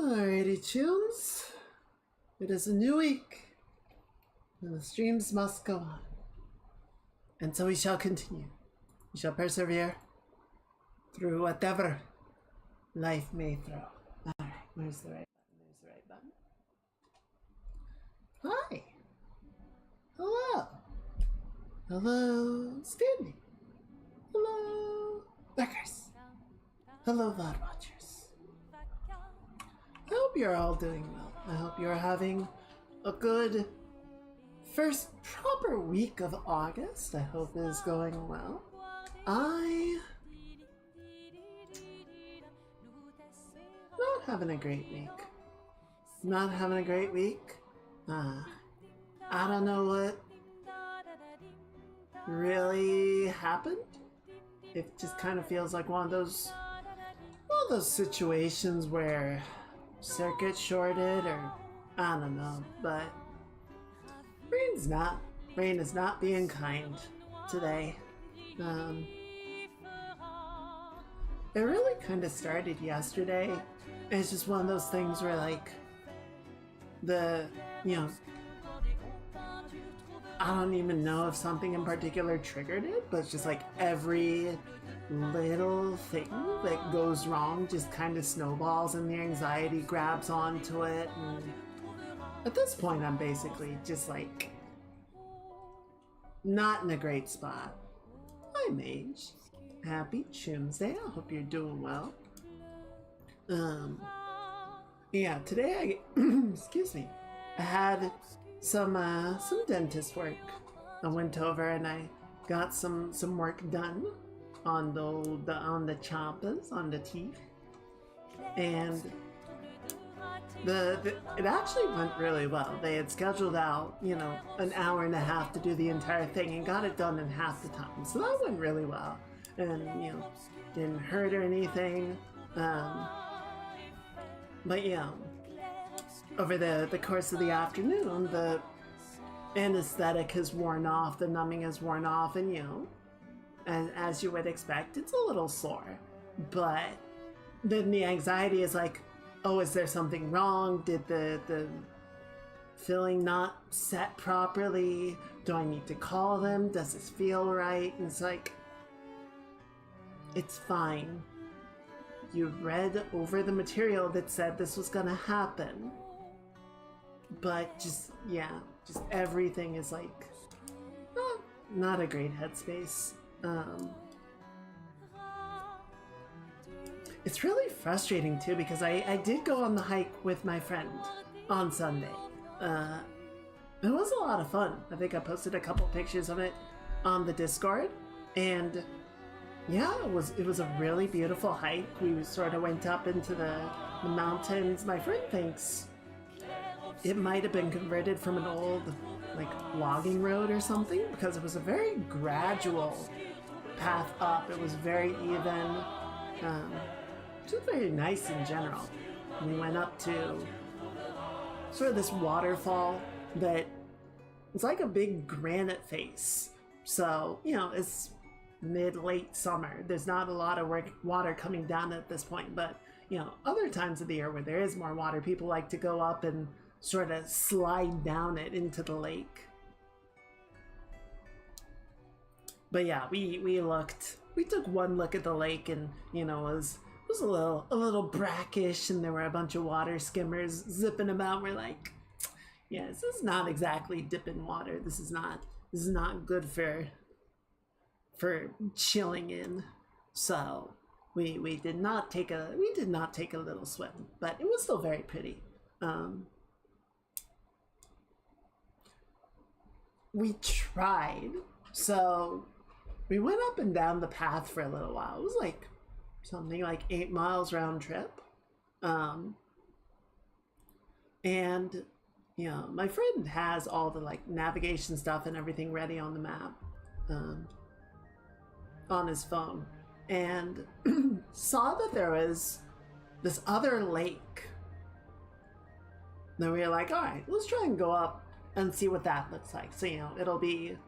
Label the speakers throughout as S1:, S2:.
S1: Alrighty, Choons. It is a new week, and the streams must go on. And so we shall continue. We shall persevere through whatever life may throw. Alright, where's the right button? There's the right button. Hi. Hello. Hello, Stanley. Hello, Beckers. Hello, VOD watchers. I hope you're all doing well. I hope you're having a good first proper week of August. I hope it is going well. I'm not having a great week. Not having a great week. I don't know what really happened. It just kind of feels like one of those situations where circuit shorted, or I don't know, but rain is not being kind today. It really kind of started yesterday. It's just one of those things where like I don't even know if something in particular triggered it, but it's just like every little thing that goes wrong just kind of snowballs and the anxiety grabs onto it. And at this point, I'm basically just like not in a great spot. Hi, Mage. Happy Choomsday. I hope you're doing well. Yeah, today excuse me, I had some dentist work. I went over and I got some work done on the chompers, on the teeth, and it actually went really well. They had scheduled out, an hour and a half to do the entire thing and got it done in half the time. So that went really well, and didn't hurt or anything. But over the course of the afternoon, the anesthetic has worn off, the numbing has worn off, and as you would expect, it's a little sore. But then the anxiety is like, oh, is there something wrong? Did the filling not set properly? Do I need to call them? Does this feel right? And it's like, it's fine. You read over the material that said this was gonna happen. But just everything is like, not a great headspace. It's really frustrating too, because I did go on the hike with my friend on Sunday. It was a lot of fun. I think I posted a couple pictures of it on the Discord, and yeah, it was a really beautiful hike. We sort of went up into the mountains. My friend thinks it might have been converted from an old logging road or something, because it was a very gradual path up. It was very even, just very nice in general. We went up to sort of this waterfall that it's like a big granite face. So, it's mid-late summer. There's not a lot of water coming down at this point, but other times of the year where there is more water, people like to go up and sort of slide down it into the lake. But yeah, we took one look at the lake, and it was a little brackish, and there were a bunch of water skimmers zipping about. We're like, yeah, this is not exactly dipping water. This is not good for chilling in. So we did not take a little swim, but it was still very pretty. We tried. So we went up and down the path for a little while. It was like something like 8 miles round trip. And my friend has all the navigation stuff and everything ready on the map, on his phone, and saw that there was this other lake. Then we were like, all right, let's try and go up and see what that looks like. So, it'll be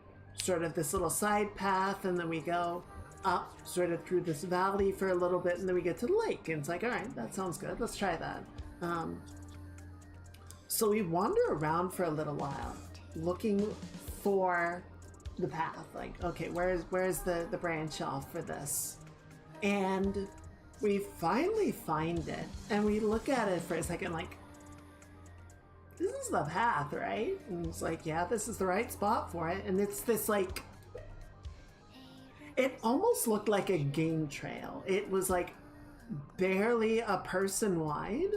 S1: sort of this little side path, and then we go up sort of through this valley for a little bit, and then we get to the lake. And it's like, all right, that sounds good. Let's try that. Um, so we wander around for a little while, looking for the path. Like, okay, where's the branch off for this? And we finally find it, and we look at it for a second, like, this is the path, right? And it's like, yeah, this is the right spot for it. And it's this, like, it almost looked like a game trail. It was like barely a person wide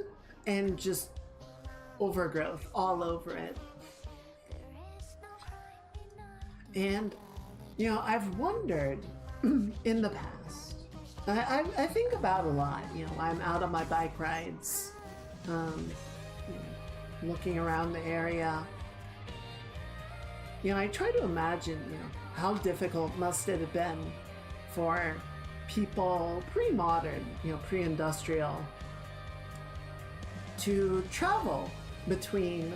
S1: and just overgrowth all over it. And, you know, I've wondered in the past, I think about a lot, you know, I'm out on my bike rides, you know, looking around the area. You know, I try to imagine, you know, how difficult must it have been for people pre-modern, you know, pre-industrial, to travel between,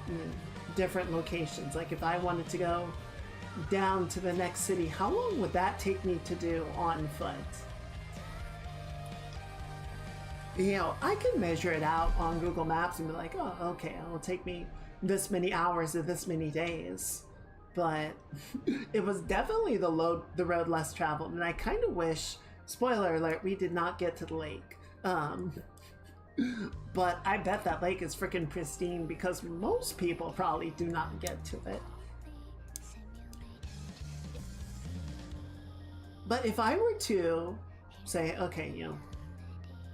S1: you know, different locations. Like if I wanted to go down to the next city, how long would that take me to do on foot? You know, I can measure it out on Google Maps and be like, oh, okay, it'll take me this many hours or this many days. But it was definitely the road less traveled, and I kind of wish, spoiler alert, we did not get to the lake. But I bet that lake is freaking pristine because most people probably do not get to it. But if I were to say, okay, you know,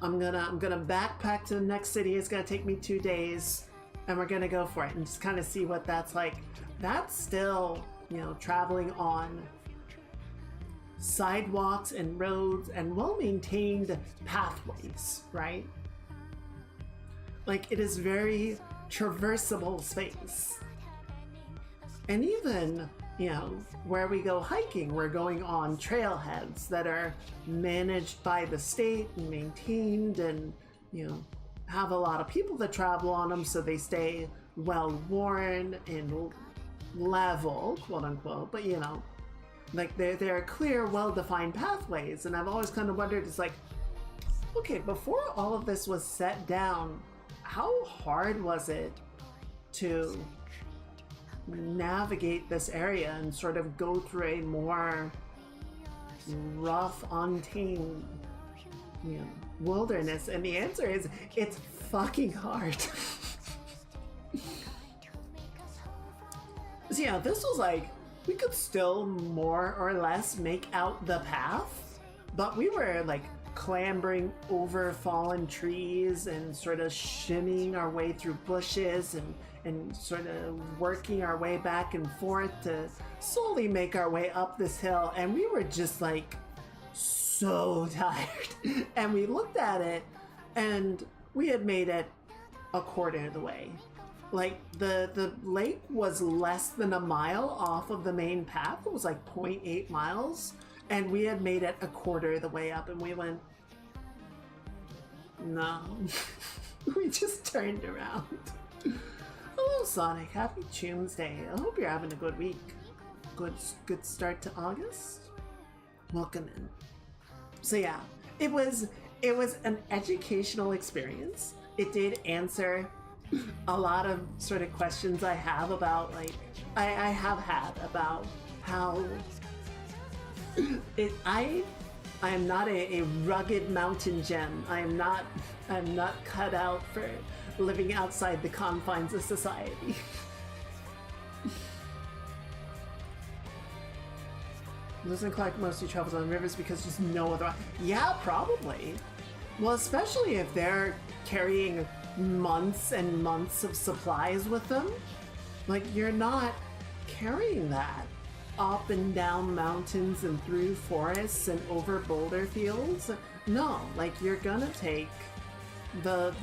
S1: I'm gonna backpack to the next city, it's gonna take me 2 days, and we're gonna go for it and just kind of see what that's like. That's still, you know, traveling on sidewalks and roads and well-maintained pathways, right? Like, it is very traversable space. And even, you know, where we go hiking, we're going on trailheads that are managed by the state and maintained and, you know, have a lot of people that travel on them, so they stay well worn and level, quote unquote, but you know, like they're clear, well-defined pathways. And I've always kind of wondered, it's like, okay, before all of this was set down, how hard was it to navigate this area and sort of go through a more rough, untamed, you know, wilderness? And the answer is, it's fucking hard. So yeah, this was like, we could still more or less make out the path, but we were like clambering over fallen trees and sort of shimmying our way through bushes and sort of working our way back and forth to slowly make our way up this hill. And we were just like so tired. And we looked at it and we had made it a quarter of the way. Like the lake was less than a mile off of the main path. It was like 0.8 miles. And we had made it a quarter of the way up, and we went, no. We just turned around. Hello, Sonic. Happy Choomsday. I hope you're having a good week. Good start to August. Welcome in. So yeah, it was an educational experience. It did answer a lot of sort of questions I have about, like, I have had about how I am not a rugged mountain gem. I'm not cut out for living outside the confines of society. Doesn't Clark mostly travels on rivers because just no other. Yeah, probably. Well, especially if they're carrying months and months of supplies with them. Like, you're not carrying that up and down mountains and through forests and over boulder fields. No, like, you're gonna take the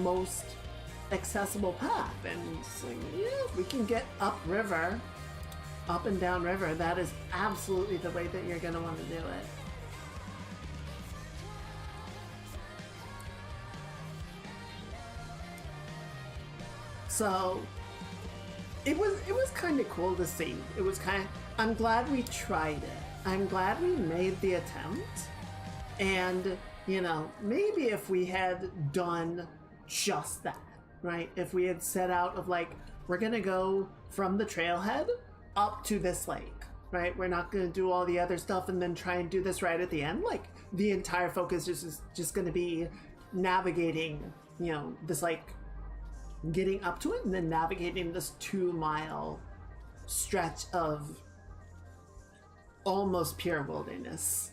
S1: most accessible path, and it's like, yeah, if we can get up and down river, that is absolutely the way that you're gonna want to do it. So it was kind of cool to see. It was I'm glad we tried it. I'm glad we made the attempt. And, you know, maybe if we had done just that, right? If we had set out of like, we're gonna go from the trailhead up to this lake, right? We're not gonna do all the other stuff and then try and do this right at the end. Like, the entire focus is just gonna be navigating, you know, this like getting up to it and then navigating this 2 mile stretch of almost pure wilderness.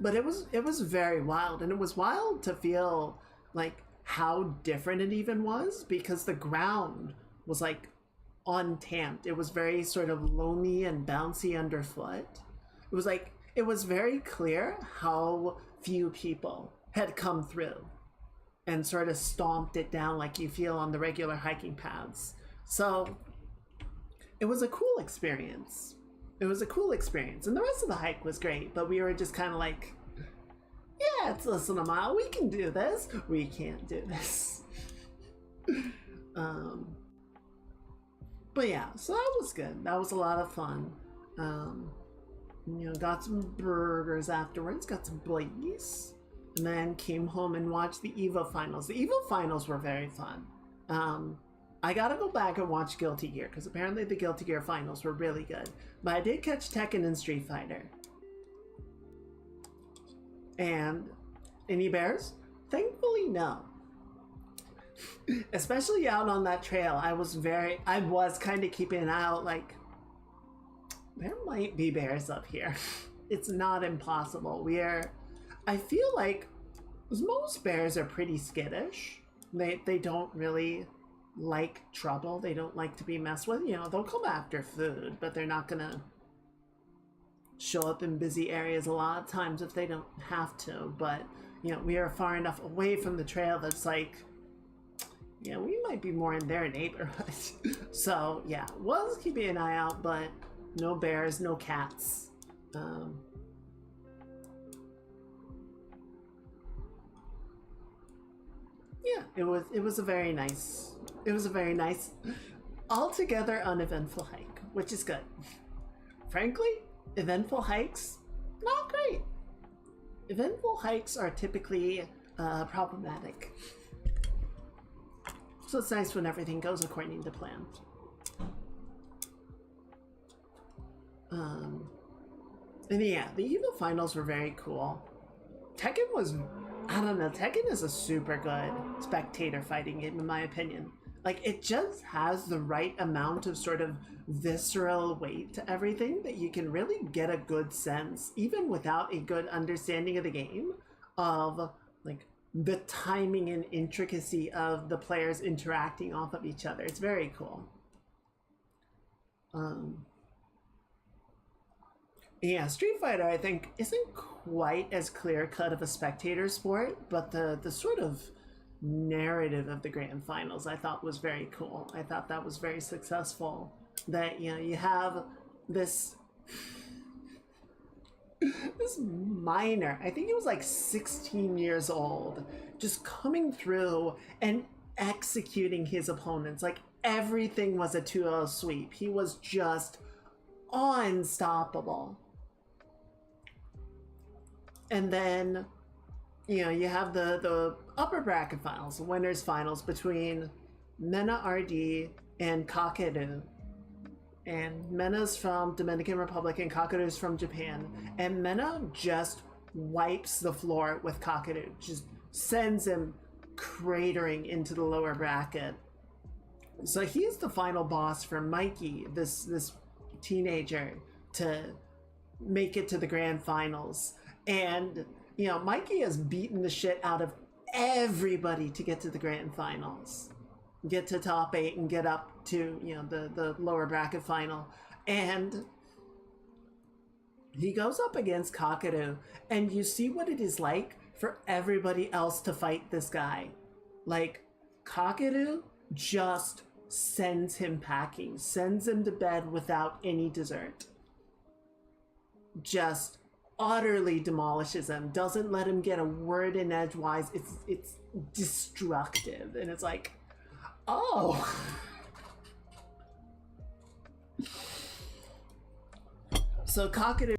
S1: But it was very wild, and it was wild to feel like how different it even was, because the ground was like untamped. It was very sort of loamy and bouncy underfoot. It was like, it was very clear how few people had come through and sort of stomped it down like you feel on the regular hiking paths. So it was a cool experience. It was a cool experience. And the rest of the hike was great, but we were just kind of like, yeah, it's less than a mile. We can do this. We can't do this. But yeah, so that was good. That was a lot of fun. You know, got some burgers afterwards, got some blies, and then came home and watched the EVO finals. The EVO finals were very fun. I gotta go back and watch Guilty Gear, because apparently the Guilty Gear finals were really good. But I did catch Tekken and Street Fighter. And any bears? Thankfully, no. Especially out on that trail, I was kind of keeping an eye out, like, there might be bears up here. It's not impossible. I feel like most bears are pretty skittish. They don't really like trouble. They don't like to be messed with. You know, they'll come after food, but they're not gonna show up in busy areas a lot of times if they don't have to. But, you know, we are far enough away from the trail that's like, yeah, we might be more in their neighborhood. So yeah, was keeping an eye out, but no bears, no cats. Yeah, it was a very nice, altogether uneventful hike, which is good. Frankly, eventful hikes, not great. Eventful hikes are typically problematic. So it's nice when everything goes according to plan. And yeah, the EVO finals were very cool. Tekken was, I don't know, Tekken is a super good spectator fighting game in my opinion. Like, it just has the right amount of sort of visceral weight to everything that you can really get a good sense, even without a good understanding of the game, of like the timing and intricacy of the players interacting off of each other. It's very cool. Yeah, Street Fighter, I think, isn't quite as clear-cut of a spectator sport, but the sort of narrative of the grand finals I thought was very cool. I thought that was very successful. That, you know, you have this this minor, I think he was like 16 years old, just coming through and executing his opponents. Like, everything was a 2-0 sweep. He was just unstoppable. And then, you know, you have the upper bracket finals, the winners finals between Mena RD and Kakeru. And Mena's from Dominican Republic and Kakeru's from Japan. And Mena just wipes the floor with Kakeru, just sends him cratering into the lower bracket. So he's the final boss for Mikey, this teenager, to make it to the grand finals. And, you know, Mikey has beaten the shit out of everybody to get to the grand finals, get to top 8 and get up to, you know, the lower bracket final. And he goes up against Kakeru, and you see what it is like for everybody else to fight this guy. Like, Kakeru just sends him packing, sends him to bed without any dessert. Just utterly demolishes him, doesn't let him get a word in edgewise. It's destructive, and it's like, oh. So Kakeru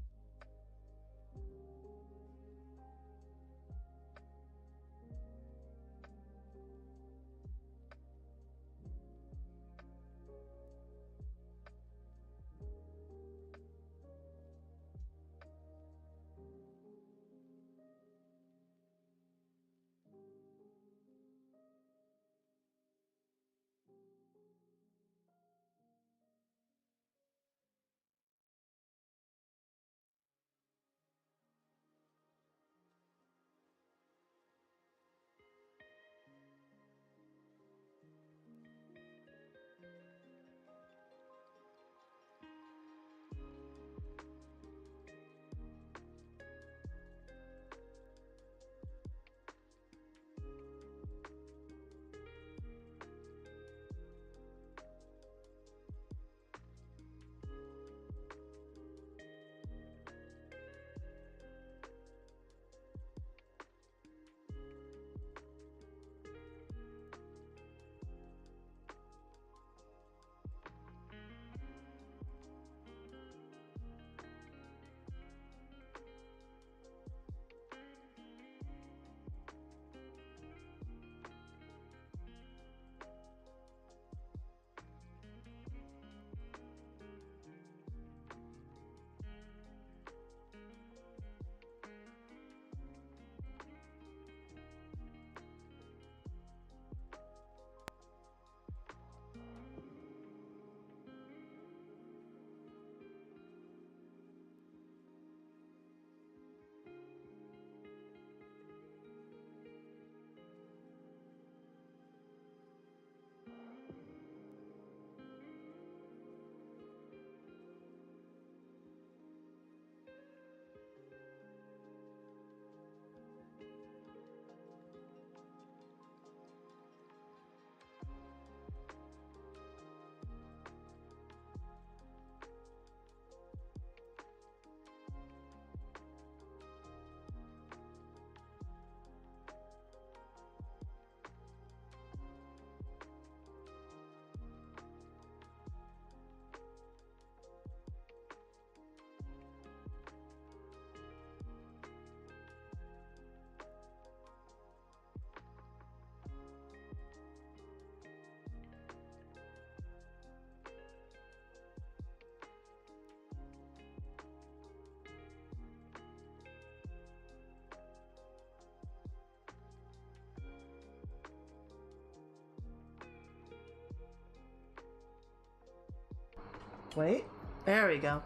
S1: Wait. There we go.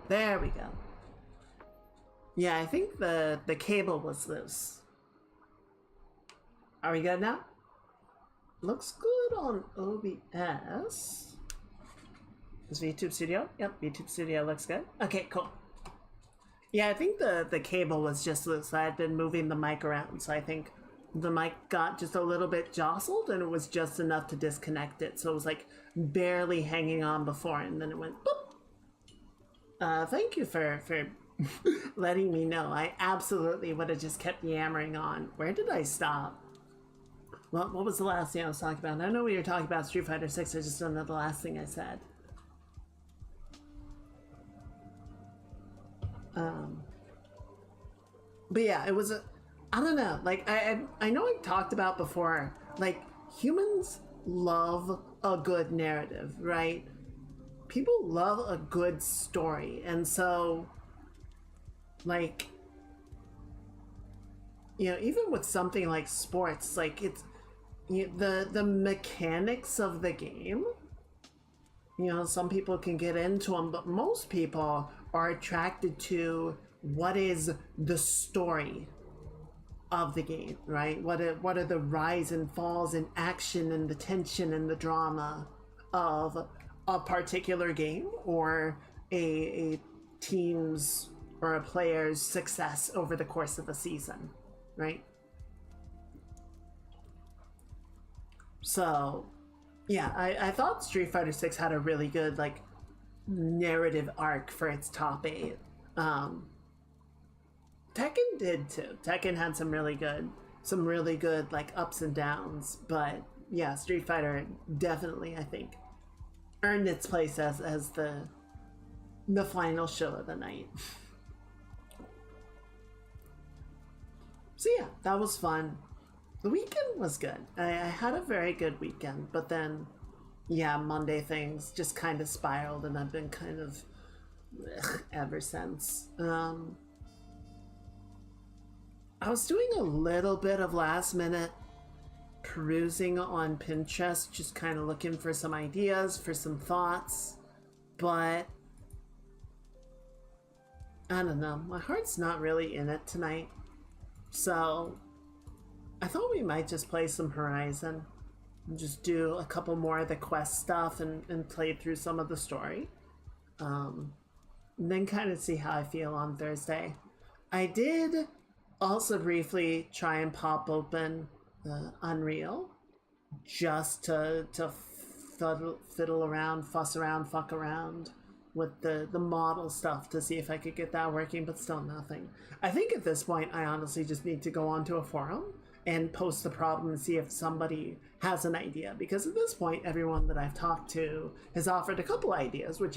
S1: There we go. Yeah, I think the cable was loose. Are we good now? Looks good on OBS. Is VTube Studio? Yep, VTube Studio looks good. Okay, cool. Yeah, I think the cable was just loose. I had been moving the mic around, so I think the mic got just a little bit jostled, and it was just enough to disconnect it. So it was like barely hanging on before, and then it went boop. Thank you for letting me know. I absolutely would have just kept yammering on. Where did I stop? What was the last thing I was talking about? I know we were talking about Street Fighter 6. I just don't know the last thing I said. But yeah, it was I don't know. Like I know I talked about before. Like humans love a good narrative, right? People love a good story, and so like even with something like sports, like it's the mechanics of the game. Some people can get into them, but most people are attracted to what is the story of the game, right? What are the rise and falls in action and the tension and the drama of a particular game or a team's or a player's success over the course of a season, right? So yeah, I thought Street Fighter 6 had a really good like narrative arc for its top 8. Tekken did too. Tekken had some really good like ups and downs, but yeah, Street Fighter definitely I think earned its place as the final show of the night. So yeah, that was fun. The weekend was good. I had a very good weekend, but then yeah, Monday things just kind of spiraled, and I've been kind of ever since. I was doing a little bit of last minute perusing on Pinterest, just kind of looking for some ideas, for some thoughts, but I don't know, my heart's not really in it tonight. So I thought we might just play some Horizon and just do a couple more of the quest stuff and play through some of the story. And then kind of see how I feel on Thursday. I did also briefly try and pop open Unreal just to fiddle around, fuss around, fuck around with the model stuff to see if I could get that working, but still nothing. I think at this point I honestly just need to go onto a forum and post the problem and see if somebody has an idea, because at this point everyone that I've talked to has offered a couple ideas, which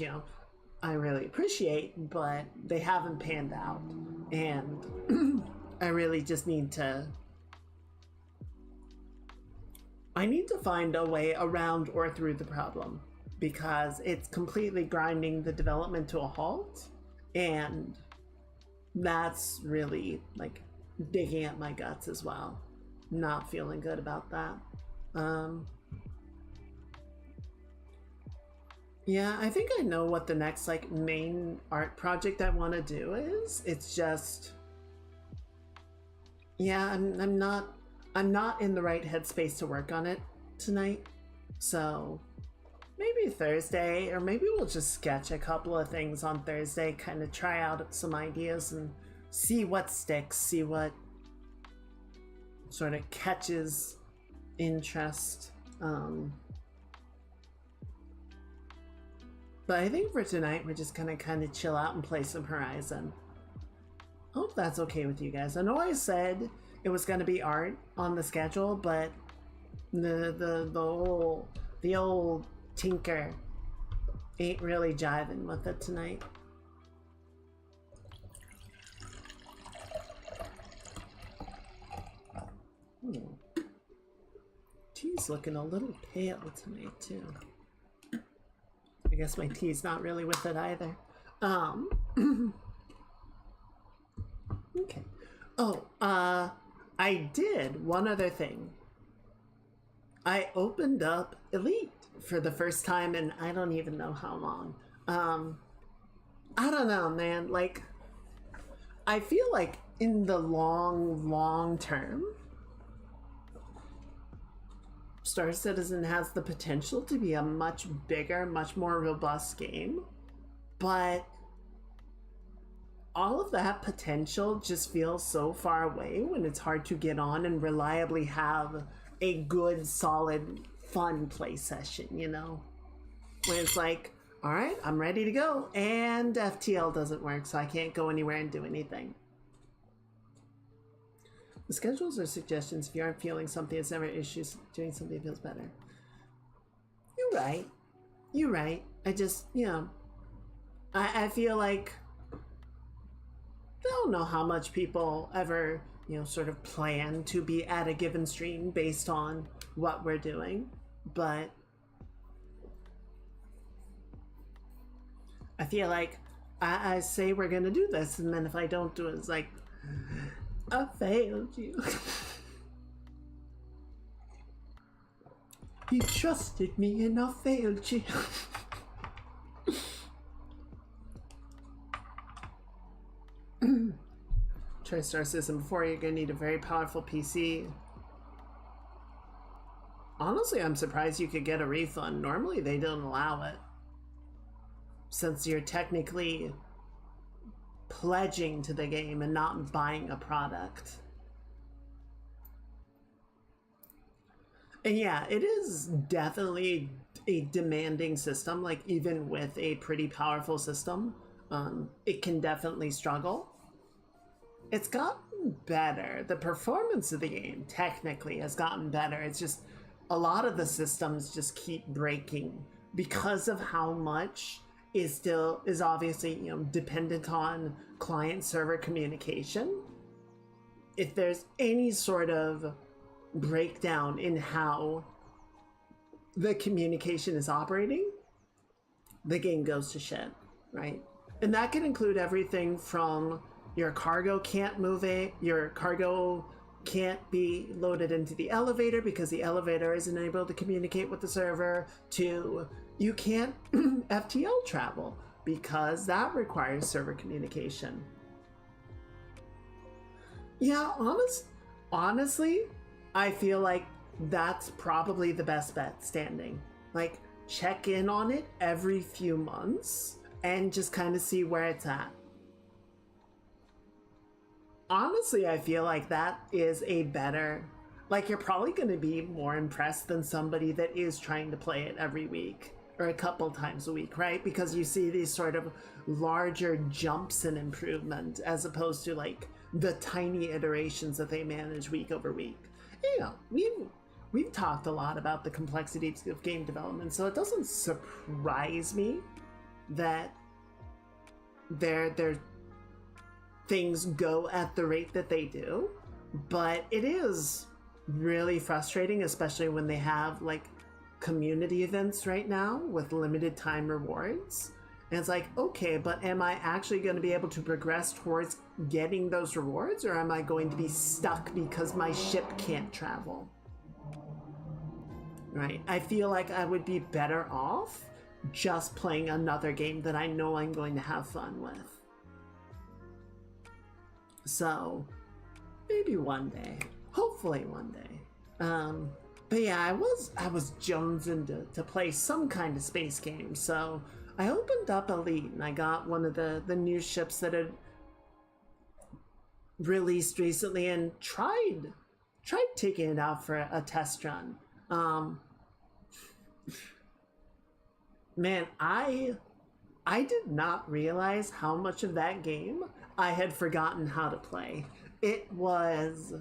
S1: I really appreciate, but they haven't panned out, and I really just need to find a way around or through the problem, because it's completely grinding the development to a halt, and that's really like digging at my guts as well. Not feeling good about that. Yeah, I think I know what the next like main art project I want to do is. It's just yeah, I'm not in the right headspace to work on it tonight. So maybe Thursday, or maybe we'll just sketch a couple of things on Thursday, kind of try out some ideas and see what sticks, see what sort of catches interest. But I think for tonight we're just gonna kind of chill out and play some Horizon. Hope that's okay with you guys. I know I said it was gonna be art on the schedule, but the old tinker ain't really jiving with it tonight. Tea's looking a little pale tonight too. I guess my tea's not really with it either. Okay. Oh, I did one other thing. I opened up Elite. for the first time in I don't even know how long. Um, I don't know, man. Like, I feel like in the long term, Star Citizen has the potential to be a much bigger, much more robust game, but all of that potential just feels so far away when it's hard to get on and reliably have a good, solid, fun play session, you know? When it's like, all right, I'm ready to go, and FTL doesn't work, so I can't go anywhere and do anything. The schedules are suggestions if you aren't feeling something, it's never issues. Doing something feels better. You're right. You're right. I just, I feel like I don't know how much people ever, sort of plan to be at a given stream based on what we're doing, but I feel like I say we're gonna do this, and then if I don't do it, it's like, I failed you. You trusted me and I failed you. Try Star Citizen before you're gonna need a very powerful PC. Honestly, I'm surprised you could get a refund. Normally they don't allow it, since you're technically pledging to the game and not buying a product. And yeah, it is definitely a demanding system. Like, even with a pretty powerful system, it can definitely struggle. It's gotten better. The performance of the game technically has gotten better. It's just a lot of the systems just keep breaking because of how much is obviously dependent on client server communication. If there's any sort of breakdown in how the communication is operating, the game goes to shit, right? And that can include everything from your cargo can't move it, your cargo can't be loaded into the elevator because the elevator isn't able to communicate with the server, to you can't FTL travel because that requires server communication. Yeah, honestly, I feel like that's probably the best bet standing. Like, check in on it every few months and just kind of see where it's at. Honestly, I feel like that is a better, like, you're probably going to be more impressed than somebody that is trying to play it every week or a couple times a week, right? Because you see these sort of larger jumps in improvement as opposed to like the tiny iterations that they manage week over week. We've talked a lot about the complexities of game development, so it doesn't surprise me that their things go at the rate that they do, but it is really frustrating, especially when they have like community events right now with limited time rewards. And it's like, okay, but am I actually going to be able to progress towards getting those rewards, or am I going to be stuck because my ship can't travel? Right? I feel like I would be better off just playing another game that I know I'm going to have fun with. So maybe one day, hopefully one day. But yeah, I was jonesing to play some kind of space game, so I opened up Elite and I got one of the new ships that had released recently and tried taking it out for a test run. Man, I did not realize how much of that game I had forgotten how to play. It was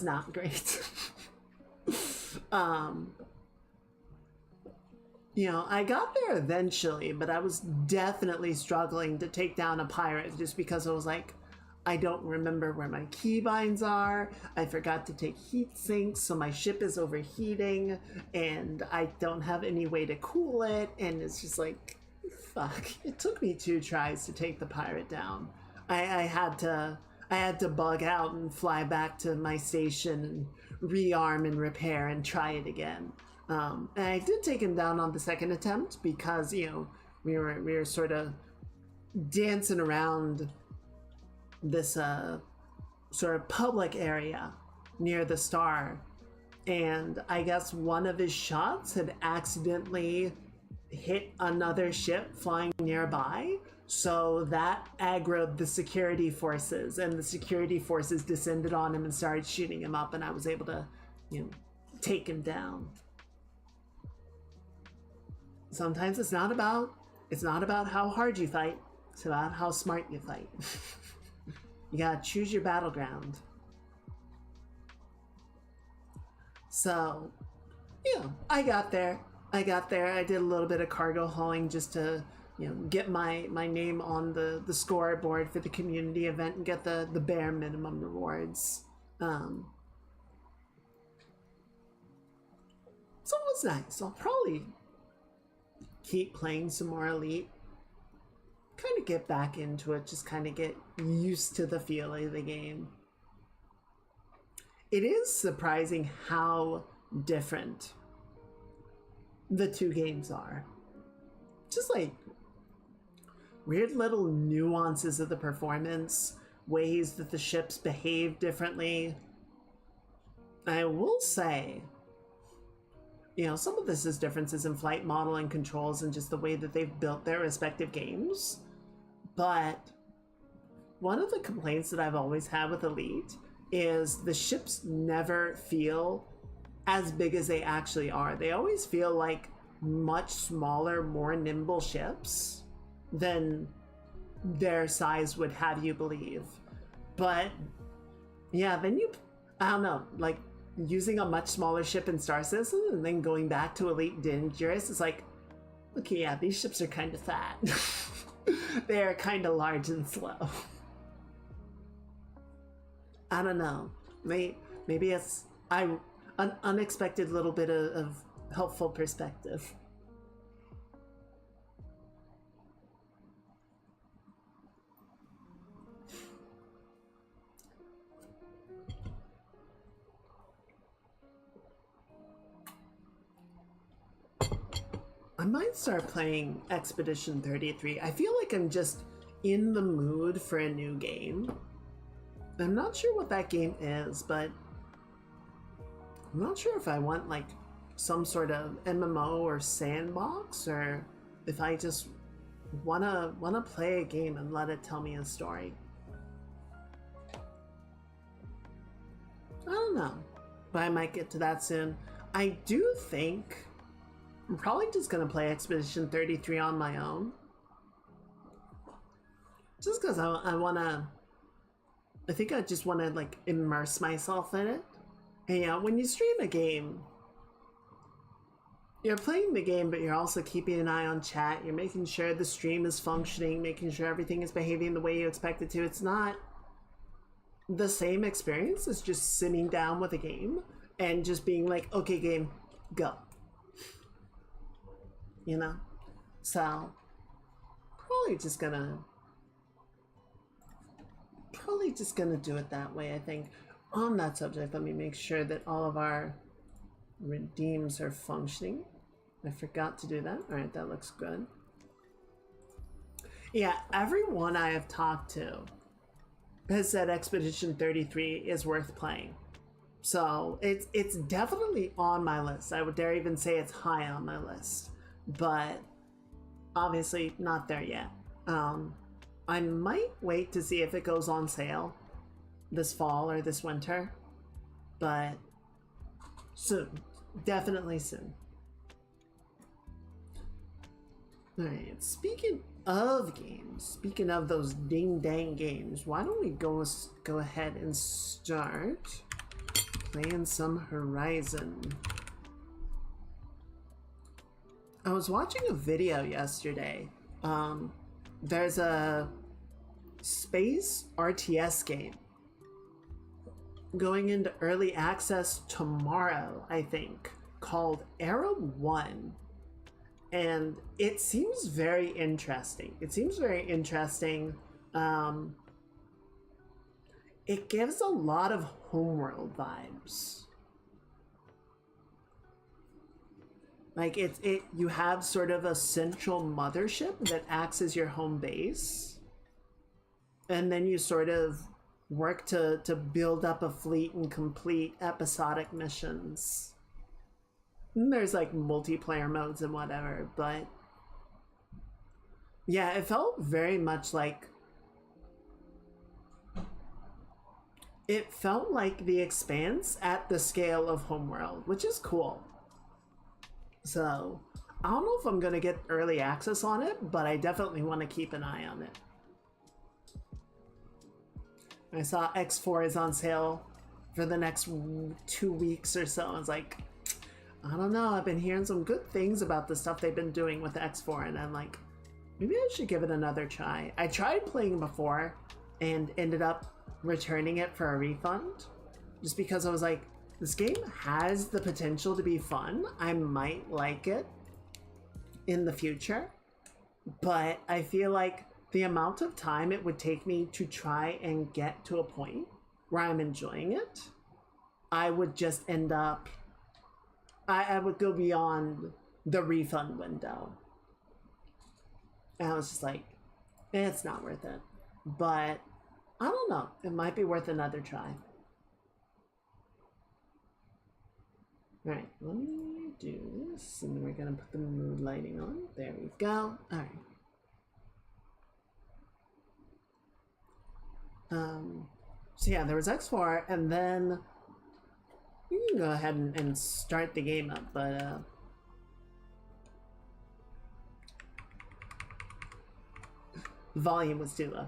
S1: not great. I got there eventually, but I was definitely struggling to take down a pirate just because I was like, I don't remember where my keybinds are. I forgot to take heat sinks, so my ship is overheating, and I don't have any way to cool it, and it's just like, fuck. It took me 2 tries to take the pirate down. I had to bug out and fly back to my station and rearm and repair and try it again. And I did take him down on the second attempt because, you know, we were sort of dancing around this sort of public area near the star, and I guess one of his shots had accidentally hit another ship flying nearby, so that aggroed the security forces, and the security forces descended on him and started shooting him up, and I was able to, you know, take him down. Sometimes it's not about how hard you fight, it's about how smart you fight. You gotta choose your battleground. So, yeah, I got there. I did a little bit of cargo hauling just to, you know, get my name on the scoreboard for the community event and get the bare minimum rewards. So it was nice. I'll probably keep playing some more Elite. Kind of get back into it, just kind of get used to the feel of the game. It is surprising how different the two games are. Just like weird little nuances of the performance, ways that the ships behave differently. I will say, you know, some of this is differences in flight model and controls and just the way that they've built their respective games. But one of the complaints that I've always had with Elite is the ships never feel as big as they actually are. They always feel like much smaller, more nimble ships than their size would have you believe. But yeah, then I don't know, like using a much smaller ship in Star Citizen and then going back to Elite Dangerous, it's like, okay, yeah, these ships are kind of fat. They're kind of large and slow. I don't know. Maybe it's an unexpected little bit of helpful perspective. I might start playing Expedition 33. I feel like I'm just in the mood for a new game. I'm not sure what that game is, but I'm not sure if I want like some sort of MMO or sandbox, or if I just wanna play a game and let it tell me a story. I don't know, but I might get to that soon. I do think I'm probably just gonna play Expedition 33 on my own, just because I think I just want to like immerse myself in it. And yeah, when you stream a game, you're playing the game, but you're also keeping an eye on chat. You're making sure the stream is functioning, making sure everything is behaving the way you expect it to. It's not the same experience as just sitting down with a game and just being like, okay, game, go. You know? So, probably just gonna do it that way, I think. On that subject, let me make sure that all of our redeems are functioning. I forgot to do that. All right, that looks good. Yeah, everyone I have talked to has said Expedition 33 is worth playing. So it's definitely on my list. I would dare even say it's high on my list, but obviously not there yet. I might wait to see if it goes on sale this fall or this winter, but soon, definitely soon. All right, speaking of games, speaking of those ding dang games, why don't we go ahead and start playing some Horizon. I was watching a video yesterday. There's a space RTS game going into early access tomorrow, I think, called Era 1. And it seems very interesting. It gives a lot of Homeworld vibes. Like you have sort of a central mothership that acts as your home base, and then you sort of work to build up a fleet and complete episodic missions. And there's like multiplayer modes and whatever, but yeah, it felt very much like The Expanse at the scale of Homeworld, which is cool. So I don't know if I'm gonna get early access on it, but I definitely want to keep an eye on it. I saw X4 is on sale for the next 2 weeks or so. I was like, I don't know. I've been hearing some good things about the stuff they've been doing with X4, and I'm like, maybe I should give it another try. I tried playing before and ended up returning it for a refund just because I was like, this game has the potential to be fun. I might like it in the future, but I feel like the amount of time it would take me to try and get to a point where I'm enjoying it, I would just end up, I would go beyond the refund window. And I was just like, it's not worth it. But I don't know, it might be worth another try. All right, let me do this, and then we're gonna put the mood lighting on. There we go. All right. So yeah, there was X4, and then you can go ahead and start the game up, but volume was too low.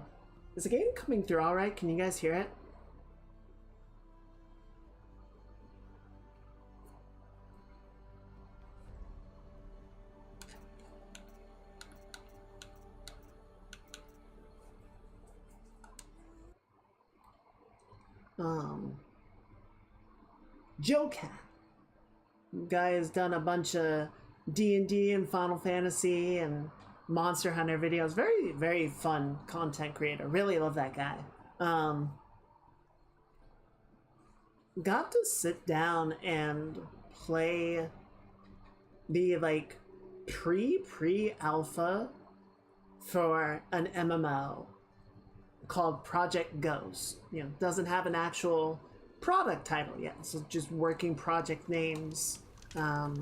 S1: Is the game coming through all right? Can you guys hear it? Joe Cat. Guy has done a bunch of D&D and Final Fantasy and Monster Hunter videos. Very, very fun content creator. Really love that guy. Got to sit down and play the like pre-alpha for an MMO called Project Ghost. You know, doesn't have an actual product title yet, so just working project names. You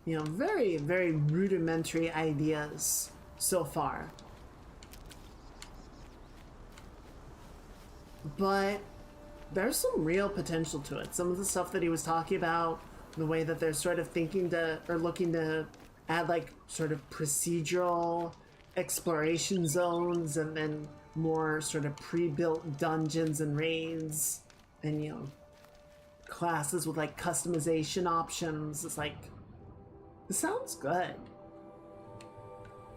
S1: know, very, very rudimentary ideas so far. But there's some real potential to it. Some of the stuff that he was talking about, the way that they're sort of thinking to, or looking to add like sort of procedural exploration zones, and then more sort of pre-built dungeons and raids, and you know, classes with like customization options. It's like, it sounds good.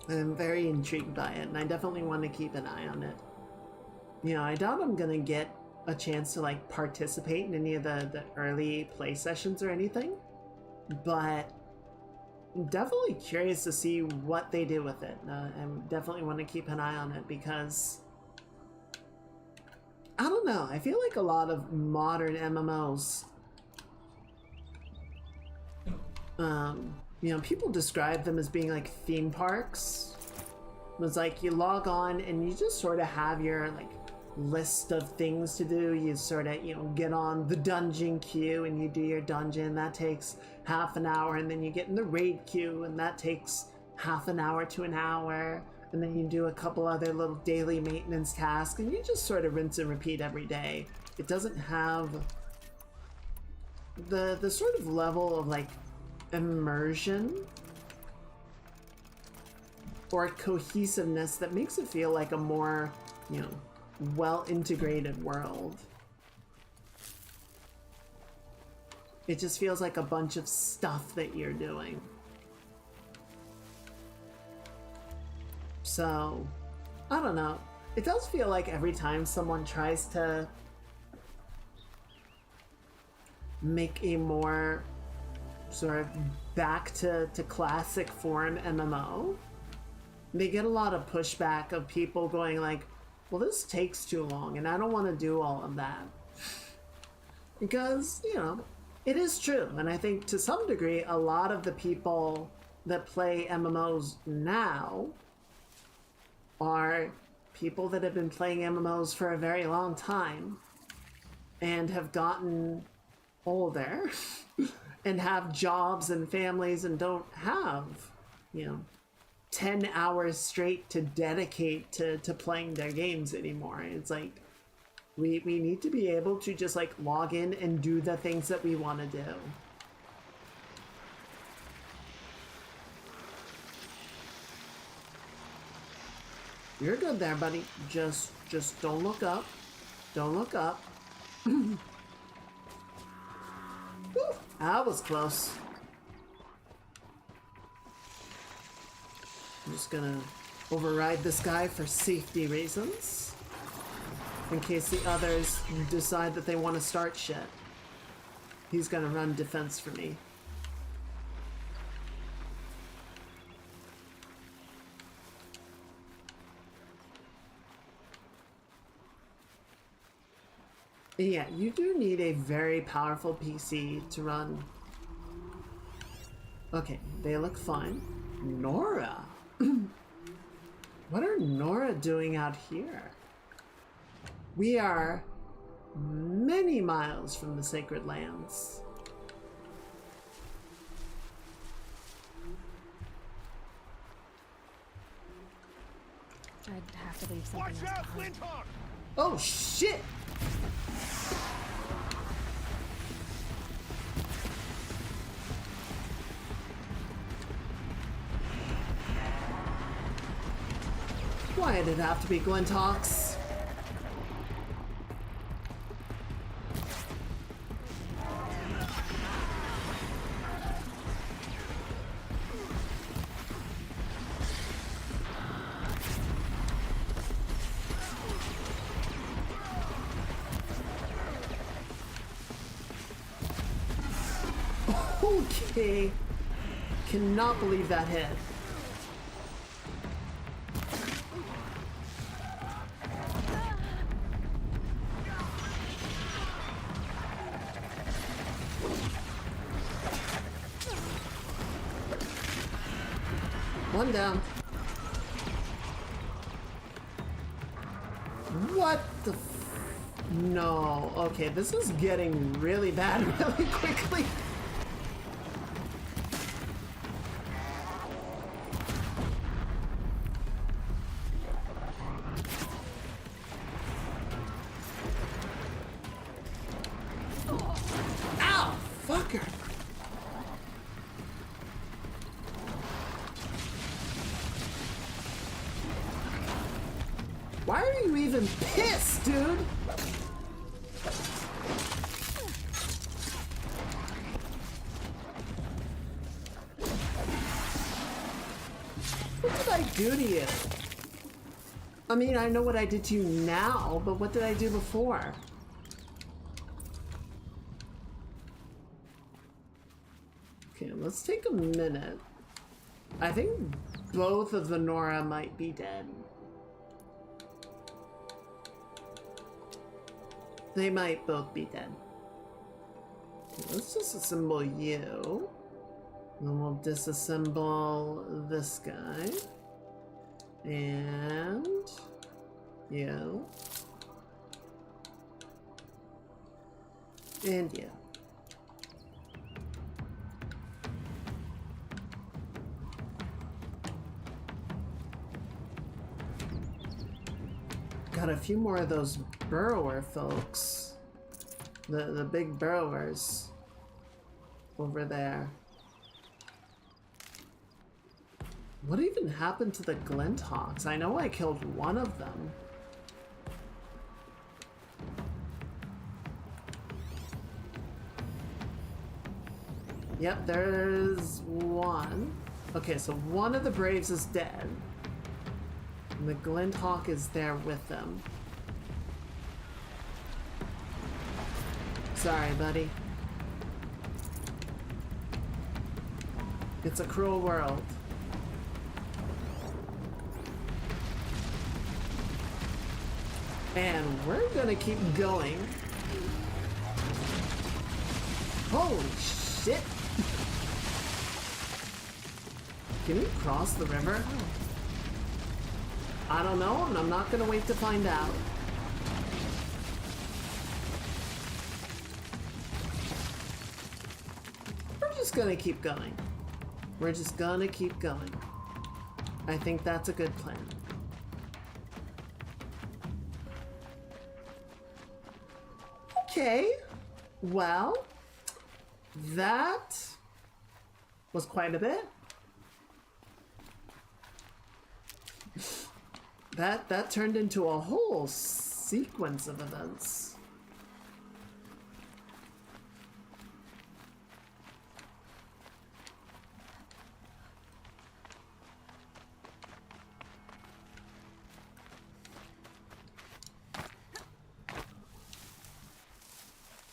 S1: I'm very intrigued by it, and I definitely want to keep an eye on it. You know, I doubt I'm gonna get a chance to like participate in any of the early play sessions or anything, but I'm definitely curious to see what they do with it. I definitely want to keep an eye on it because I don't know, I feel like a lot of modern MMOs, you know, people describe them as being like theme parks. It's like you log on and you just sort of have your like list of things to do. You sort of, you know, get on the dungeon queue and you do your dungeon. That takes half an hour, and then you get in the raid queue and that takes half an hour to an hour, and then you do a couple other little daily maintenance tasks, and you just sort of rinse and repeat every day. It doesn't have the sort of level of like immersion or cohesiveness that makes it feel like a more, you know, well-integrated world. It just feels like a bunch of stuff that you're doing. So, I don't know. It does feel like every time someone tries to make a more sort of back to classic form MMO, they get a lot of pushback of people going like, well, this takes too long and I don't want to do all of that. Because, you know, It is true, and I think to some degree, a lot of the people that play MMOs now are people that have been playing MMOs for a very long time and have gotten older and have jobs and families and don't have, 10 hours straight to dedicate to playing their games anymore. It's like, we need to be able to just like log in and do the things that we want to do. You're good there, buddy. Just don't look up. Don't look up. Whew, that was close. I'm just gonna override this guy for safety reasons. In case the others decide that they want to start shit. He's gonna run defense for me. Yeah, you do need a very powerful PC to run. Okay, they look fine. Nora? What are Nora doing out here? We are many miles from the sacred lands.
S2: I'd have to leave something else behind.
S1: Oh shit! Why did it have to be Glintox? Okay. Cannot believe that hit. One down. What the No. Okay, this is getting really bad really quickly. Ow! Fucker! Why are you even pissed, dude? What did I do to you? I mean, I know what I did to you now, but what did I do before? Okay, let's take a minute. I think both of the Nora might be dead. They might both be dead. Okay, let's disassemble you. Then we'll disassemble this guy. And you. And you. Got a few more of those burrower folks. The big burrowers over there. What even happened to the Glinthawks? I know I killed one of them. Yep, there's one. Okay, so one of the Braves is dead. And the Glinthawk is there with them. Sorry, buddy. It's a cruel world. And we're gonna keep going. Holy shit! Can you cross the river? I don't know, and I'm not gonna wait to find out. We're just gonna keep going. We're just gonna keep going. I think that's a good plan. Okay, well, that was quite a bit. That turned into a whole sequence of events.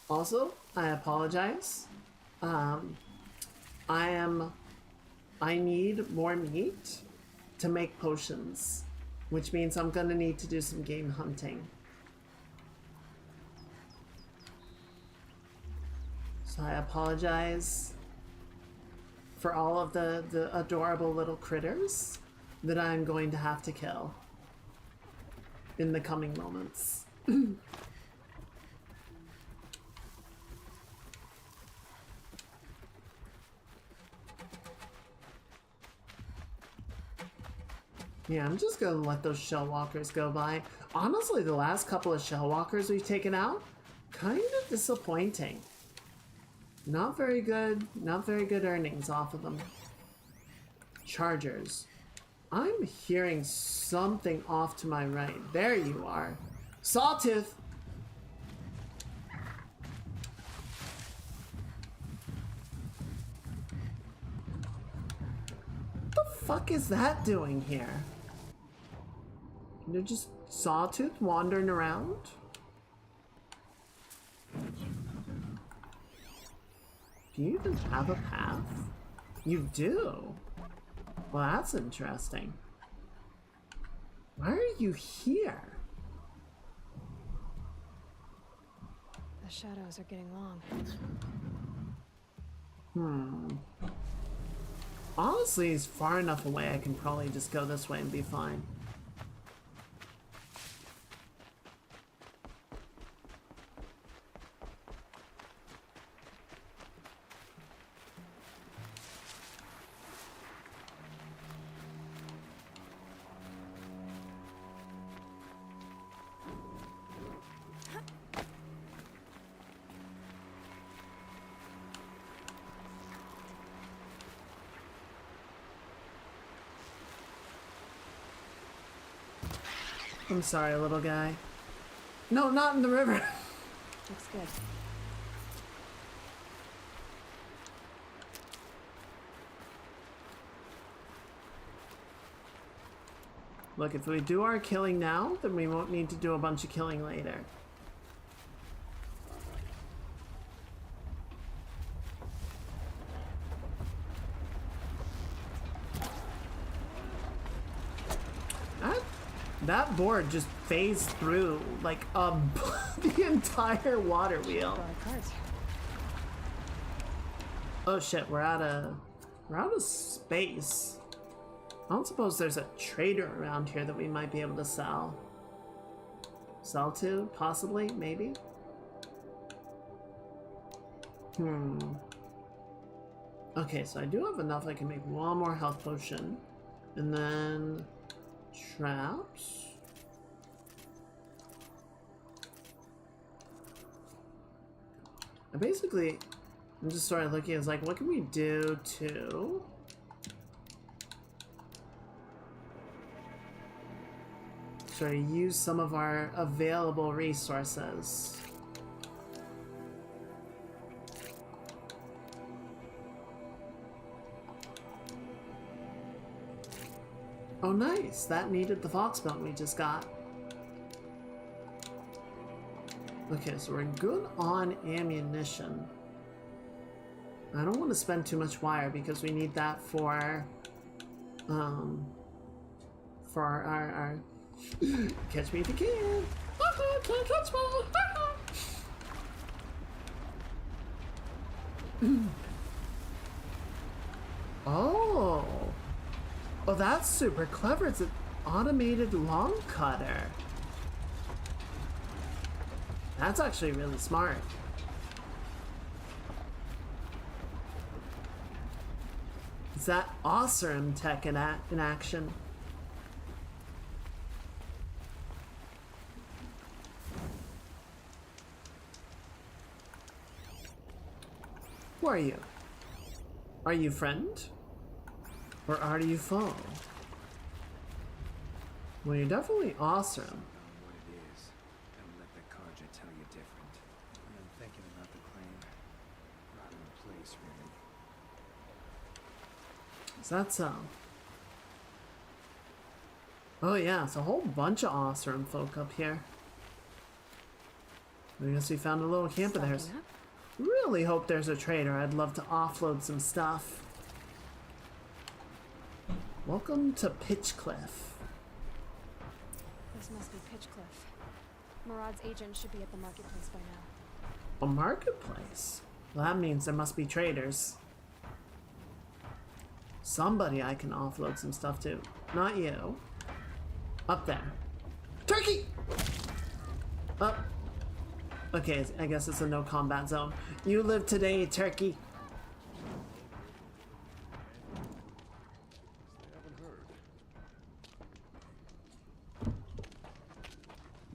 S1: Also, I apologize. I need more meat to make potions, which means I'm gonna need to do some game hunting. So I apologize for all of the adorable little critters that I'm going to have to kill in the coming moments. Yeah, I'm just gonna let those shell walkers go by. Honestly, the last couple of shell walkers we've taken out, kind of disappointing. Not very good earnings off of them. Chargers. I'm hearing something off to my right. There you are. Sawtooth! What the fuck is that doing here? They're just Sawtooth wandering around? Do you even have a path? You do? Well, that's interesting. Why are you here?
S2: The shadows are getting long.
S1: Honestly, he's far enough away I can probably just go this way and be fine. I'm sorry, little guy. No, not in the river.
S2: Looks good.
S1: Look, if we do our killing now, then we won't need to do a bunch of killing later. That board just phased through like the entire water wheel. Oh shit, we're out of space. I don't suppose there's a trader around here that we might be able to sell. Sell to, possibly, maybe. Okay, so I do have enough. I can make one more health potion, and then traps. I'm just sort of looking as like, what can we do to sort of use some of our available resources. Oh nice, that needed the fox mount we just got. Okay, so we're good on ammunition. I don't want to spend too much wire because we need that for our catch me if you can. Can't catch me. Oh. Oh, that's super clever. It's an automated lawn cutter. That's actually really smart. Is that awesome tech in action? Who are you? Are you friend? Or are you foe? Well, you're definitely awesome.
S3: What it is, and let the Karja tell you different. I'm thinking about the claim. Not in the place, really.
S1: Is that so? Oh yeah, it's a whole bunch of awesome folk up here. I guess we found a little camp of theirs. Really hope there's a trader. I'd love to offload some stuff. Welcome to Pitchcliff.
S2: This must be Pitchcliff. Murad's agent should be at the marketplace by now.
S1: A marketplace? Well, that means there must be traders. Somebody I can offload some stuff to. Not you. Up there. Turkey! Up. Okay, I guess it's a no combat zone. You live today, turkey.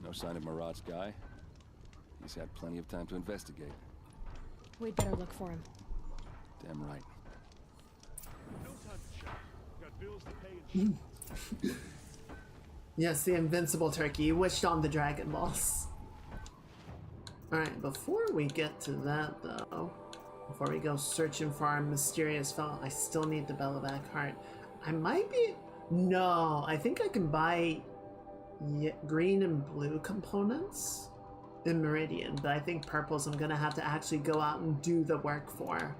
S4: No sign of Murad's guy. He's had plenty of time to investigate.
S2: We'd better look for him.
S4: Damn right.
S5: No time to chat. Got bills to pay and
S1: Yes, the invincible turkey. You wished on the Dragon Balls. Alright, before we get to that though, before we go searching for our mysterious fellow, I still need the Bellovac heart. I might be... No, I think I can buy green and blue components in Meridian, but I think purples I'm gonna have to actually go out and do the work for.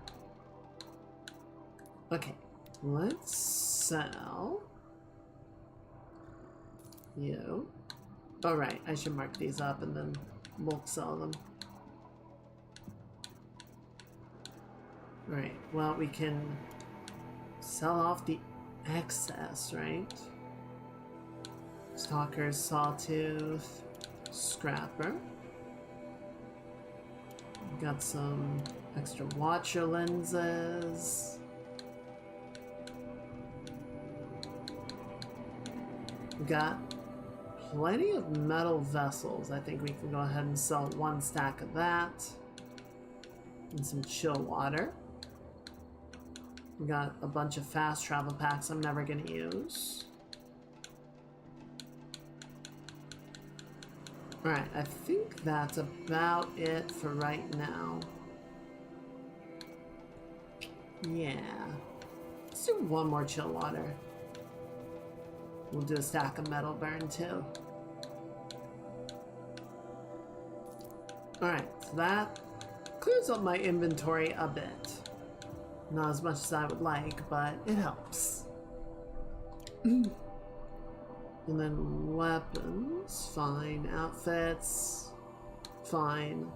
S1: Okay, let's sell you. Alright, I should mark these up and then bulk sell them. Right, well, we can sell off the excess, right? Stalker, Sawtooth, Scrapper. Got some extra Watcher lenses. We got plenty of metal vessels. I think we can go ahead and sell one stack of that. And some chill water. We got a bunch of fast travel packs I'm never gonna use. Alright, I think that's about it for right now. Yeah. Let's do one more chill water. We'll do a stack of metal burn too. Alright, so that clears up my inventory a bit. Not as much as I would like, but it helps. And then weapons, fine. Outfits, fine.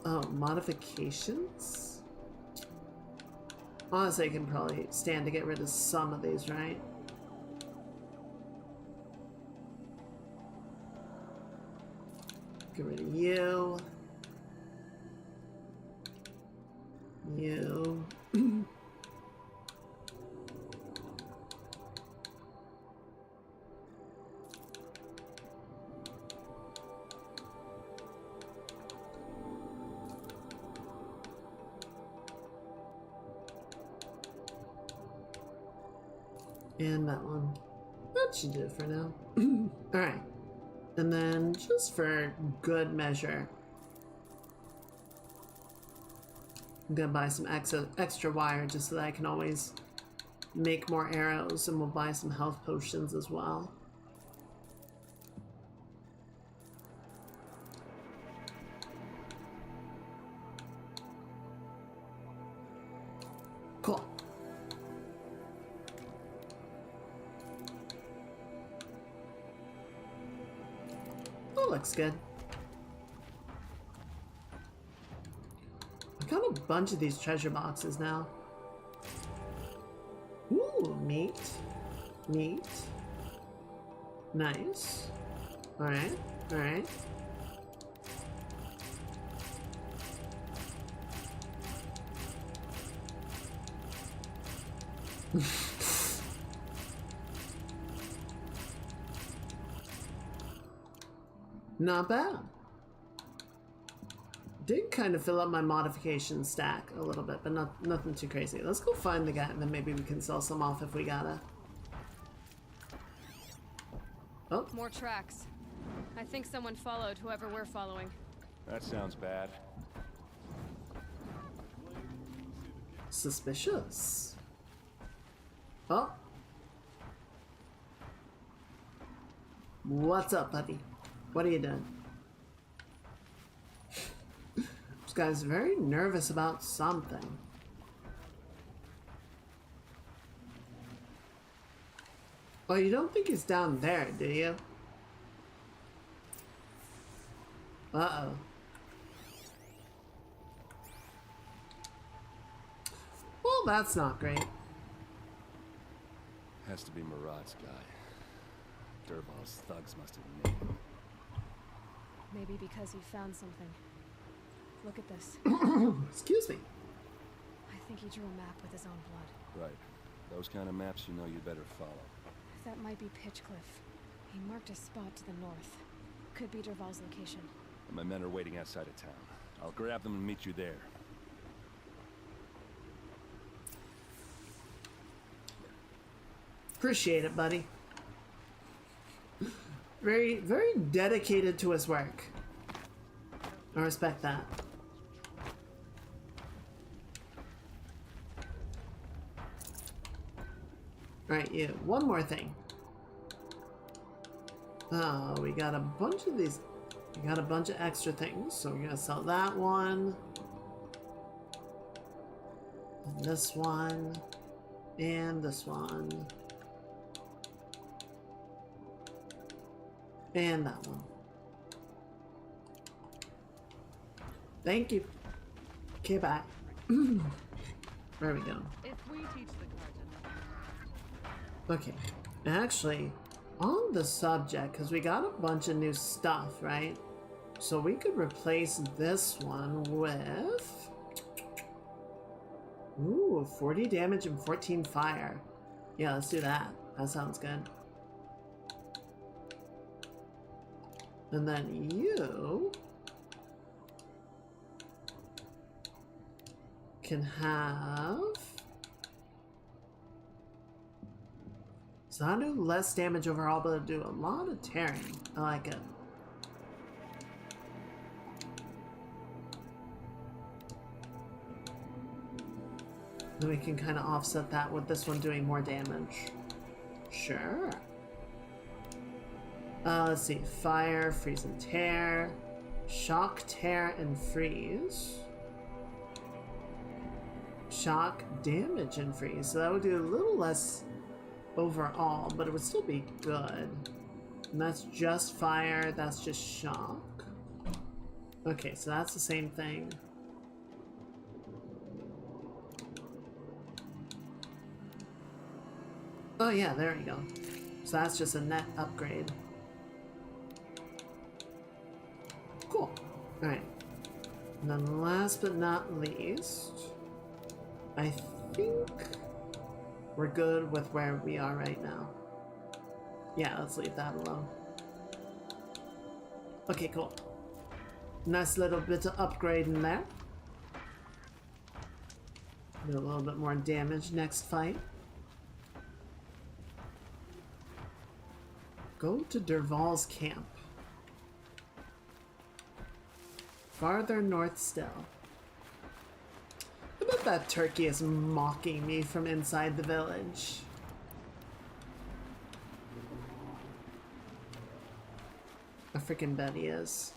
S1: Oh, modifications? Honestly, I can probably stand to get rid of some of these, right? Get rid of you. You. And that one. That should do it for now. Alright. And then, just for good measure, I'm gonna buy some extra wire just so that I can always make more arrows, and we'll buy some health potions as well. Cool. That looks good. I kind of bunch of these treasure boxes now. Ooh, meat. Meat. Nice. Alright, alright. Not bad. Did kind of fill up my modification stack a little bit, but nothing too crazy. Let's go find the guy and then maybe we can sell some off if we gotta. Oh.
S2: More tracks. I think someone followed whoever we're following.
S4: That sounds bad.
S1: Suspicious. Oh. What's up, buddy? What are you doing? This guy's very nervous about something. Oh, you don't think he's down there, do you? Uh-oh. Well, that's not great.
S4: Has to be Murad's guy. Dervahl's thugs must have named him.
S2: Maybe because he found something. Look at this.
S1: Excuse me.
S2: I think he drew a map with his own blood.
S4: Right. Those kind of maps you know you better follow.
S2: That might be Pitchcliff. He marked a spot to the north. Could be Dervahl's location.
S4: And my men are waiting outside of town. I'll grab them and meet you there.
S1: Appreciate it, buddy. Very, very dedicated to his work. I respect that. Alright, you. One more thing. Oh, we got a bunch of these. We got a bunch of extra things, so we're gonna sell that one. And this one. And this one. And that one. Thank you. Okay, bye. There we go.
S6: If we teach the garden.
S1: Okay. Actually, on the subject, because we got a bunch of new stuff, right? So we could replace this one with... Ooh, 40 damage and 14 fire. Yeah, let's do that. That sounds good. And then you can have... So I do less damage overall, but I do a lot of tearing. I like it. Then we can kind of offset that with this one doing more damage. Sure. Let's see. Fire, freeze and tear. Shock, tear, and freeze. Shock, damage, and freeze. So that would do a little less overall, but it would still be good. And that's just fire, that's just shock. Okay, so that's the same thing. Oh yeah, there we go. So that's just a net upgrade. Cool. Alright. And then last but not least, I think we're good with where we are right now. Yeah, let's leave that alone. Okay, cool. Nice little bit of upgrade in there. Do a little bit more damage next fight. Go to Dervahl's camp. Farther north still. I bet that turkey is mocking me from inside the village. I freaking bet he is.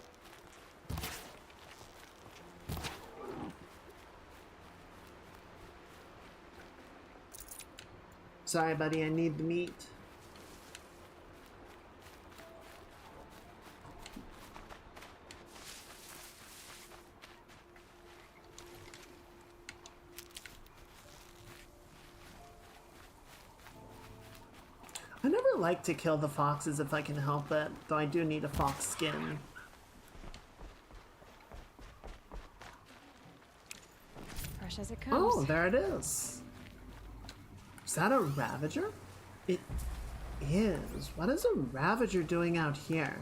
S1: Sorry, buddy, I need the meat. of like to kill the foxes if I can help it, though I do need a fox skin.
S2: Fresh as it comes.
S1: Oh, there it is. Is that a Ravager? It is. What is a Ravager doing out here?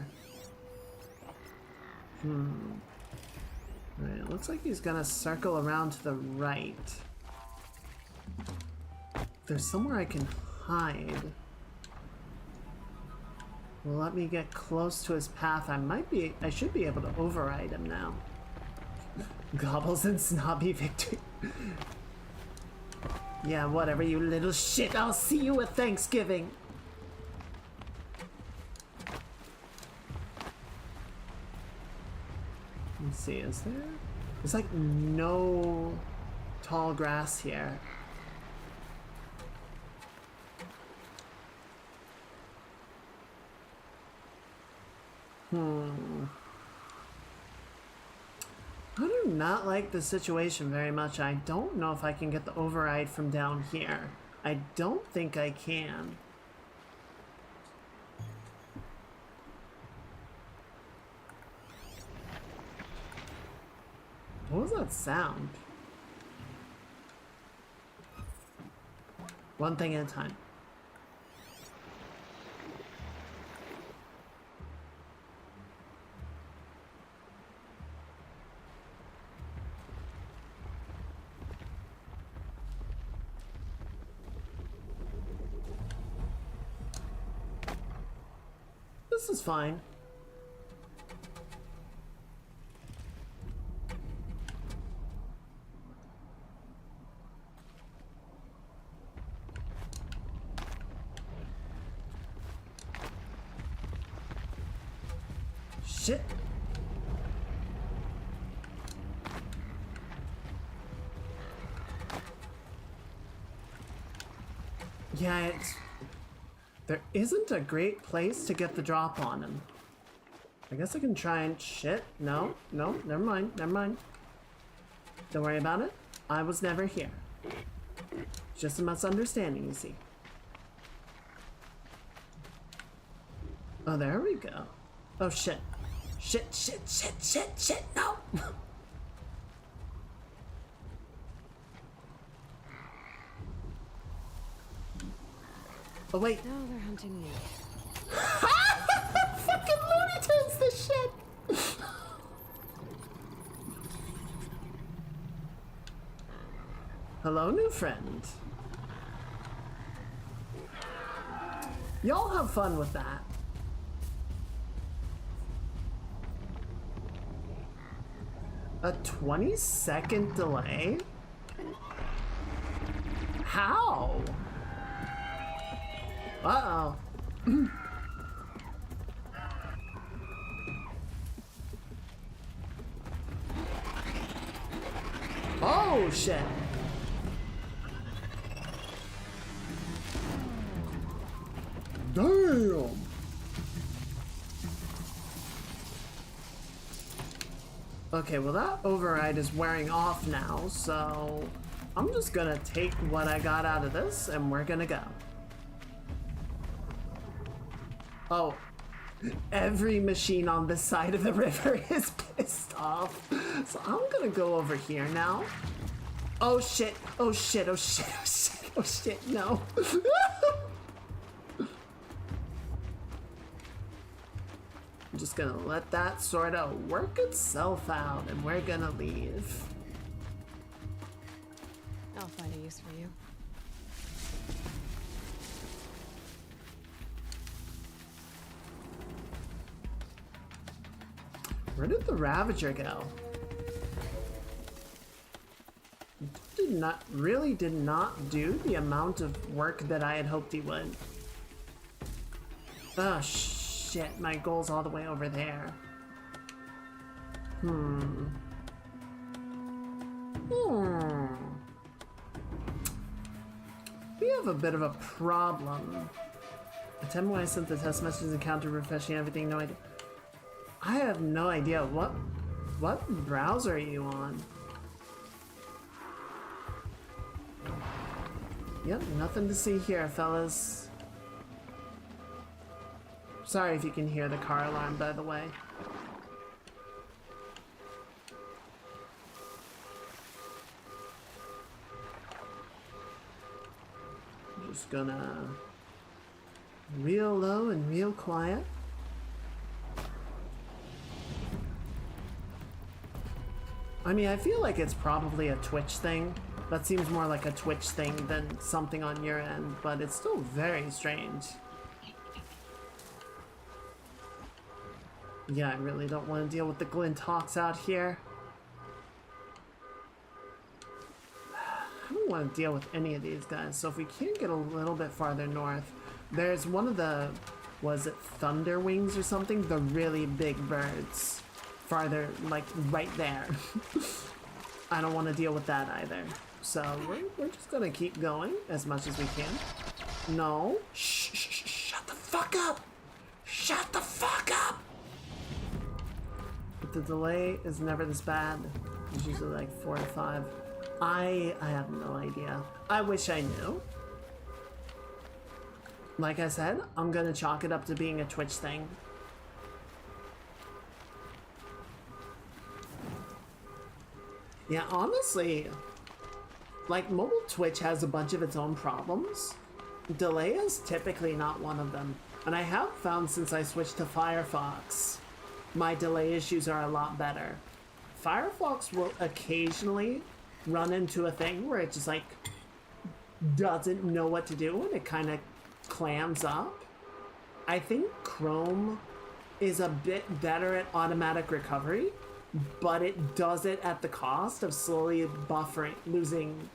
S1: Alright, it looks like he's gonna circle around to the right. There's somewhere I can hide. Well, let me get close to his path. I should be able to override him now. Gobbles and snobby victory. Yeah, whatever, you little shit. I'll see you at Thanksgiving. Let's see, is there? There's like no tall grass here. I do not like the situation very much. I don't know if I can get the override from down here. I don't think I can. What was that sound? One thing at a time. This is fine. Shit. Yeah, there isn't a great place to get the drop on him. I guess I can try and... Shit. No, never mind, never mind. Don't worry about it. I was never here. Just a misunderstanding, you see. Oh, there we go. Oh, shit. Shit, no! Oh, wait.
S2: Now they're hunting me.
S1: Fucking Looney Tunes, this shit! Hello, new friend. Y'all have fun with that. A 20-second delay? How? Uh-oh. Oh, shit. Damn. Okay, well that override is wearing off now, so I'm just gonna take what I got out of this and we're gonna go. Oh, every machine on this side of the river is pissed off. So I'm gonna go over here now. Oh shit, oh shit, oh shit, oh shit, oh shit, no. I'm just gonna let that sort of work itself out and we're gonna leave.
S2: I'll find a use for you.
S1: Where did the Ravager go? Did not do the amount of work that I had hoped he would. Oh shit, my goal's all the way over there. We have a bit of a problem. Attempt when I sent the test messages encounter refreshing everything, no idea. I have no idea what browser are you on? Yep, nothing to see here, fellas. Sorry if you can hear the car alarm, by the way. I'm just gonna real low and real quiet. I mean, I feel like it's probably a Twitch thing. That seems more like a Twitch thing than something on your end, but it's still very strange. Yeah, I really don't want to deal with the Glint Hawks out here. I don't want to deal with any of these guys, so if we can get a little bit farther north, there's one of the, was it Thunder Wings or something? The really big birds. Farther, like, right there. I don't want to deal with that either. So we're just gonna keep going as much as we can. No. Shh, shut the fuck up! Shut the fuck up! But the delay is never this bad. It's usually like 4 to 5. I have no idea. I wish I knew. Like I said, I'm gonna chalk it up to being a Twitch thing. Yeah, honestly, like mobile Twitch has a bunch of its own problems. Delay is typically not one of them. And I have found since I switched to Firefox, my delay issues are a lot better. Firefox will occasionally run into a thing where it just like doesn't know what to do and it kind of clams up. I think Chrome is a bit better at automatic recovery, but it does it at the cost of slowly buffering, losing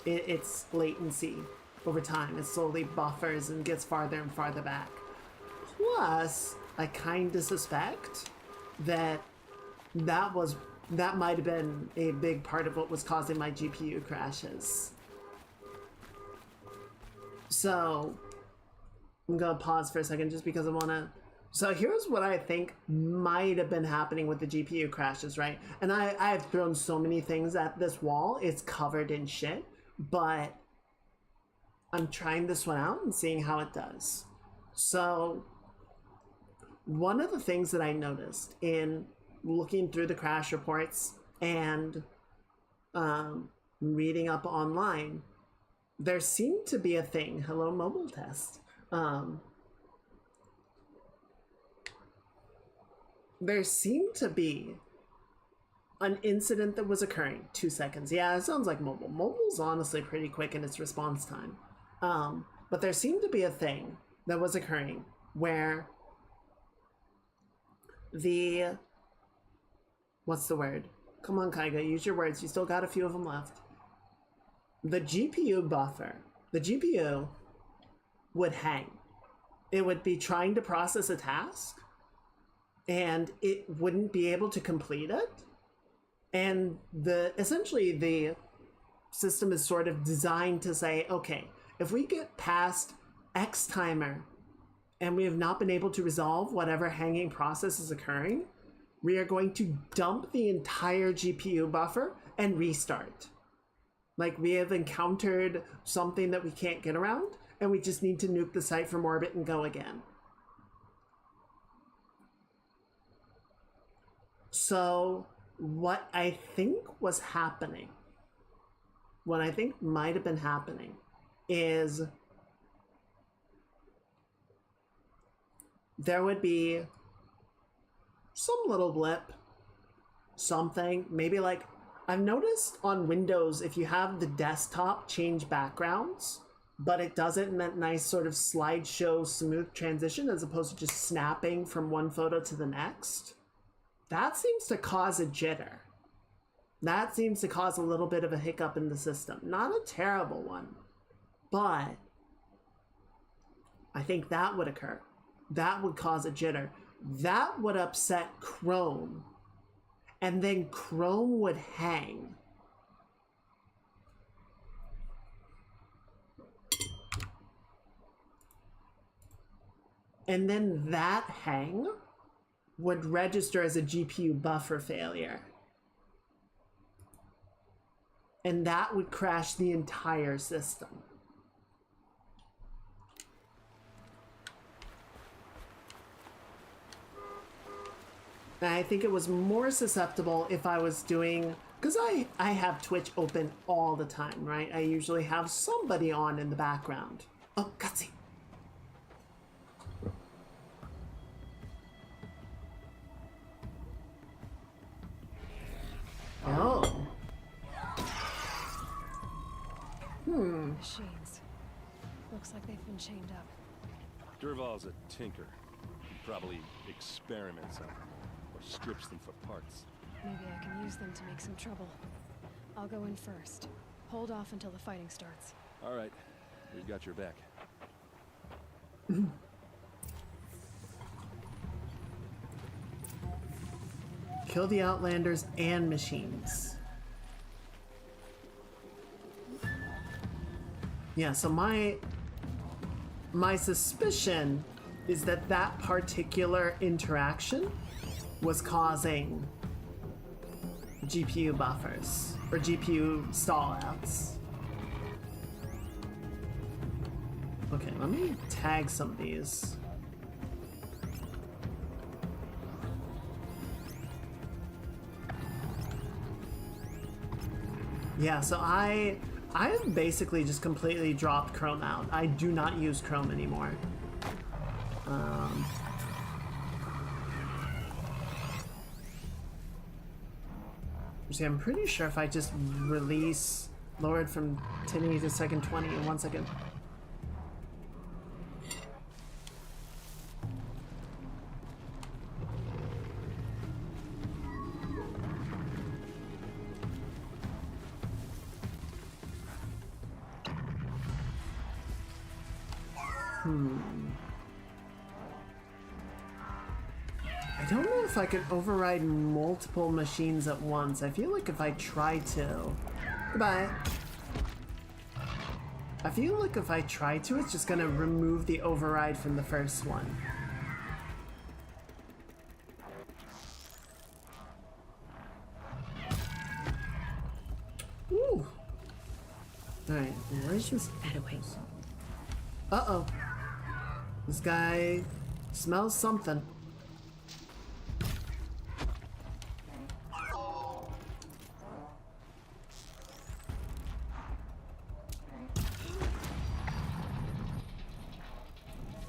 S1: its latency over time. It slowly buffers and gets farther and farther back. Plus, I kind of suspect that that might have been a big part of what was causing my GPU crashes. So, I'm gonna pause for a second just because I wanna... So here's what I think might have been happening with the GPU crashes, right? And I've thrown so many things at this wall, it's covered in shit, but I'm trying this one out and seeing how it does. So, one of the things that I noticed in looking through the crash reports and reading up online, there seemed to be a thing. Hello, mobile test. There seemed to be an incident that was occurring. 2 seconds. Yeah, it sounds like mobile. Mobile's honestly pretty quick in its response time. But there seemed to be a thing that was occurring where the... What's the word? Come on, Kaiga, use your words. You still got a few of them left. The GPU buffer, the GPU would hang. It would be trying to process a task, and it wouldn't be able to complete it. And essentially the system is sort of designed to say, okay, if we get past X timer and we have not been able to resolve whatever hanging process is occurring, we are going to dump the entire GPU buffer and restart. Like, we have encountered something that we can't get around, and we just need to nuke the site from orbit and go again. So, what I think was happening, what I think might have been happening, is there would be some little blip, something, maybe like, I've noticed on Windows, if you have the desktop change backgrounds, but it does it in that nice sort of slideshow smooth transition as opposed to just snapping from one photo to the next, that seems to cause a jitter. That seems to cause a little bit of a hiccup in the system. Not a terrible one, but I think that would occur. That would cause a jitter. That would upset Chrome. And then Chrome would hang. And then that hang would register as a GPU buffer failure. And that would crash the entire system. I think it was more susceptible if I was doing, because I have Twitch open all the time, right? I usually have somebody on in the background. Oh, cutscene. Oh.
S2: Machines. Looks like they've been chained up.
S5: Durval's a tinker. He probably experiments on them or strips them for parts.
S2: Maybe I can use them to make some trouble. I'll go in first. Hold off until the fighting starts.
S5: All right, we've got your back.
S1: Kill the Outlanders and machines. Yeah, so my suspicion is that that particular interaction was causing GPU buffers or GPU stallouts. Okay, let me tag some of these. Yeah, so I have basically just completely dropped Chrome out. I do not use Chrome anymore. See, I'm pretty sure if I just release lowered from 1080 to second 20 in 1 second. I don't know if I can override multiple machines at once. I feel like if I try to... Goodbye. I feel like if I try to, it's just gonna remove the override from the first one. Ooh. Alright, where's this? Uh-oh. This guy smells something.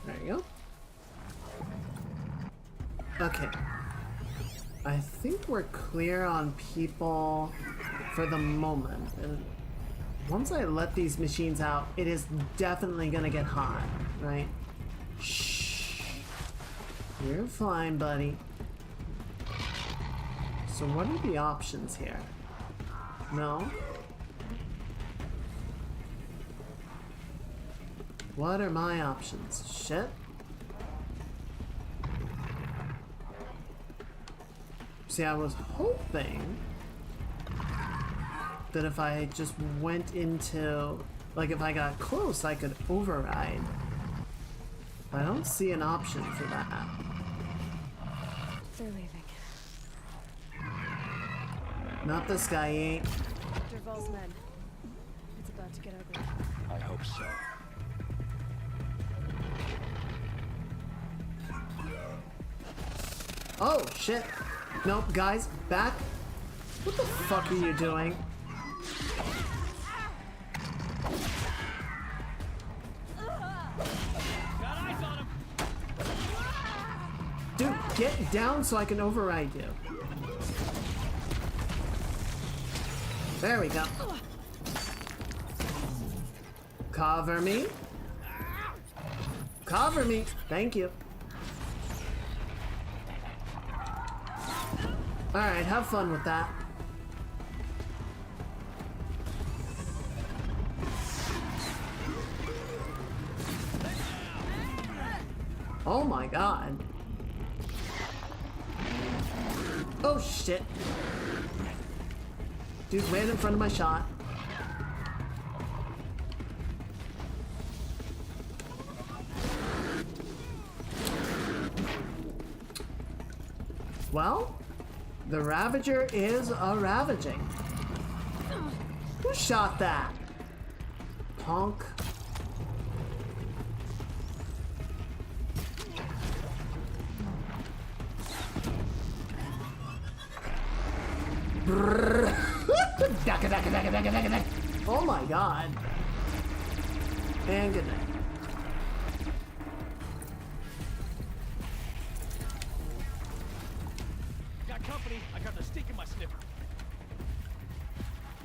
S1: There you go. Okay. I think we're clear on people for the moment. And once I let these machines out, it is definitely gonna get hot, right? Shh. You're fine, buddy. So what are the options here? No? What are my options? Shit. See, I was hoping that if I just went into, like if I got close, I could override. I don't see an option for that.
S2: They're leaving.
S1: Not this guy, he ain't.
S2: Durval's men. It's about to get ugly.
S4: I hope so.
S1: Oh, shit. Nope, guys, back. What the fuck are you doing? Dude, get down so I can override you. There we go. Cover me. Cover me. Thank you. Alright, have fun with that. Oh my god. Oh shit. Dude ran in front of my shot. Well, the Ravager is a-ravaging. Who shot that? Honk. Oh my god. And good night.
S5: Got company. I got the stick in my sniffer.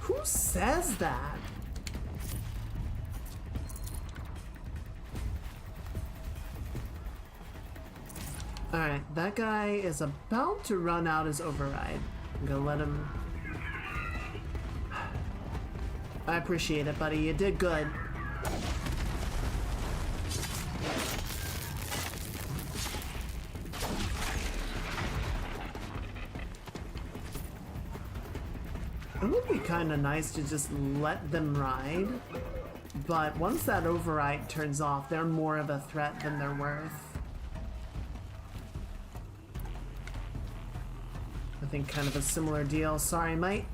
S1: Who says that? Alright, that guy is about to run out his override. I'm gonna let him... I appreciate it, buddy. You did good. It would be kind of nice to just let them ride, but once that override turns off, they're more of a threat than they're worth. I think kind of a similar deal. Sorry, mate.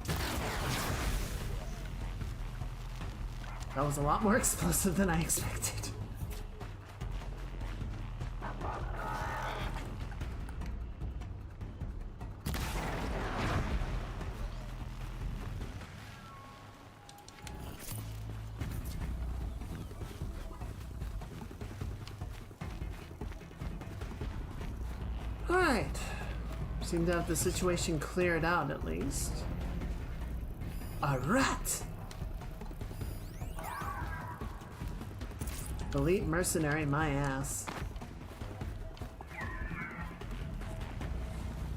S1: That was a lot more explosive than I expected. Alright. Seem to have the situation cleared out at least. A rat! Elite mercenary, my ass.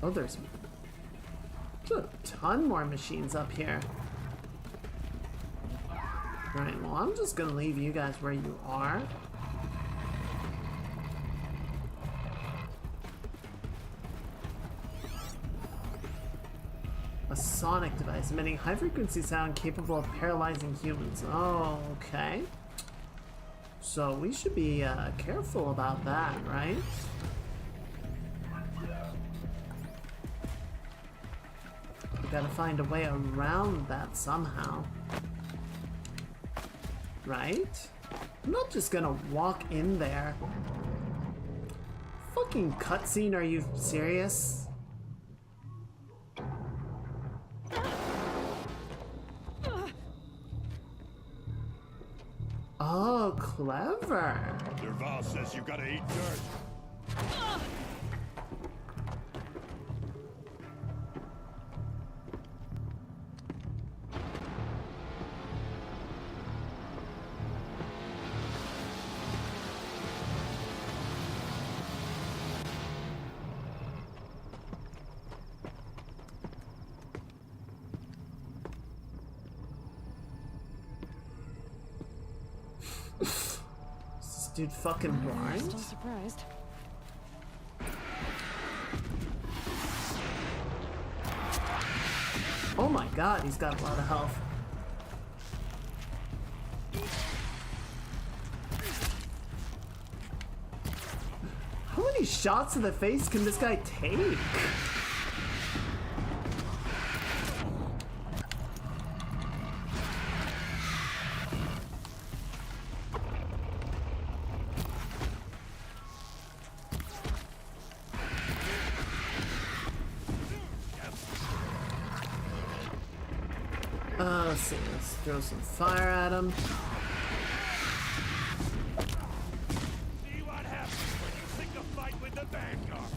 S1: Oh, there's a ton more machines up here. Alright, well, I'm just gonna leave you guys where you are. A sonic device emitting high-frequency sound capable of paralyzing humans. Oh, okay. So we should be careful about that, right? We gotta find a way around that somehow. Right? I'm not just gonna walk in there. Fucking cutscene, are you serious? Oh, clever.
S6: Derval says you gotta eat dirt.
S1: Dude, fucking blind?
S2: Still surprised.
S1: Oh my god, he's got a lot of health. How many shots in the face can this guy take? Let's see, let's throw some fire at him.
S6: See what happens when you pick a fight with the Vanguard.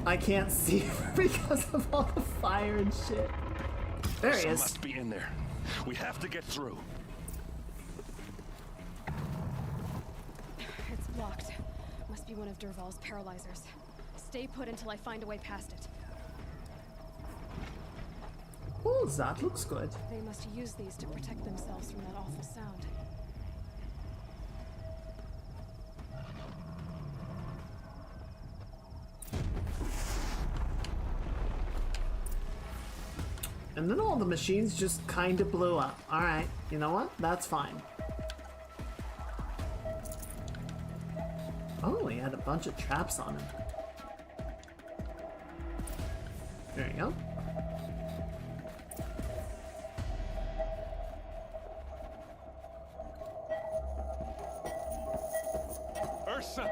S1: I can't see because of all the fire and shit. There he
S5: Some
S1: is.
S5: must be in there. We have to get through.
S2: It's blocked. Must be one of Derval's paralyzers. Stay put until I find a way past it.
S1: Oh, that looks good.
S2: They must use these to protect themselves from that awful sound.
S1: And then all the machines just kind of blew up. Alright, you know what? That's fine. Oh, he had a bunch of traps on him. There you go.
S5: Ursa!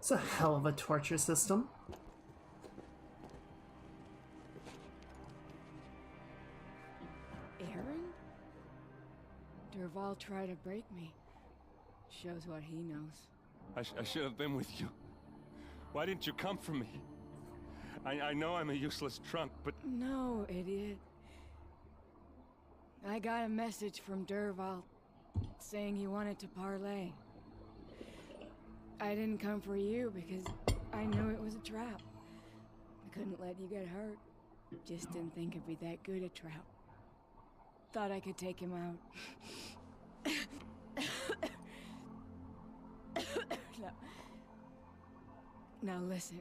S1: It's a hell of a torture system.
S7: Aaron? Derval tried to break me. Shows what he knows.
S5: I should have been with you. Why didn't you come for me? I know I'm a useless trunk, but...
S7: No, idiot. I got a message from Derval saying he wanted to parlay. I didn't come for you because I knew it was a trap. I couldn't let you get hurt. Just didn't think it'd be that good a trap. Thought I could take him out. Now listen.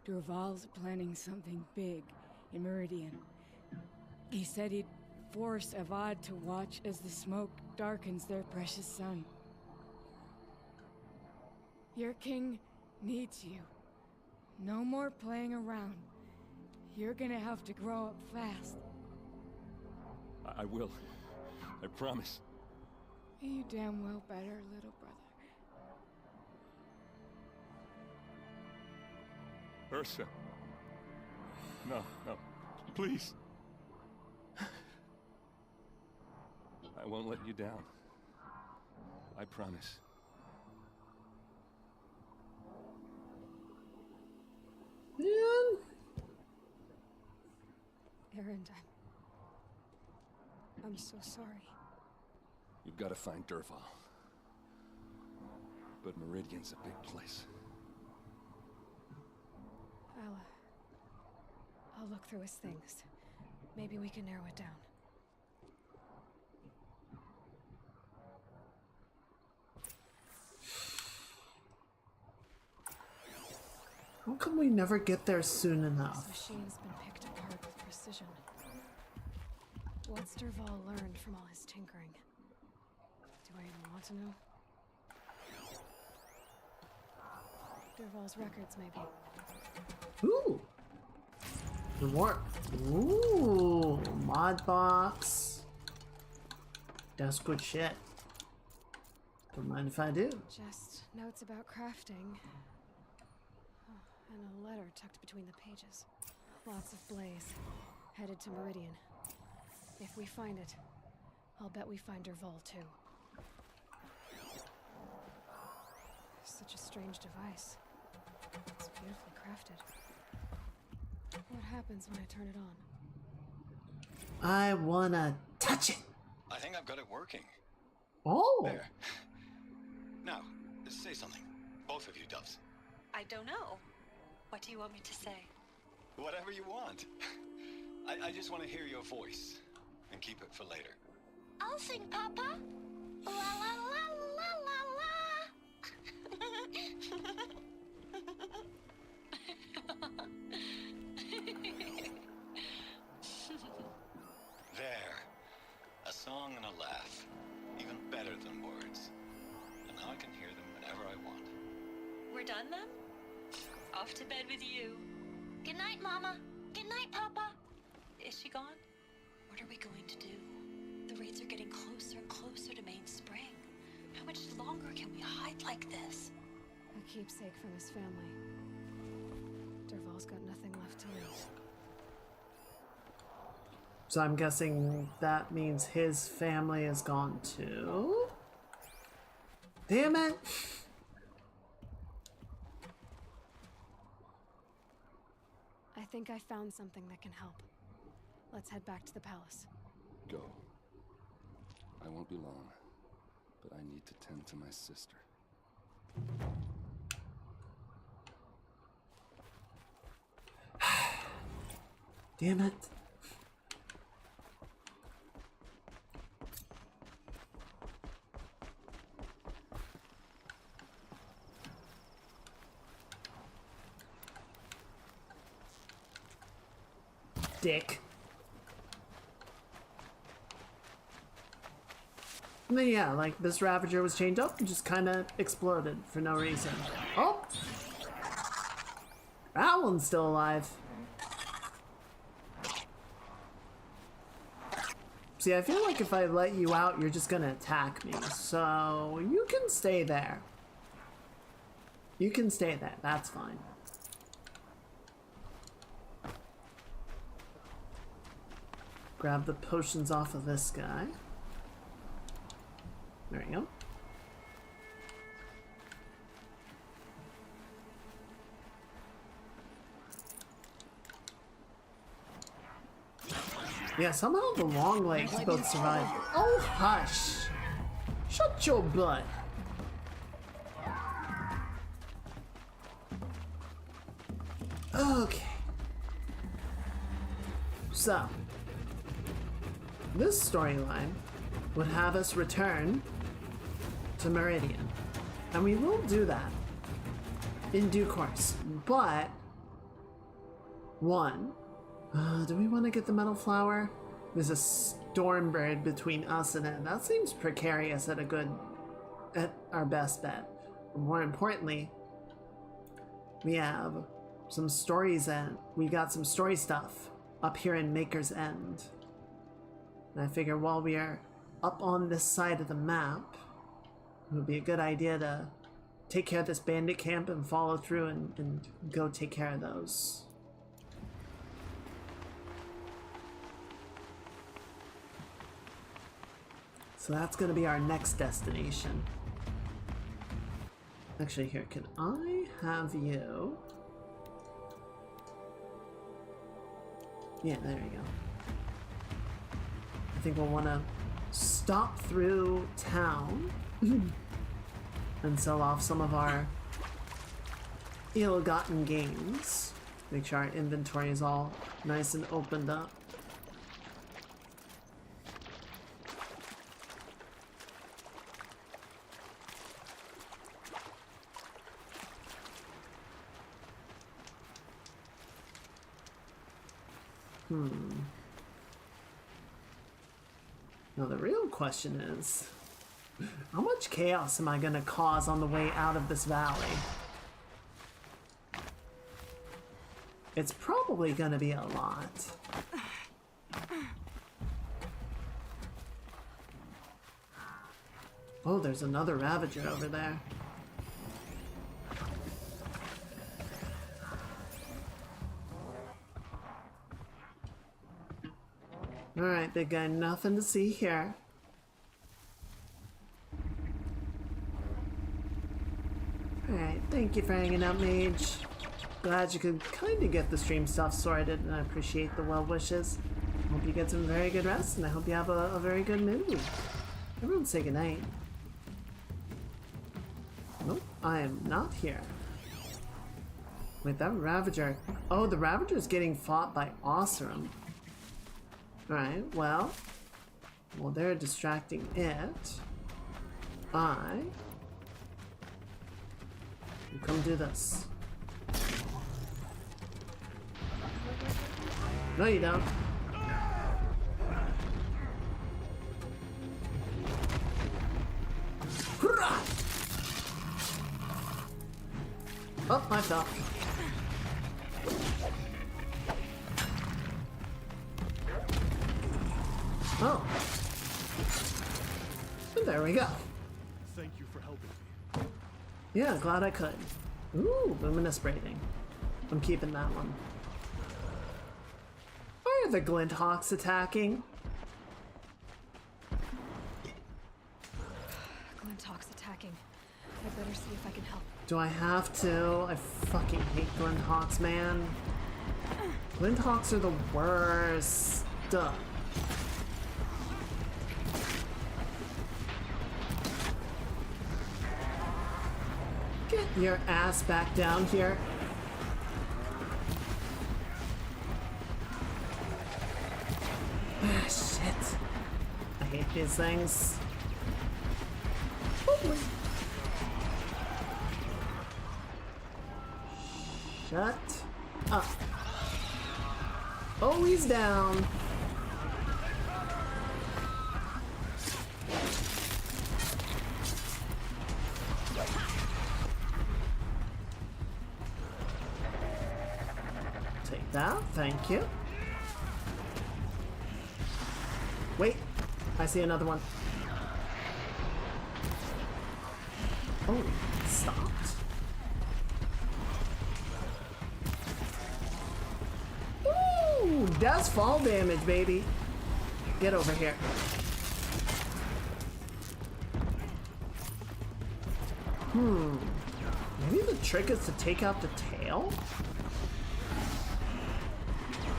S7: Derval's planning something big in Meridian. He said he'd force Avad to watch as the smoke darkens their precious sun. Your king needs you. No more playing around. You're gonna have to grow up fast.
S5: I will. I promise.
S7: You damn well better, little brother.
S5: Ursa. No, no. Please. I won't let you down. I promise.
S1: Man.
S2: Aaron, I'm so sorry.
S5: You've got to find Derval. But Meridian's a big place.
S2: I'll look through his things. Maybe we can narrow it down.
S1: How come we never get there soon
S2: This
S1: enough?
S2: machine's been picked apart with precision. What's Derval learned from all his tinkering? Do I even want to know? Derval's records, maybe.
S1: Ooh. More. Ooh. Mod box. That's good shit. Don't mind if I do.
S2: Just notes about crafting. Oh, and a letter tucked between the pages. Lots of blaze. Headed to Meridian. If we find it, I'll bet we find Derval too. Such a strange device. It's beautifully crafted. What happens when I turn it on?
S1: I wanna touch it.
S8: I think I've got it working.
S1: Oh.
S8: There. Now, say something. Both of you, Doves.
S9: I don't know. What do you want me to say?
S8: Whatever you want. I just want to hear your voice. And keep it for later.
S9: I'll sing, Papa. La la la la la
S8: There. A song and a laugh. Even better than words. And now I can hear them whenever I want.
S9: We're done then? Off to bed with you. Good night, Mama. Good night, Papa. Is she gone? What are we going to do? The raids are getting closer and closer to Main Spring. How much longer can we hide like this?
S2: A keepsake from his family. Derval's got nothing left to lose.
S1: So I'm guessing that means his family is gone too? Damn it!
S2: I think I found something that can help. Let's head back to the palace.
S4: Go. I won't be long, but I need to tend to my sister.
S1: Damn it. Dick. And then yeah, like this Ravager was chained up and just kind of exploded for no reason. Oh! That one's still alive. See, I feel like if I let you out, you're just gonna attack me. So, you can stay there. You can stay there, that's fine. Grab the potions off of this guy. There you go. Yeah, somehow the long legs both survive. Oh, hush! Shut your butt! Okay. So, this storyline would have us return to Meridian. And we will do that in due course. But, one, do we want to get the metal flower? There's a storm bird between us and it. That seems precarious at our best bet. More importantly, we have some stories and we got some story stuff up here in Maker's End. And I figure while we are up on this side of the map, it would be a good idea to take care of this bandit camp and follow through and go take care of those. So that's going to be our next destination. Actually, here, can I have you? Yeah, there you go. I think we'll want to stop through town and sell off some of our ill-gotten gains. Make sure our inventory is all nice and opened up. Now the real question is, how much chaos am I gonna cause on the way out of this valley? It's probably gonna be a lot. Oh, there's another Ravager over there. Alright, big guy, nothing to see here. Alright, thank you for hanging out, Mage. Glad you could kind of get the stream stuff sorted, and I appreciate the well wishes. Hope you get some very good rest, and I hope you have a very good mood. Everyone say goodnight. Nope, I am not here. Wait, that Ravager... Oh, the Ravager's getting fought by Osram. Alright, well, while they're distracting it, I will come do this. No, you don't. Oh, I fell. Oh. And there we go.
S6: Thank you for helping me.
S1: Yeah, glad I could. Ooh, luminous braiding. I'm keeping that one. Why are the glint hawks attacking?
S2: Glint hawks attacking. I better see if I can help.
S1: Do I have to? I fucking hate glint hawks, man. Glint hawks are the worst. Duh. Get your ass back down here. Ah, shit. I hate these things. Oh, shut up. Oh, he's down. Take that, thank you. Wait, I see another one. Oh, stopped. does fall damage, baby. Get over here. Maybe the trick is to take out the tail?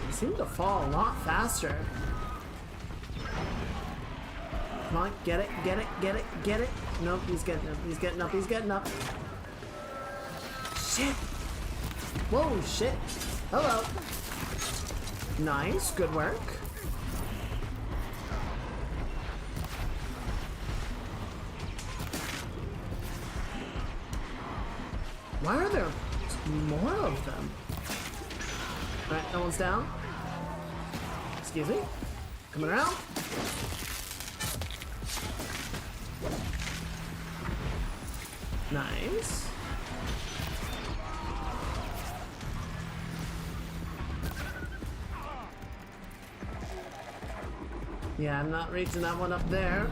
S1: They seem to fall a lot faster. Come on, get it, get it, get it, get it. Nope, he's getting up, he's getting up, he's getting up. Shit! Whoa, shit. Hello. Nice, good work. Why are there more of them? Alright, no one's down. Excuse me. Coming around. Nice. Yeah, I'm not reaching that one up there.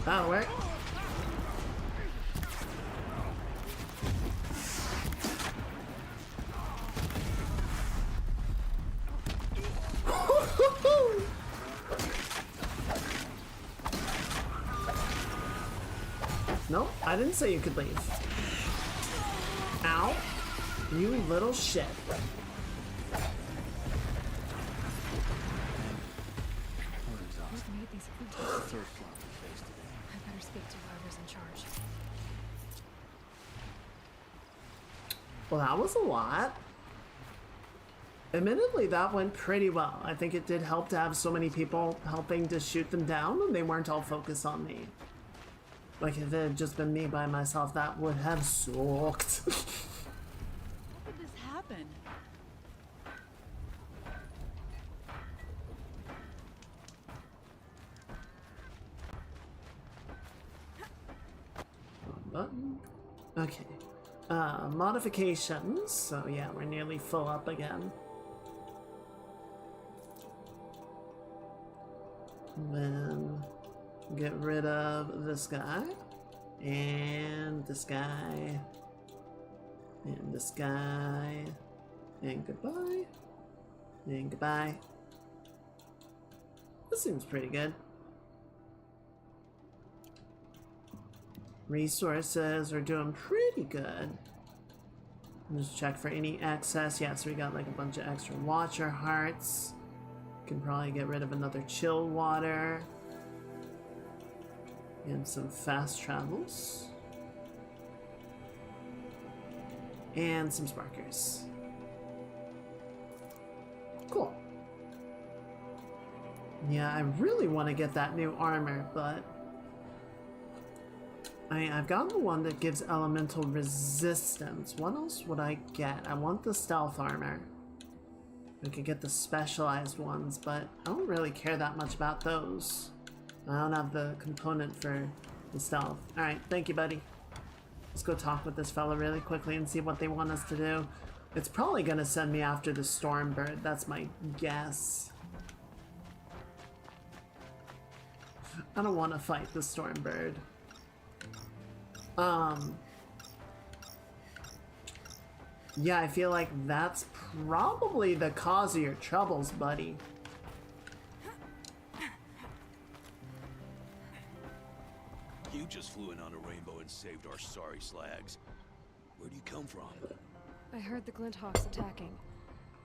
S1: That'll work. Nope, I didn't say you could leave. Ow. You little shit.
S2: Who's made these flint hooks? I better speak to whoever's in charge.
S1: Well, that was a lot. Admittedly, that went pretty well. I think it did help to have so many people helping to shoot them down, and they weren't all focused on me. Like, if it had just been me by myself, that would have sucked.
S10: How did this happen?
S1: Button. Okay. Modifications. So yeah, we're nearly full up again. Then get rid of this guy. And this guy. And this guy. And goodbye. And goodbye. This seems pretty good. Resources are doing pretty good. Just check for any excess. Yeah, so we got like a bunch of extra watcher hearts. Can probably get rid of another chill water. And some fast travels. And some sparkers. Cool. Yeah, I really want to get that new armor, but I've got the one that gives elemental resistance. What else would I get? I want the stealth armor. I could get the specialized ones, but I don't really care that much about those. I don't have the component for the stealth. Alright, thank you, buddy. Let's go talk with this fella really quickly and see what they want us to do. It's probably gonna send me after the storm bird. That's my guess. I don't want to fight the storm bird. Yeah, I feel like that's probably the cause of your troubles, buddy.
S6: You just flew in on a rainbow and saved our sorry slags. Where do you come from?
S2: I heard the Glinthawks attacking.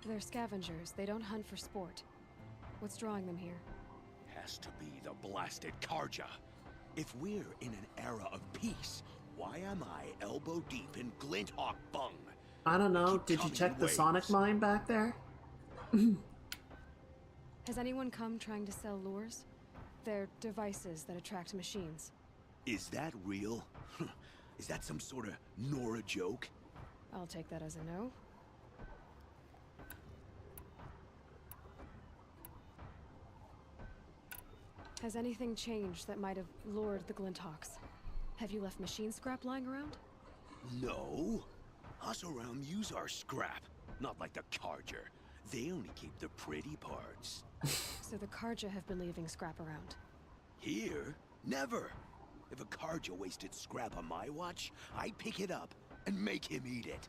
S2: They're scavengers. They don't hunt for sport. What's drawing them here?
S6: Has to be the blasted Karja. If we're in an era of peace, why am I elbow deep in Glinthawk bung?
S1: I don't know. Did you check the sonic mine back there?
S2: Has anyone come trying to sell lures? They're devices that attract machines.
S6: Is that real? Is that some sort of Nora joke?
S2: I'll take that as a no. Has anything changed that might have lured the Glinthawks? Have you left machine scrap lying around?
S6: No. Us around use our scrap. Not like the Karja. They only keep the pretty parts.
S2: So the Karja have been leaving scrap around?
S6: Here? Never. If a Karja wasted scrap on my watch, I'd pick it up and make him eat it.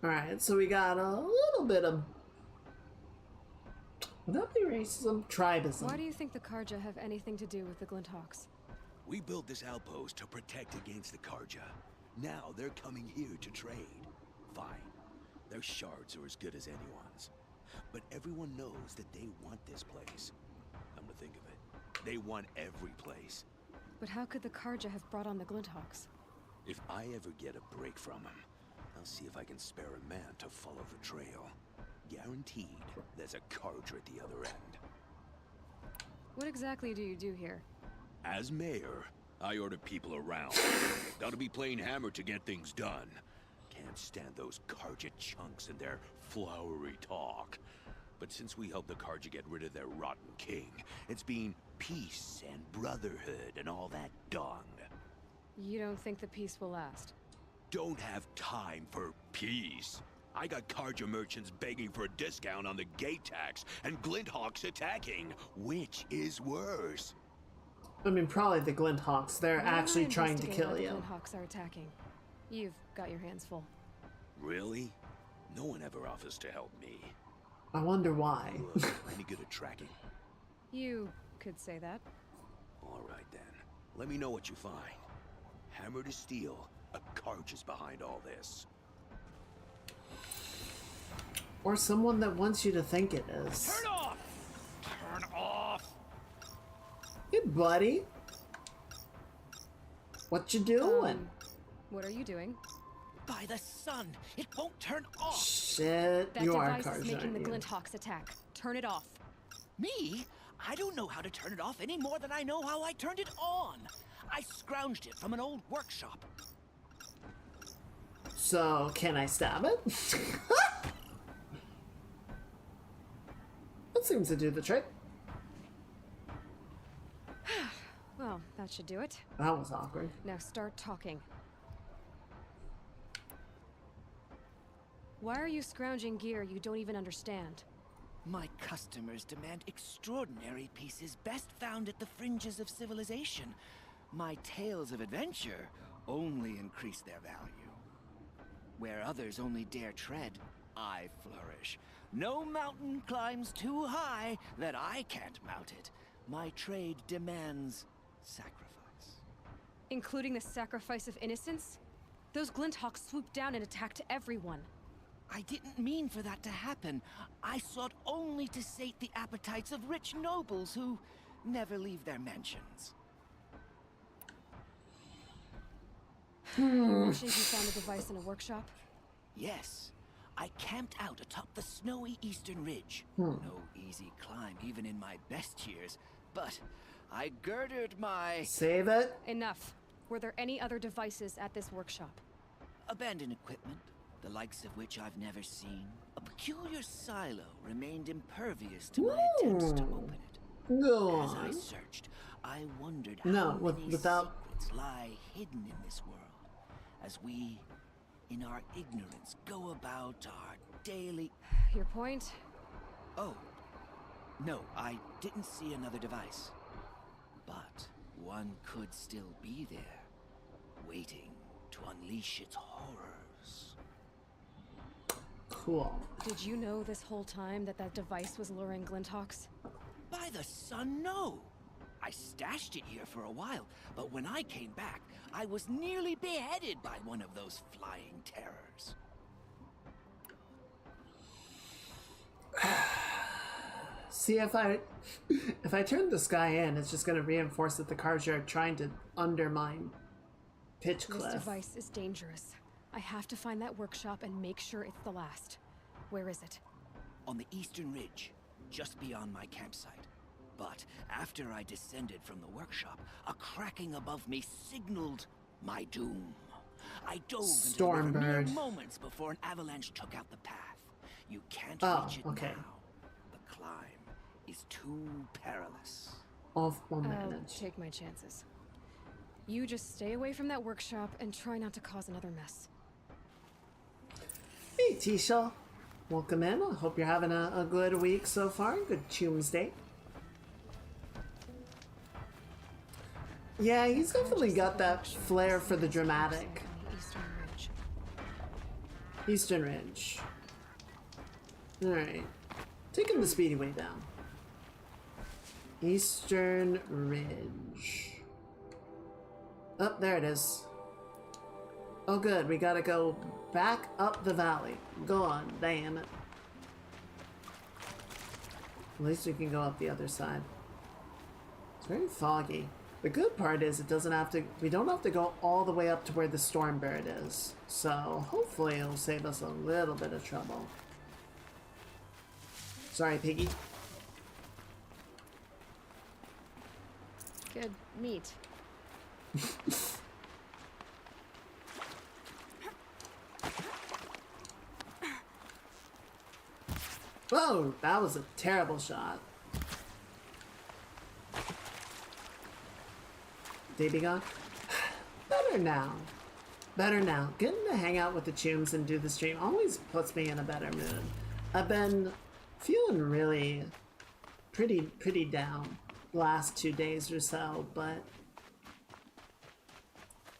S1: Alright, so we got a little bit of... Would that be racism? Tribism.
S2: Why do you think the Karja have anything to do with the Glinthawks?
S6: We built this outpost to protect against the Karja. Now they're coming here to trade. Fine. Their shards are as good as anyone's. But everyone knows that they want this place. Come to think of it, they want every place.
S2: But how could the Karja have brought on the Glinthawks?
S6: If I ever get a break from them, I'll see if I can spare a man to follow the trail. Guaranteed there's a Karja at the other end.
S2: What exactly do you do here?
S6: As mayor, I order people around. Gotta be playing hammer to get things done. Can't stand those Karja chunks and their flowery talk. But since we helped the Karja get rid of their rotten king, it's been peace and brotherhood and all that dung.
S2: You don't think the peace will last?
S6: Don't have time for peace. I got Karja merchants begging for a discount on the gate tax and Glinthawks attacking. Which is worse?
S1: I mean, probably the Glinthawks. They're
S2: Why don't I
S1: actually trying to
S2: investigate
S1: kill
S2: how
S1: you.
S2: The Glinthawks are attacking. You've got your hands full.
S6: Really? No one ever offers to help me.
S1: I wonder why.
S6: Any good at tracking?
S2: You could say that.
S6: All right then. Let me know what you find. Hammer to steel, a Karja's behind all this.
S1: Or someone that wants you to think it is.
S6: Turn off! Turn off!
S1: Hey, buddy. What you doing?
S2: What are you doing?
S11: By the sun, it won't turn off.
S1: Shit,
S2: That
S1: you are
S2: device is
S1: Karja,
S2: making the
S1: aren't you?
S2: Glinthawks attack. Turn it off.
S11: Me? I don't know how to turn it off any more than I know how I turned it on. I scrounged it from an old workshop.
S1: So, can I stab it? That seems to do the trick.
S2: Well, that should do it.
S1: That was awkward.
S2: Now start talking. Why are you scrounging gear you don't even understand?
S11: My customers demand extraordinary pieces best found at the fringes of civilization. My tales of adventure only increase their value. Where others only dare tread, I flourish. No mountain climbs too high that I can't mount it. My trade demands sacrifice.
S2: Including the sacrifice of innocence? Those Glinthawks swooped down and attacked everyone.
S11: I didn't mean for that to happen. I sought only to sate the appetites of rich nobles who never leave their mansions.
S2: You mentioned you found a device in a workshop?
S11: Yes. I camped out atop the snowy eastern ridge.
S1: No
S11: easy climb even in my best years, but I girded my...
S1: Save it.
S2: Enough. Were there any other devices at this workshop?
S11: abandoned equipment, the likes of which I've never seen. A peculiar silo remained impervious to my attempts to open it.
S1: Go
S11: As I
S1: on.
S11: searched, I wondered
S1: No,
S11: how many
S1: without...
S11: secrets lie hidden in this world, as we, in our ignorance, go about our daily...
S2: Your point?
S11: Oh, no, I didn't see another device. But one could still be there, waiting to unleash its horrors.
S1: Cool.
S2: Did you know this whole time that that device was luring Glinthawks?
S11: By the sun, no! I stashed it here for a while, but when I came back, I was nearly beheaded by one of those flying terrors.
S1: See, if I turn this guy in, it's just going to reinforce that the cards are trying to undermine
S2: This
S1: Pitchcliff.
S2: device is dangerous. I have to find that workshop and make sure it's the last. Where is it?
S11: On the eastern ridge, just beyond my campsite. But after I descended from the workshop, a cracking above me signaled my doom. I dove into the river mere
S1: Stormbird.
S11: moments before an avalanche took out the path. You can't
S1: Oh,
S11: reach it
S1: okay.
S11: now. The climb is too perilous.
S1: All will
S2: I'll
S1: manage.
S2: take my chances. You just stay away from that workshop and try not to cause another mess.
S1: Hey, Tisha. Welcome in. I hope you're having a good week so far. Good Choomsday. Yeah, he's definitely got that flair for the dramatic.
S2: On the eastern ridge.
S1: Eastern Ridge. Alright. Taking the speedy way down. Eastern Ridge. Oh, there it is. Oh good, we gotta go back up the valley. Go on, damn it. At least we can go up the other side. It's very foggy. The good part is it doesn't have to, we don't have to go all the way up to where the storm bird is. So hopefully it'll save us a little bit of trouble. Sorry, Piggy.
S2: Good meat.
S1: Whoa, that was a terrible shot. They be gone? Better now. Better now. Getting to hang out with the Chooms and do the stream always puts me in a better mood. I've been feeling really pretty down the last 2 days or so, but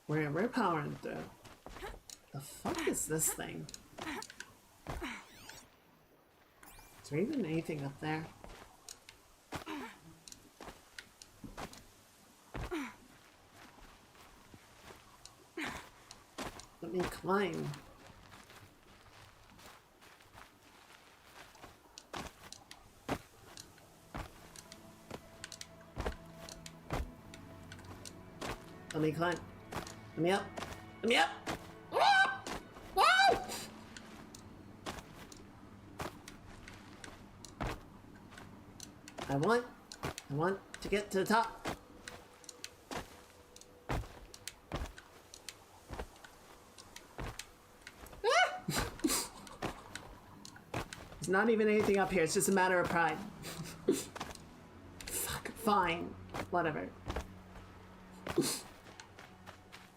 S1: we're powering through. The fuck is this thing? Is there even anything up there? Let me climb. Let me climb. Let me up. Let me up. I want to get to the top. There's not even anything up here. It's just a matter of pride. Fuck. Fine. Whatever.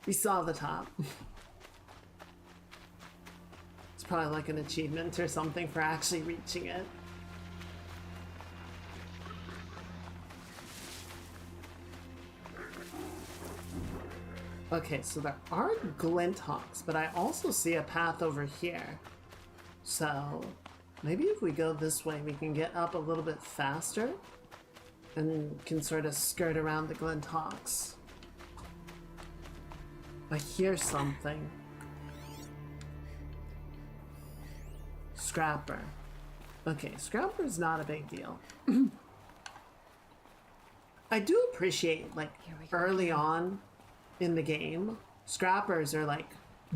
S1: We saw the top. It's probably like an achievement or something for actually reaching it. Okay, so there are glint hawks, but I also see a path over here. So maybe if we go this way, we can get up a little bit faster and can sort of skirt around the glint hawks. I hear something. Scrapper. Okay, Scrapper's not a big deal. I do appreciate, like, early on in the game, Scrappers are, like,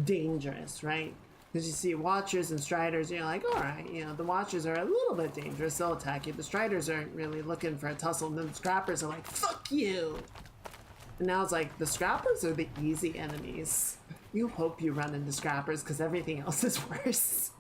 S1: dangerous, right? Because you see Watchers and Striders, and you're like, alright, you know, the Watchers are a little bit dangerous, they'll attack you. The Striders aren't really looking for a tussle, and then the Scrappers are like, fuck you! And now it's like, the Scrappers are the easy enemies. You hope you run into Scrappers, because everything else is worse.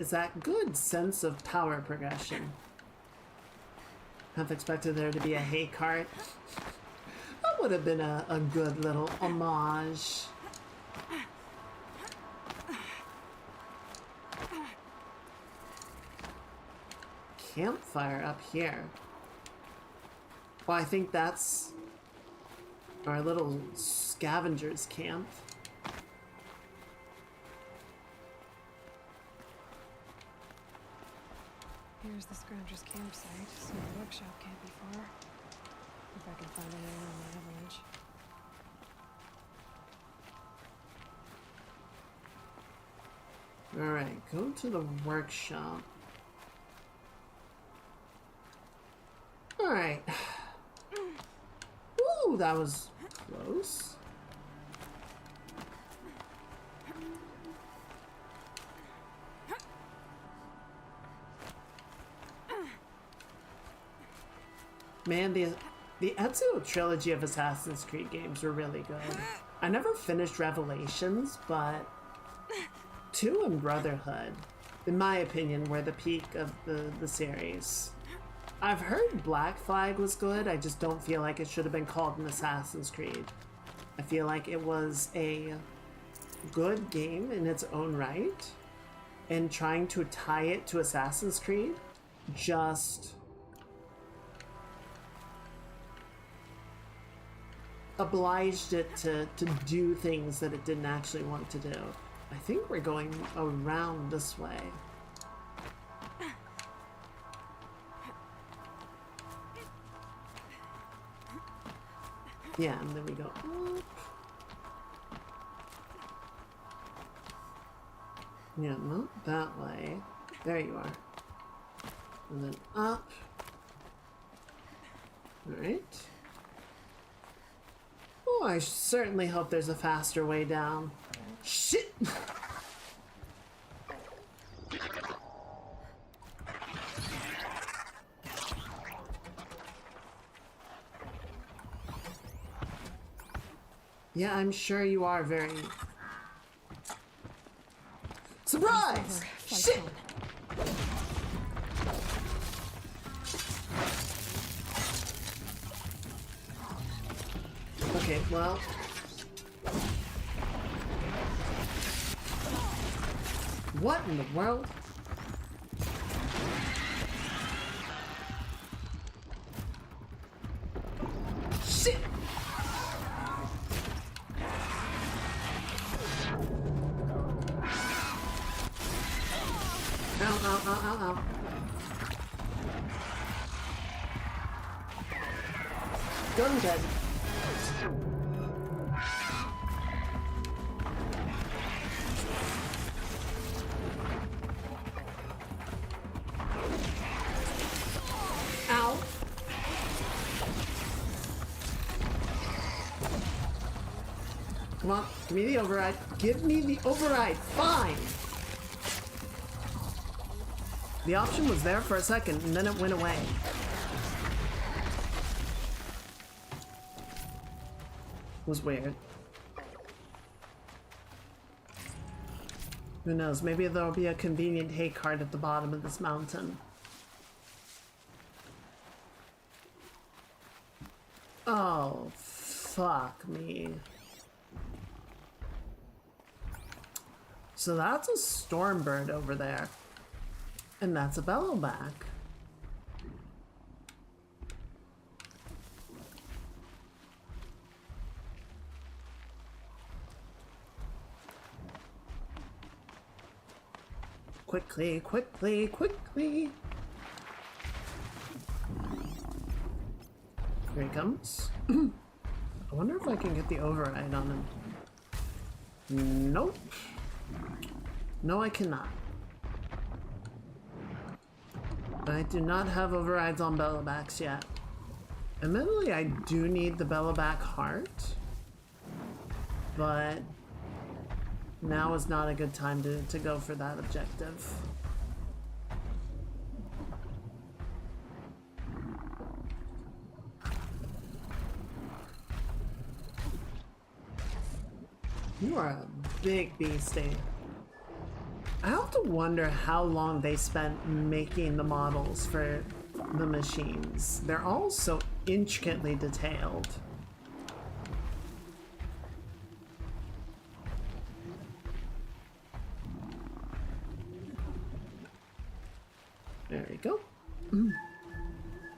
S1: It's that good sense of power progression. Half expected there to be a hay cart. That would have been a good little homage. Campfire up here. Well, I think that's our little scavenger's camp.
S2: Here's the Scrounger's campsite, so the workshop can't be far. If I can find anyone on the avalanche.
S1: Alright, go to the workshop. Alright. Ooh, that was close. Man, the Ezio trilogy of Assassin's Creed games were really good. I never finished Revelations, but 2 and Brotherhood, in my opinion, were the peak of the series. I've heard Black Flag was good, I just don't feel like it should have been called an Assassin's Creed. I feel like it was a good game in its own right, and trying to tie it to Assassin's Creed just obliged it to do things that it didn't actually want to do. I think we're going around this way. Yeah, and then we go up. Yeah, not that way. There you are. And then up. Alright. Oh, I certainly hope there's a faster way down. Shit! Yeah, I'm sure you are very... Surprise! Shit! Okay, well... What in the world? Shit! Ow, ow, ow, ow, ow. Gun dead. Ow. Come on, give me the override. Give me the override. Fine. The option was there for a second, and then it went away. It was weird. Who knows? Maybe there'll be a convenient hay cart at the bottom of this mountain. Oh, fuck me. So that's a stormbird over there. And that's a bellowback. Quickly, quickly, quickly. Here he comes. I wonder if I can get the override on him. Nope. No, I cannot. I do not have overrides on bellowbacks yet. Admittedly, I do need the bellowback heart, but now is not a good time to go for that objective. You are a big beastie. I have to wonder how long they spent making the models for the machines. They're all so intricately detailed. There we go.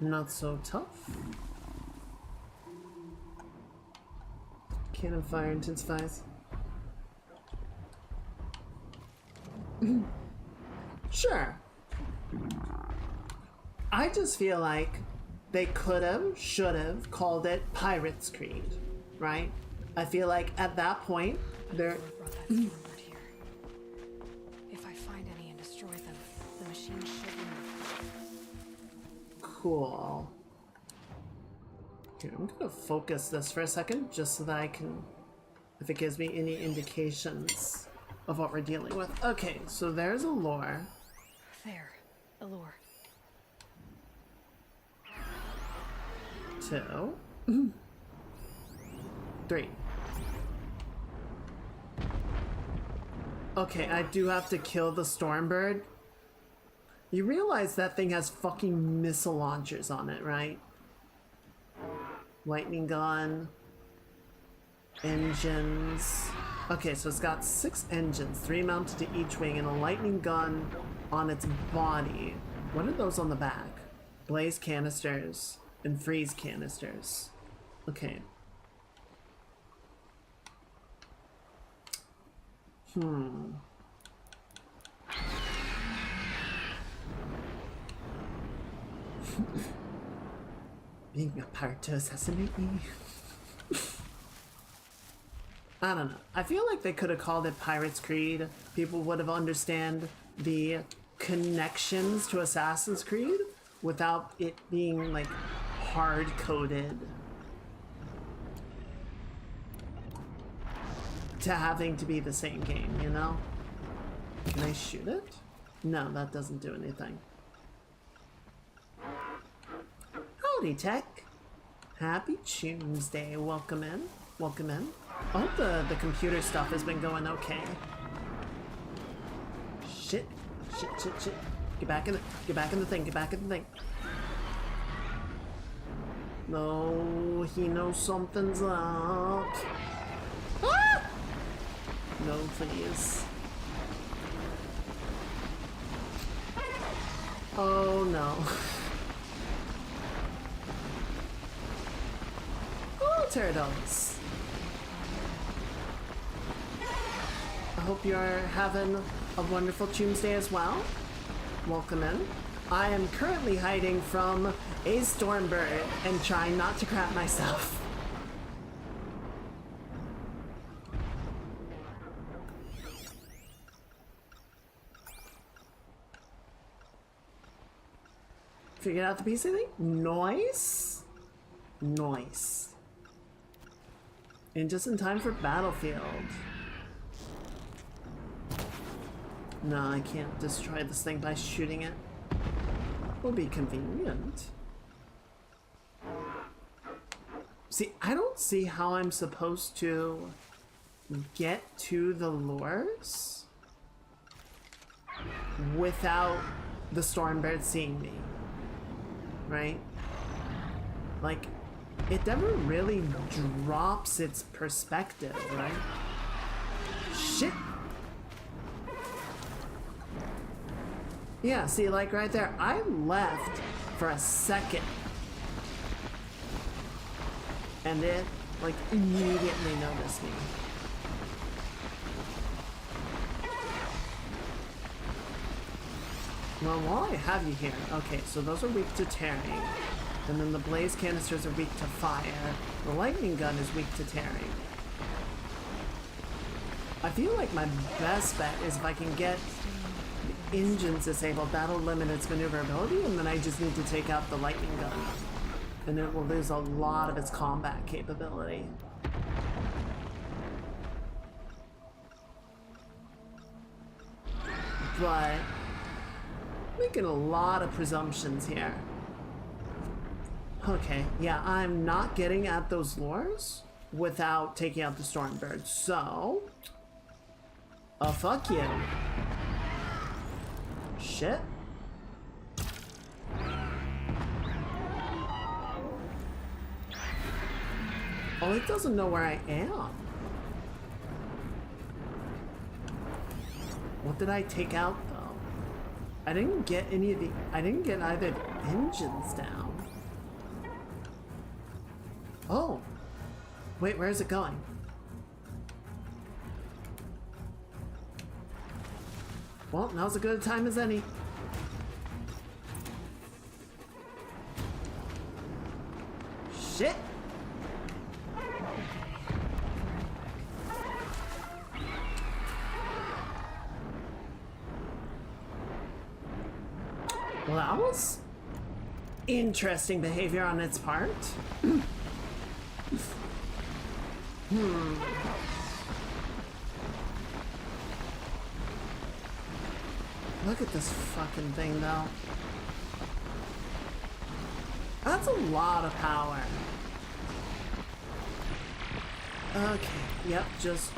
S1: Not so tough. Cannon fire intensifies. Sure. I just feel like they could have, should have called it Pirates Creed, right? I feel like at that point, they're...
S2: If I find any and destroy them, the machine should move.
S1: Cool. Here, I'm gonna focus this for a second, just so that I can, if it gives me any indications of what we're dealing with. Okay, so there's a lure.
S2: There, a lure.
S1: 2, 3. Okay, I do have to kill the Stormbird. You realize that thing has fucking missile launchers on it, right? Lightning gun, engines. Okay, so it's got 6 engines, 3 mounted to each wing, and a lightning gun on its body. What are those on the back? Blaze canisters and freeze canisters. Okay. Being a pirate to assassinate me. I don't know. I feel like they could have called it Pirates Creed. People would have understand the connections to Assassin's Creed without it being like hard-coded to having to be the same game, you know? Can I shoot it? No, that doesn't do anything. Howdy, Tech. Happy Choomsday. Welcome in. Welcome in. I hope the computer stuff has been going okay. Shit. Shit, shit, shit. Get back in the thing. Get back in the thing. No, he knows something's up. Ah! No, please. Oh no. Oh, turtles. I hope you're having a wonderful Choomsday as well. Welcome in. I am currently hiding from a stormbird and trying not to crap myself. Figured out the piece, I think. Nice. Nice. And just in time for Battlefield. No, I can't destroy this thing by shooting it. Would be convenient. See, I don't see how I'm supposed to get to the lures without the Stormbird seeing me. Right? Like, it never really drops its perspective, right? Shit! Yeah, see, like right there, I left for a second. And it, like, immediately noticed me. Well, while I have you here, okay, so those are weak to tearing. And then the blaze canisters are weak to fire. The lightning gun is weak to tearing. I feel like my best bet is if I can get the engines disabled, that'll limit its maneuverability, and then I just need to take out the lightning gun. And it will lose a lot of its combat capability. But making a lot of presumptions here. Okay, yeah, I'm not getting at those lures without taking out the Stormbird, so... fuck you. Shit. Oh, it doesn't know where I am. What did I take out, though? I didn't get any of the... I didn't get either the engines down. Oh. Wait, where is it going? Well, now's as good a time as any. Shit! Well, that was interesting behavior on its part. Look at this fucking thing, though. That's a lot of power. Okay, yep, just...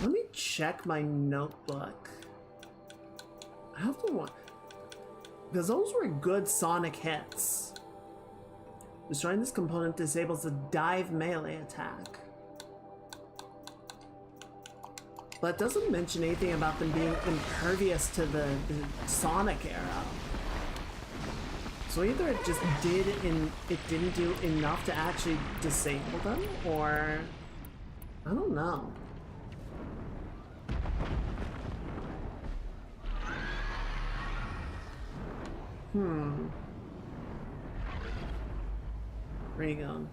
S1: Let me check my notebook. I have to want... Because those were good sonic hits. Destroying this component disables the dive melee attack. But it doesn't mention anything about them being impervious to the sonic arrow. So either it just did and it didn't do enough to actually disable them, or I don't know. Where you going?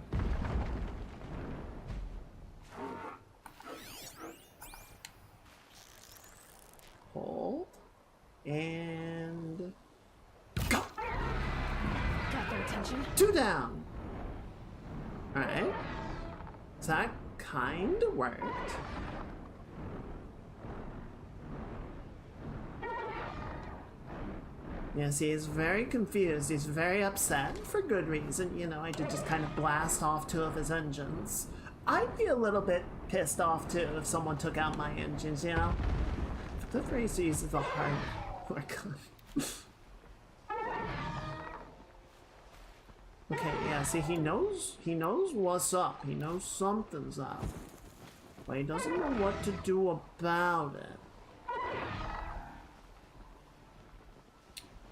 S1: Hold. And go!
S2: Got their attention.
S1: 2 down! Alright. So that kinda worked. Yes, he is very confused. He's very upset for good reason. You know, I did just kind of blast off 2 of his engines. I'd be a little bit pissed off too if someone took out my engines, you know? The phrase uses the hard work on. Okay, yeah, see, he knows what's up. He knows something's up. But he doesn't know what to do about it.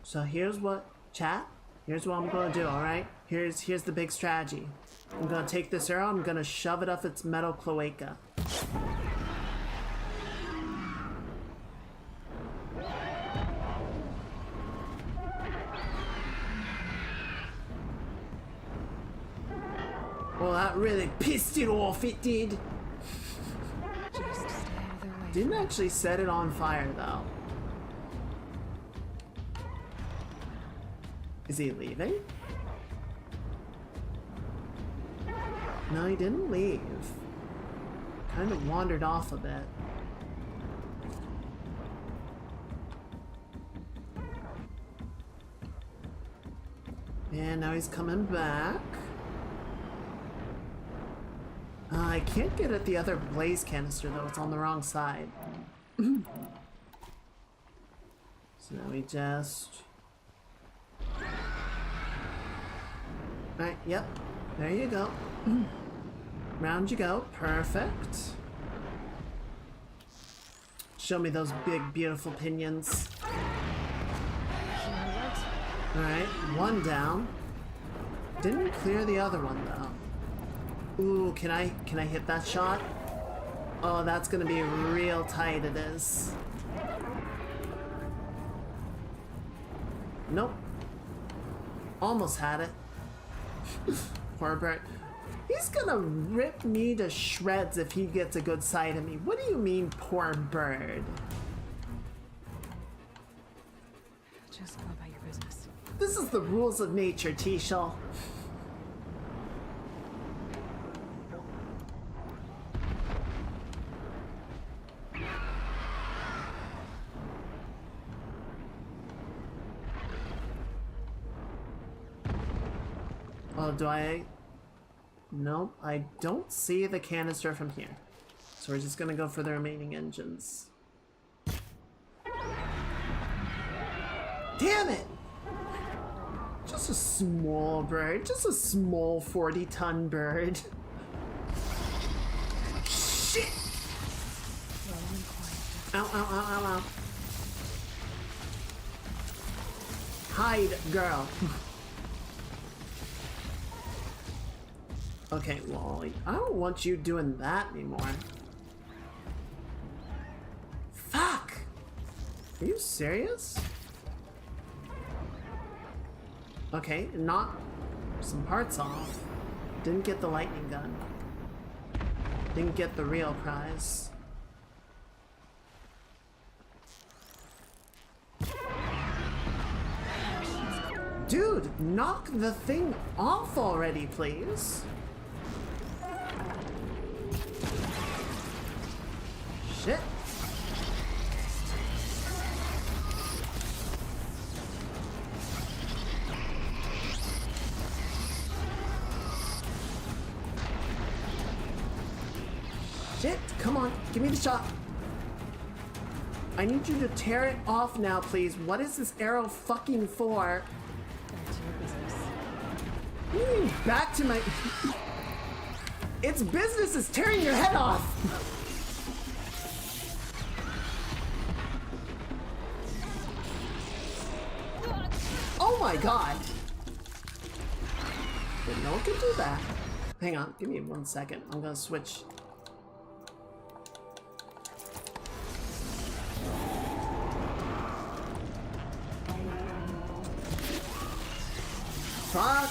S1: So here's what, chat, here's what I'm gonna do, alright? Here's the big strategy. I'm gonna take this arrow, I'm gonna shove it up its metal cloaca. Well, that really pissed it off, it did.
S2: Just stay out of their way.
S1: Didn't actually set it on fire, though. Is he leaving? No, he didn't leave. Kind of wandered off a bit. And now he's coming back. I can't get at the other blaze canister though, it's on the wrong side. So now we just... Alright, yep. There you go. Round you go. Perfect. Show me those big, beautiful pinions. Alright, 1 down. Didn't clear the other one though. Ooh, can I hit that shot? Oh, that's gonna be real tight, it is. Nope. Almost had it. Poor bird. He's gonna rip me to shreds if he gets a good sight of me. What do you mean, poor bird?
S2: Just go about your business.
S1: This is the rules of nature, T-Shaw. Oh, do I... Nope, I don't see the canister from here. So we're just gonna go for the remaining engines. Damn it! Just a small bird. Just a small 40-ton bird. Shit! Ow, ow, ow, ow, ow. Hide, girl. Okay, well, I don't want you doing that anymore. Fuck! Are you serious? Okay, knocked some parts off. Didn't get the lightning gun. Didn't get the real prize. Dude, knock the thing off already, please. Shit. Shit, come on, give me the shot. I need you to tear it off now, please. What is this arrow fucking for?
S2: Back to your business.
S1: Back to my... Its business is tearing your head off! Oh my god! But no one can do that. Hang on, give me 1 second. I'm gonna switch. Fuck!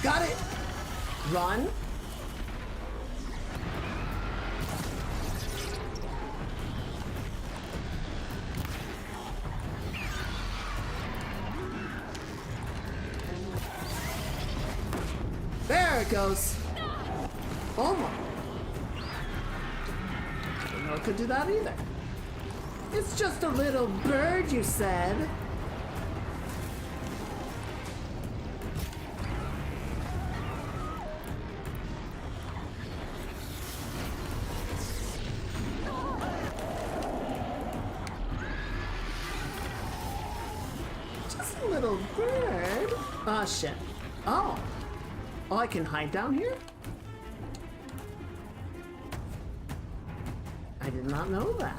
S1: Got it! Run. There it goes. Oh my. Didn't know it could do that either. It's just a little bird, you said. Just a little bird. Ah, shit. Oh. Oh, I can hide down here? I did not know that.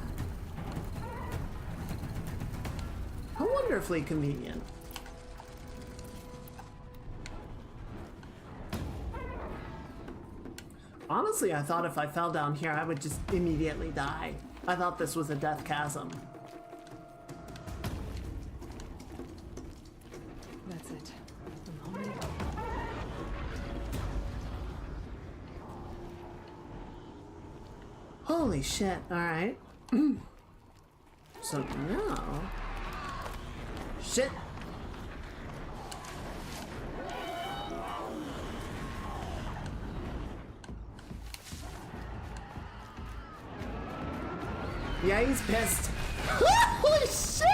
S1: How wonderfully convenient. Honestly, I thought if I fell down here, I would just immediately die. I thought this was a death chasm.
S2: That's it. I'm home.
S1: Holy shit, alright. So now... Shit! Yeah, he's pissed. Holy shit!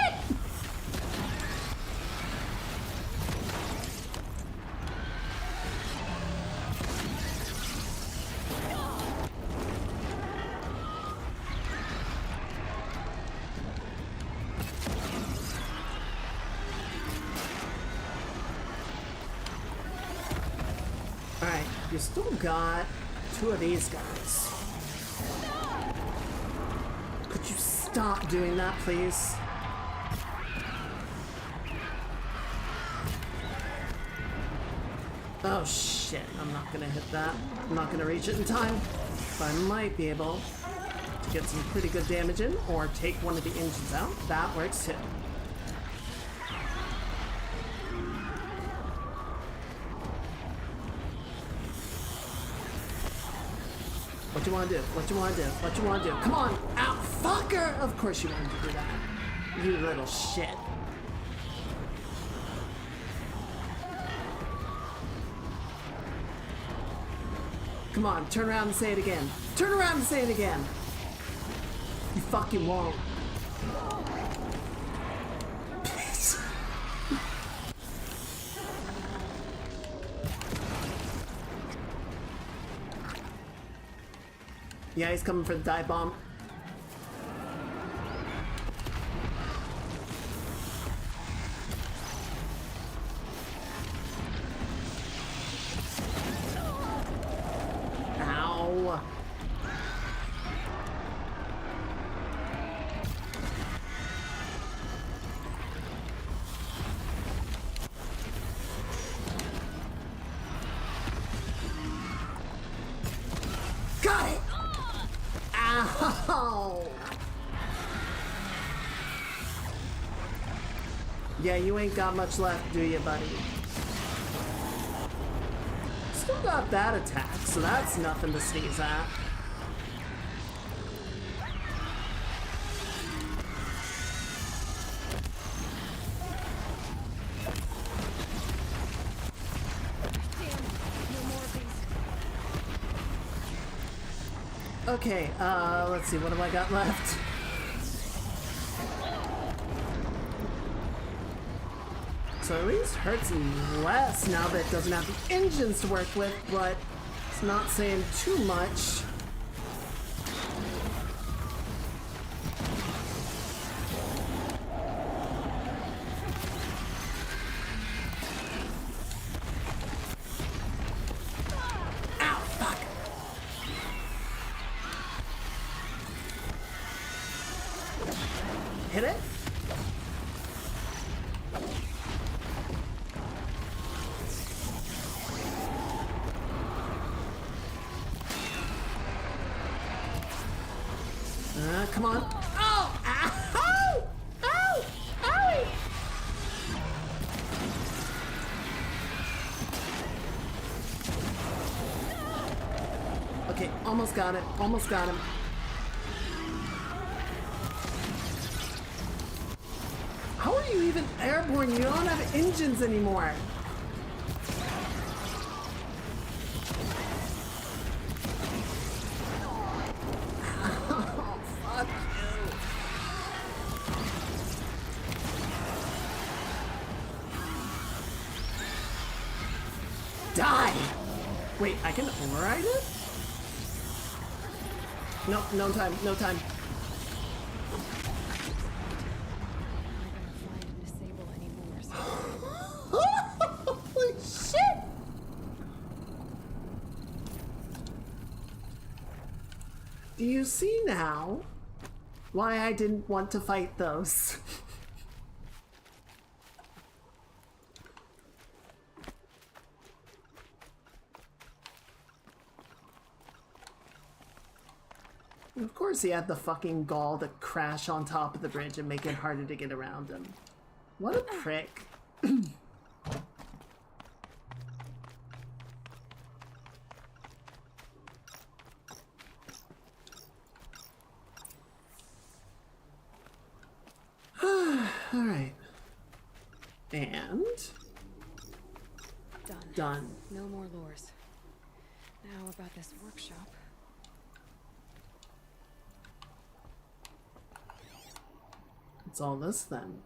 S1: Alright, you still got 2 of these guys. Could you stop doing that, please? Oh shit, I'm not gonna hit that. I'm not gonna reach it in time. But I might be able to get some pretty good damage in, or take one of the engines out. That works too. What you wanna do? What you wanna do? What you wanna do? Come on! Ow! Fucker! Of course you wanted to do that. You little shit. Come on, turn around and say it again. Turn around and say it again! You fucking won't. Yeah, he's coming for the dive bomb. Ow. Got it! Ow! Yeah, you ain't got much left, do you, buddy? Still got that attack, so that's nothing to sneeze at. Okay, let's see, what have I got left? So at least hurts less now that it doesn't have the engines to work with, but it's not saying too much. Almost got it. Almost got him. How are you even airborne? You don't have engines anymore. Oh, fuck you. Die! Wait, I can override it? No, no time, no time. Holy shit! Do you see now why I didn't want to fight those? Of course he had the fucking gall to crash on top of the bridge and make it harder to get around him. What a prick. Alright. And... Done.
S2: No more lures. Now about this workshop.
S1: What's all this then?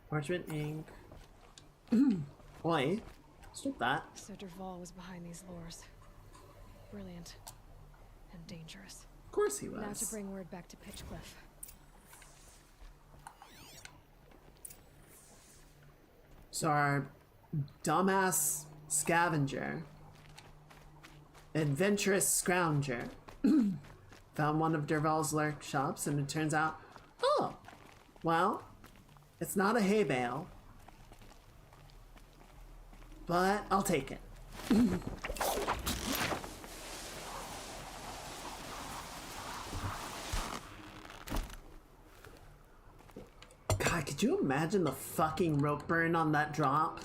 S1: Parchment ink. Why? Stop that.
S2: So Dervahl was behind these lures. Brilliant. And dangerous.
S1: Of course he was.
S2: Now to bring word back to Pitchcliff.
S1: So our dumbass scavenger, adventurous scrounger, found one of Dervahl's lurk shops, and it turns out, oh, well, it's not a hay bale, but I'll take it. God, could you imagine the fucking rope burn on that drop?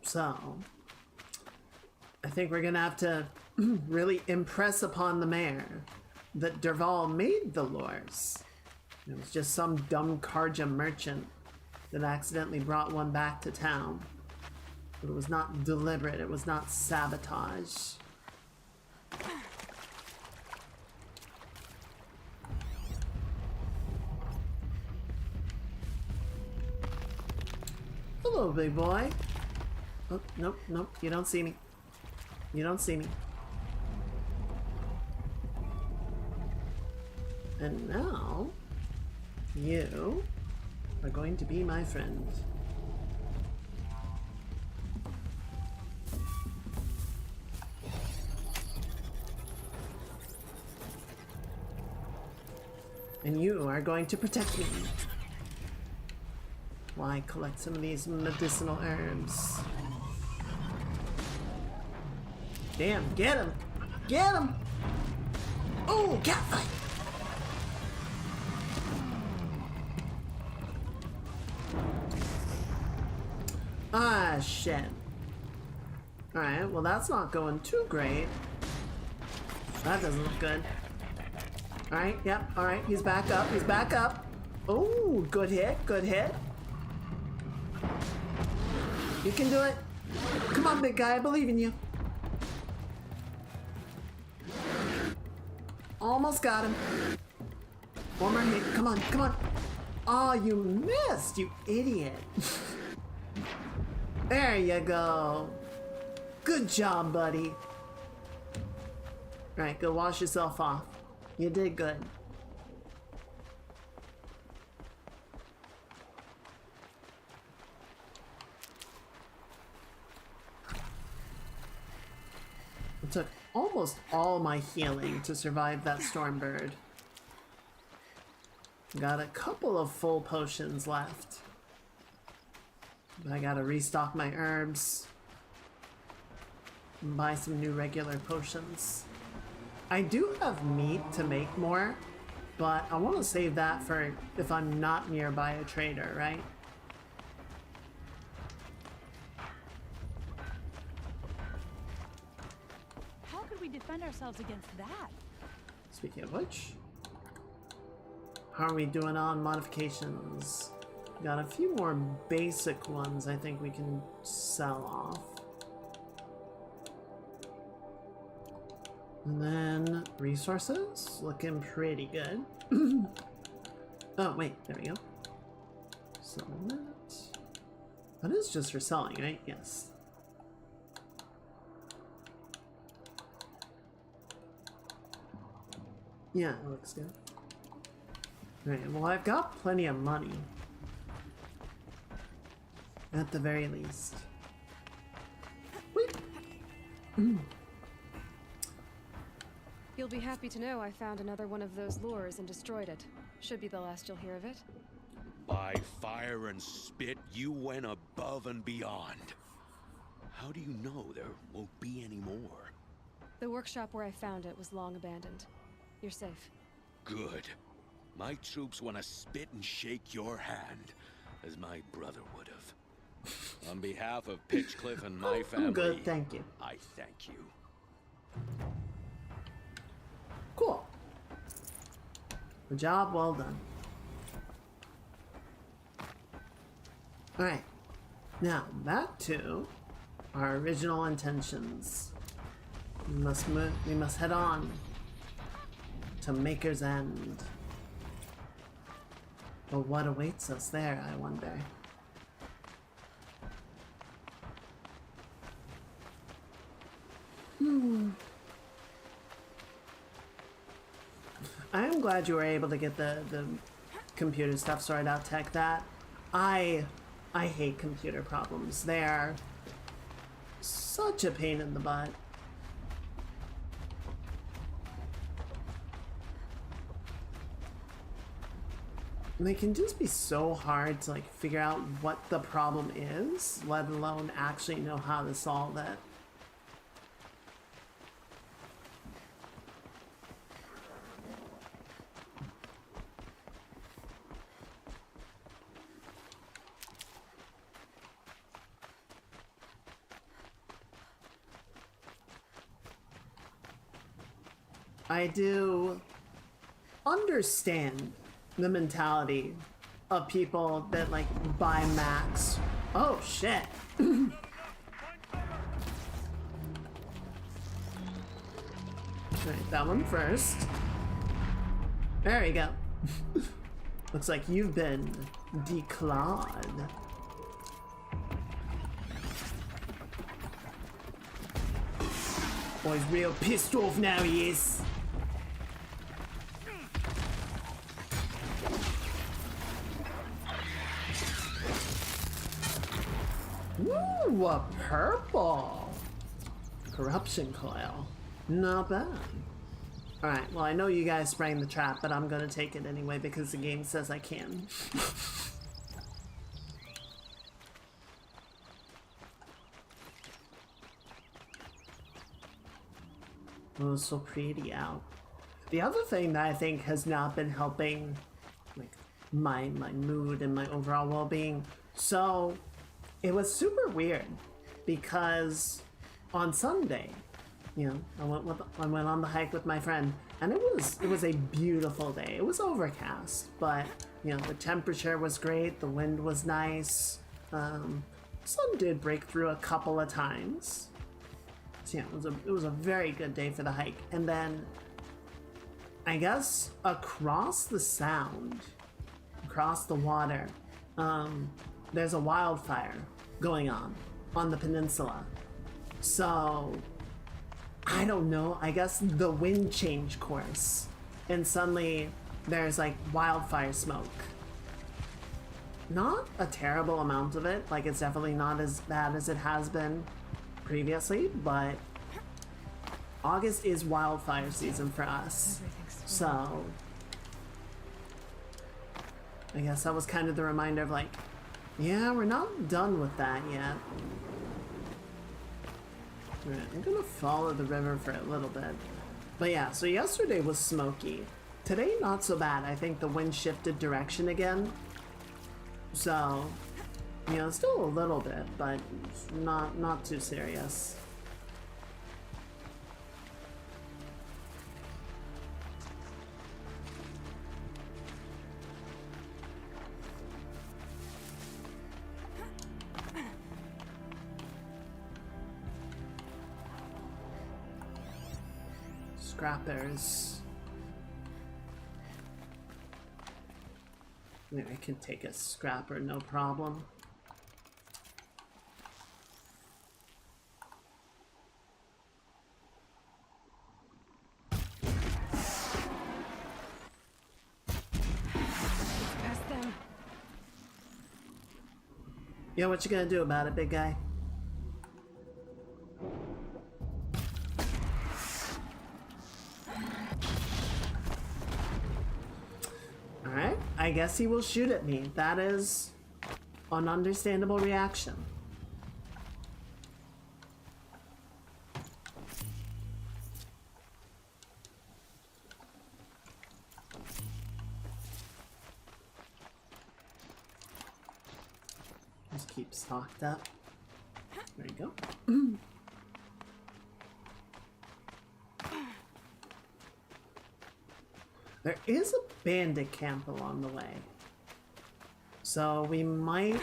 S1: So, I think we're gonna have to really impress upon the mayor that Dervahl made the lures. It was just some dumb Karja merchant that accidentally brought one back to town. But it was not deliberate, it was not sabotage. Hello, big boy. Oh, nope, nope, you don't see me. You don't see me. And now, you are going to be my friend. And you are going to protect me. Why collect some of these medicinal herbs? Damn, get him! Get him! Oh, catfight! Ah, shit. Alright, well that's not going too great. That doesn't look good. Alright, yep, alright, he's back up, he's back up. Oh, good hit, good hit. You can do it. Come on, big guy, I believe in you. Almost got him. One more hit. Come on, come on. Oh, you missed, you idiot. There you go. Good job, buddy. Alright, go wash yourself off. You did good. It took almost all my healing to survive that storm bird. Got a couple of full potions left. I gotta restock my herbs. And buy some new regular potions. I do have meat to make more, but I want to save that for if I'm not nearby a trader, right?
S10: How could we defend ourselves against that?
S1: Speaking of which, how are we doing on modifications? Got a few more basic ones I think we can sell off. And then resources, looking pretty good. Oh wait, there we go. Selling that. That is just for selling, right? Yes. Yeah, it looks good. Alright, well I've got plenty of money. At the very least. Wait.
S2: You'll be happy to know I found another one of those lures and destroyed it. Should be the last you'll hear of it.
S6: By fire and spit, you went above and beyond. How do you know there won't be any more?
S2: The workshop where I found it was long abandoned. You're safe.
S6: Good. My troops want to spit and shake your hand, as my brother would have. On behalf of Pitchcliff and my family,
S1: I'm good, thank you.
S6: I thank you.
S1: Cool. The job well done. Alright. Now, back to our original intentions. We must head on to Maker's End. But what awaits us there, I wonder? I am glad you were able to get the computer stuff sorted out, Tech. That I hate computer problems. They are such a pain in the butt. And they can just be so hard to like figure out what the problem is, let alone actually know how to solve it. I do understand the mentality of people that like buy Macs. Oh shit. Right, that one first. There we go. Looks like you've been declawed. Boy's real pissed off now, he is. Ooh, a purple corruption coil. Not bad. Alright, well I know you guys sprang the trap, but I'm gonna take it anyway because the game says I can. Oh, it's so pretty out. The other thing that I think has not been helping like my mood and my overall well-being, so it was super weird because on Sunday, you know, I went on the hike with my friend, and it was a beautiful day. It was overcast, but you know the temperature was great, the wind was nice. Sun did break through a couple of times. So yeah, it was a very good day for the hike. And then I guess across the sound, across the water, there's a wildfire going on the peninsula. So I don't know, I guess the wind changed course and suddenly there's like wildfire smoke. Not a terrible amount of it, like it's definitely not as bad as it has been previously, but August is wildfire season for us. So I guess that was kind of the reminder of like, yeah, we're not done with that yet. Alright, I'm gonna follow the river for a little bit. But yeah, so yesterday was smoky. Today, not so bad. I think the wind shifted direction again. So, you know, still a little bit, but not too serious. Scrappers. Maybe I can take a scrapper, no problem.
S2: Past them.
S1: Yeah, what you gonna do about it, big guy? Alright, I guess he will shoot at me. That is an understandable reaction. Just keep stocked up. There you go. There is a bandit camp along the way. So we might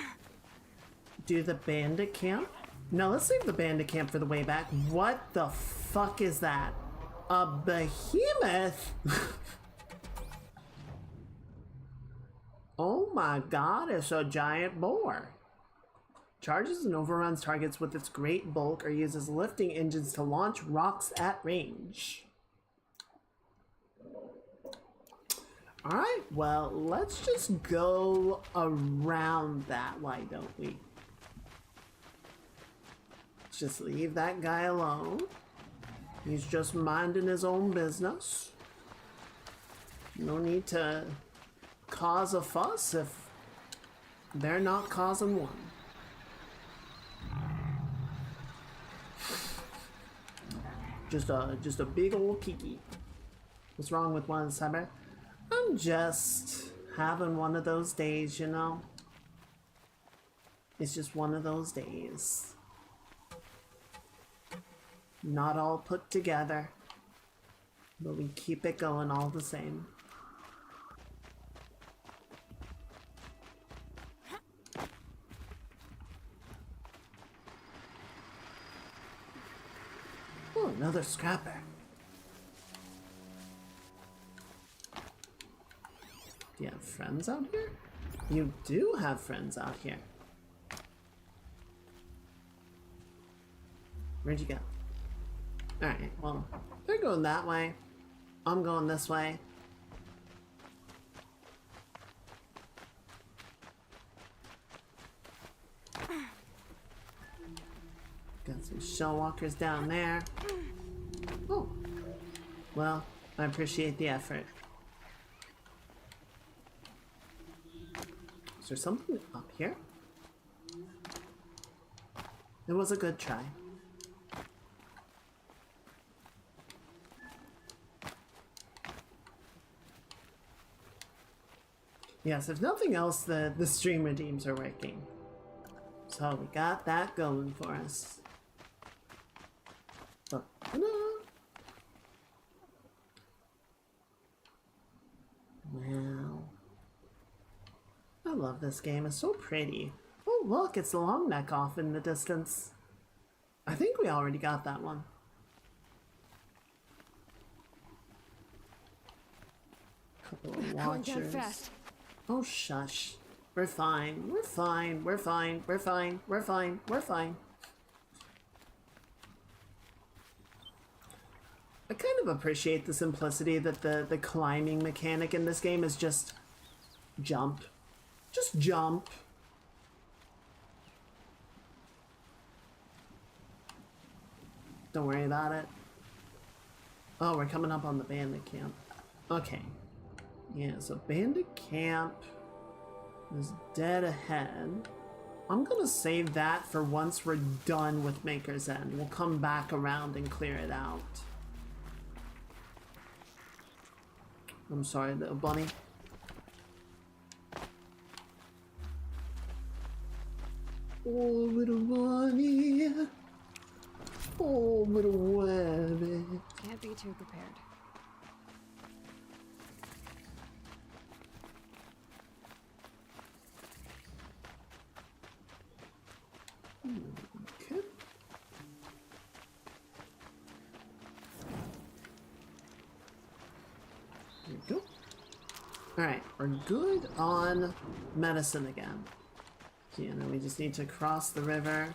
S1: do the bandit camp. No, let's save the bandit camp for the way back. What the fuck is that? A behemoth? Oh my god, it's a giant boar. Charges and overruns targets with its great bulk or uses lifting engines to launch rocks at range. Alright, well, let's just go around that, why don't we? Let's just leave that guy alone. He's just minding his own business. No need to cause a fuss if they're not causing one. Just a big old kiki. What's wrong with one summer? I'm just having one of those days, you know? It's just one of those days. Not all put together, but we keep it going all the same. Oh, another scrapper. Do you have friends out here? You do have friends out here. Where'd you go? Alright, well, they're going that way. I'm going this way. Got some shell walkers down there. Oh. Well, I appreciate the effort. Is there something up here? It was a good try. Yes, if nothing else, the stream redeems are working. So we got that going for us. But, well, I love this game. It's so pretty. Oh, look, it's the long neck off in the distance. I think we already got that one. Couple of watchers.
S2: Going down fast.
S1: Oh, shush. We're fine. We're fine. We're fine. We're fine. We're fine. We're fine. I kind of appreciate the simplicity that the climbing mechanic in this game is just jump. Just jump. Don't worry about it. Oh, we're coming up on the bandit camp. Okay. Yeah, so bandit camp. There's dead ahead. I'm gonna save that for once we're done with Maker's End. We'll come back around and clear it out. I'm sorry, little bunny. Oh, little bunny. Oh, little rabbit.
S2: Can't be too prepared.
S1: Okay. There we go. Alright, we're good on medicine again. So, you know, we just need to cross the river.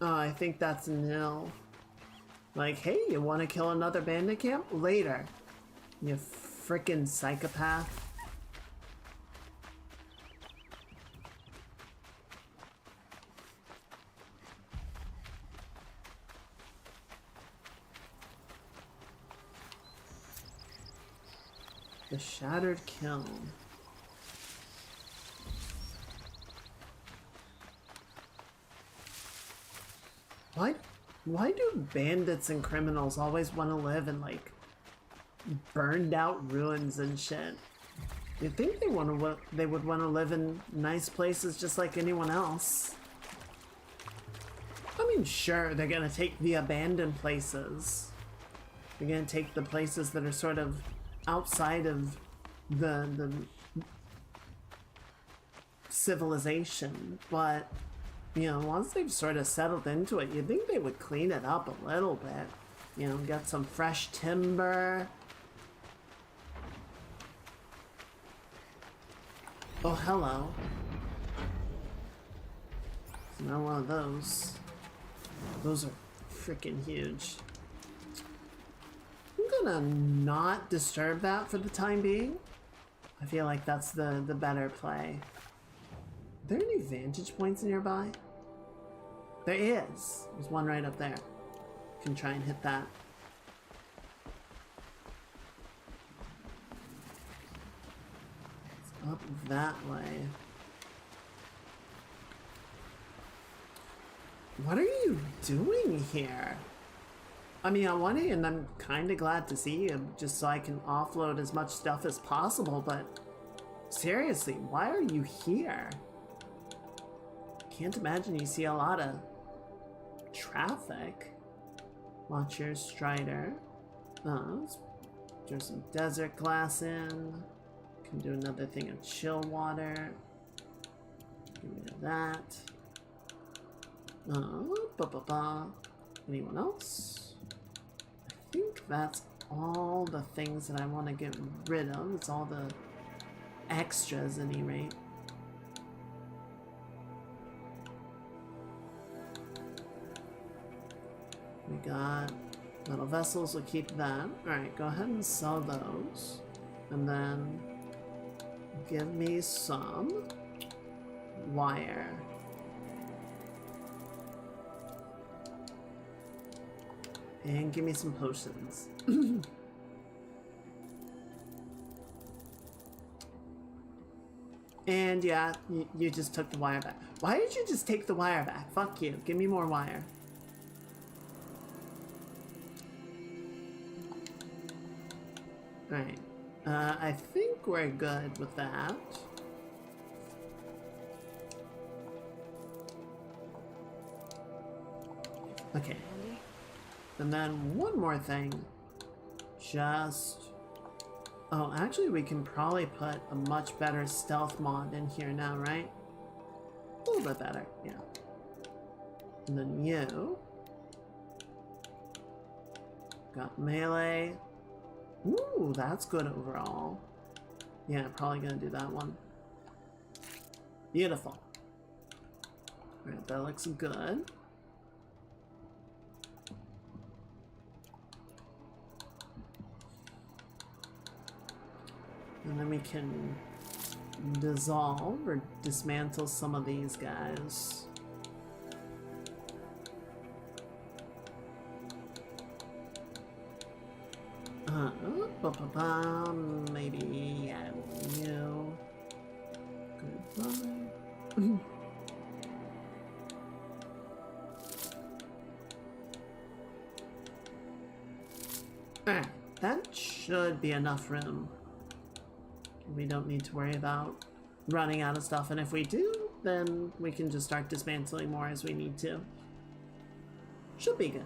S1: Oh, I think that's nil. Like, hey, you want to kill another bandit camp? Later. You frickin' psychopath. The Shattered Kiln. Why do bandits and criminals always want to live in, like, burned out ruins and shit? You'd think they would want to live in nice places just like anyone else. I mean, sure, they're gonna take the abandoned places. They're gonna take the places that are sort of outside of the civilization, but you know, once they've sort of settled into it, you'd think they would clean it up a little bit. You know, get some fresh timber. Oh, hello. It's not one of those. Those are freaking huge. I'm gonna not disturb that for the time being. I feel like that's the better play. Are there any vantage points nearby? There is. There's one right up there. Can try and hit that. It's up that way. What are you doing here? I mean, on one hand, I'm kind of glad to see you, just so I can offload as much stuff as possible, but seriously, why are you here? Can't imagine you see a lot of traffic. Watch your Strider. Let's throw some desert glass in. Can do another thing of chill water. Get rid of that. Anyone else? I think that's all the things that I want to get rid of. It's all the extras at any rate. We got metal vessels, we'll keep that. Alright, go ahead and sell those. And then give me some wire. And give me some potions. And yeah, you just took the wire back. Why did you just take the wire back? Fuck you. Give me more wire. Alright. I think we're good with that. Okay. And then one more thing. Just... Oh, actually we can probably put a much better stealth mod in here now, right? A little bit better, yeah. And then you... Got melee. Ooh, that's good overall. Yeah, probably gonna do that one. Beautiful. Alright, that looks good. And then we can dissolve or dismantle some of these guys. Maybe you. Goodbye. Alright, that should be enough room. We don't need to worry about running out of stuff, and if we do, then we can just start dismantling more as we need to. Should be good.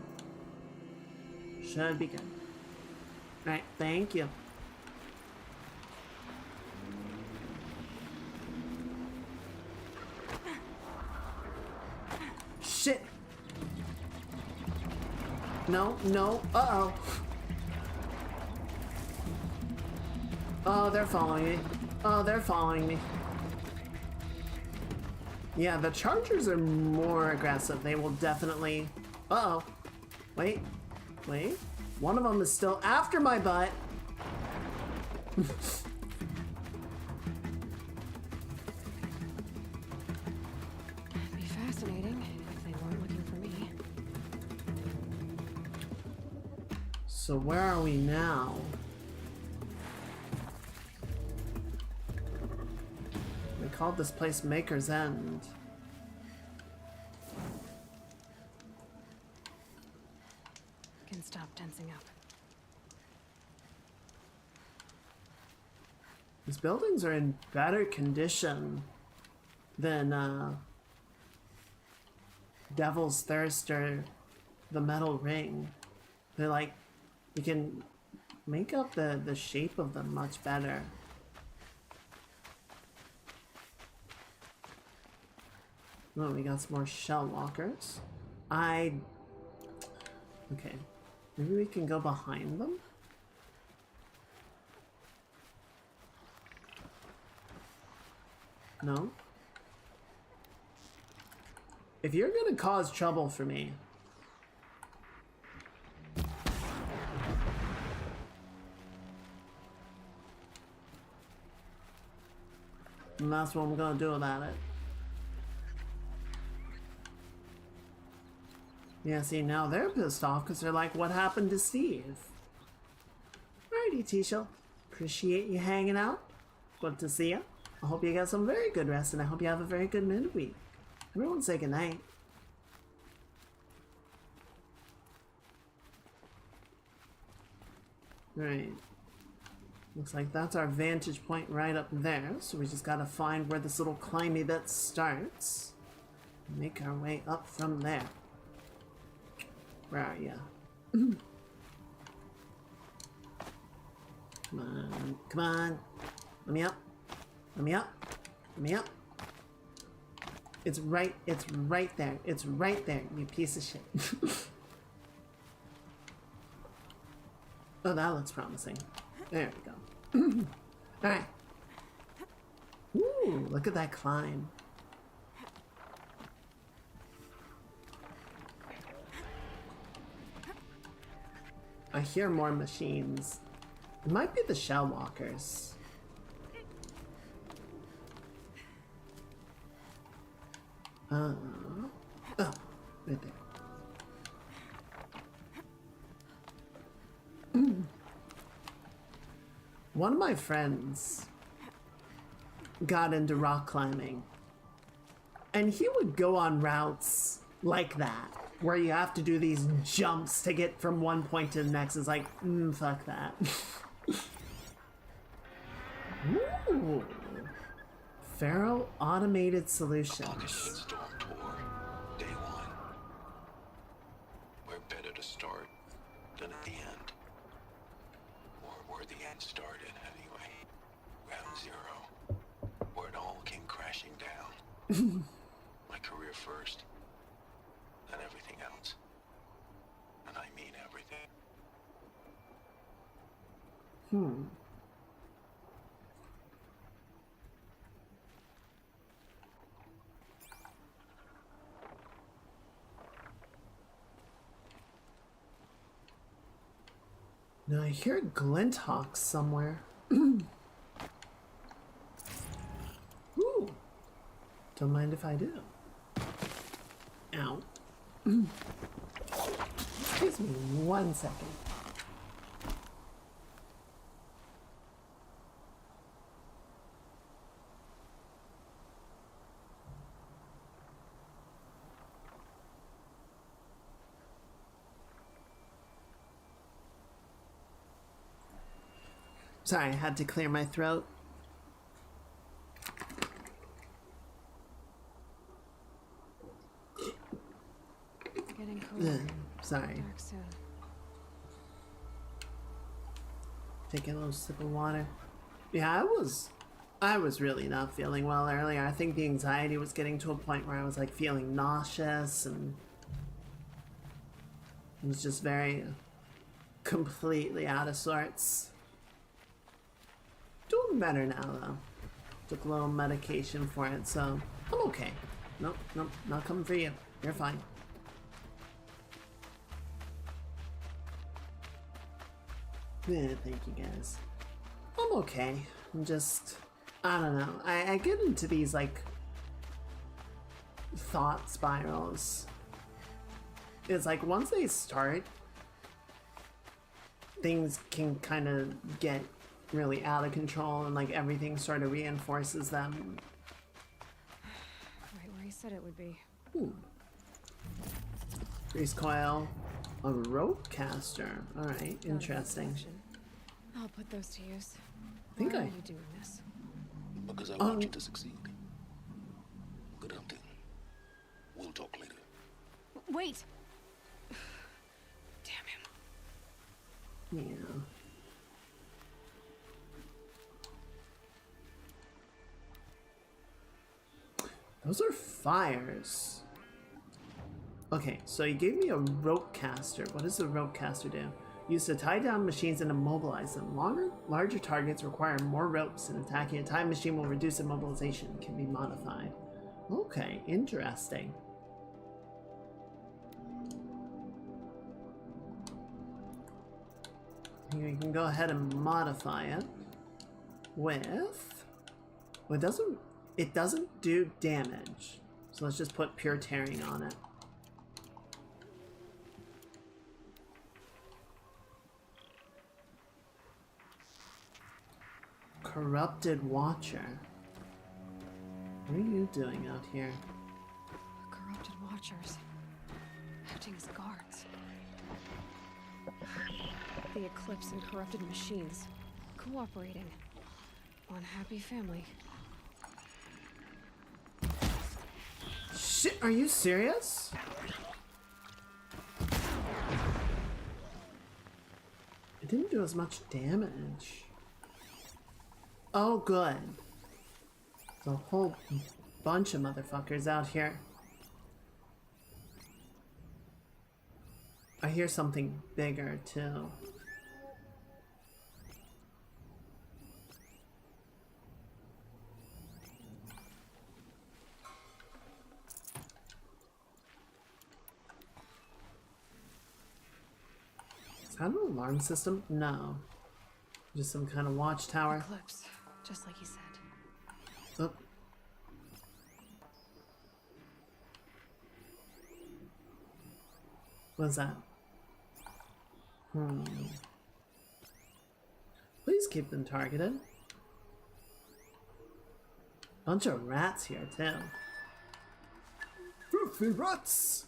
S1: Should be good. Alright, thank you. Shit! No, no, uh-oh. Oh, they're following me. Oh, they're following me. Yeah, the Chargers are more aggressive. They will definitely... Uh-oh. Wait. Wait. One of them is still after my butt.
S2: It'd be fascinating if they weren't looking for me.
S1: So where are we now? They called this place Maker's End.
S2: Can stop tensing up.
S1: These buildings are in better condition than Devil's Thirst or the Metal Ring. They're like, you can make up the shape of them much better. Oh, we got some more shell walkers. Okay. Maybe we can go behind them? No? If you're gonna cause trouble for me... And that's what I'm gonna do about it. Yeah, see, now they're pissed off because they're like, what happened to Steve? Alrighty, Tisha. Appreciate you hanging out. Good to see you. I hope you got some very good rest, and I hope you have a very good midweek. Everyone say goodnight. Alright. Looks like that's our vantage point right up there, so we just gotta find where this little climby bit starts. And make our way up from there. Where are ya? Come on, come on. Let me up. Let me up. Let me up. It's right there. It's right there, you piece of shit. Oh, that looks promising. There we go. Alright. Ooh, look at that climb. I hear more machines. It might be the shell walkers. Oh, right there. One of my friends got into rock climbing, and he would go on routes like that, where you have to do these jumps to get from one point to the next. It's like, fuck that. Ooh. Pharaoh Automated Solutions.
S8: Day one. Where better to start than at the end? Or where the end started, anyway. Ground zero. Where it all came crashing down. My career first. Then everything else. And I mean everything.
S1: Now I hear Glinthawk somewhere. Ooh. Don't mind if I do. Ow. Excuse me 1 second. Sorry, I had to clear my throat.
S2: It's getting cooler.
S1: Sorry.
S2: Dark soon.
S1: Taking a little sip of water. Yeah, I was really not feeling well earlier. I think the anxiety was getting to a point where I was like feeling nauseous and it was just very completely out of sorts. Doing better now though. Took a little medication for it, so I'm okay. Nope, not coming for you. You're fine. Yeah, thank you guys. I'm okay. I'm just, I don't know. I get into these like thought spirals. It's like once they start, things can kind of get really out of control and like everything sort of reinforces them.
S2: Right where he said it would be.
S1: Grease coil. A rope caster. Alright, interesting.
S2: I'll put those to use.
S1: Why
S2: are you doing this?
S8: Because I want you to succeed. Good hunting. We'll talk later.
S2: Wait! Damn him.
S1: Yeah. Those are fires. Okay, so he gave me a rope caster. What does a rope caster do? Used to tie down machines and immobilize them. Larger targets require more ropes, and attacking a time machine will reduce immobilization. Can be modified. Okay, interesting. Here you can go ahead and modify it with. Well, it doesn't do damage, so let's just put pure tearing on it. Corrupted Watcher. What are you doing out here?
S2: Corrupted Watchers. Acting as guards. The Eclipse and corrupted machines. Cooperating. One happy family.
S1: Shit, are you serious? It didn't do as much damage. Oh, good. There's a whole bunch of motherfuckers out here. I hear something bigger, too. Is that an alarm system? No. Just some kind of watchtower.
S2: Eclipse, just like he said.
S1: Oh. What's that? Please keep them targeted. Bunch of rats here too. Filthy rats!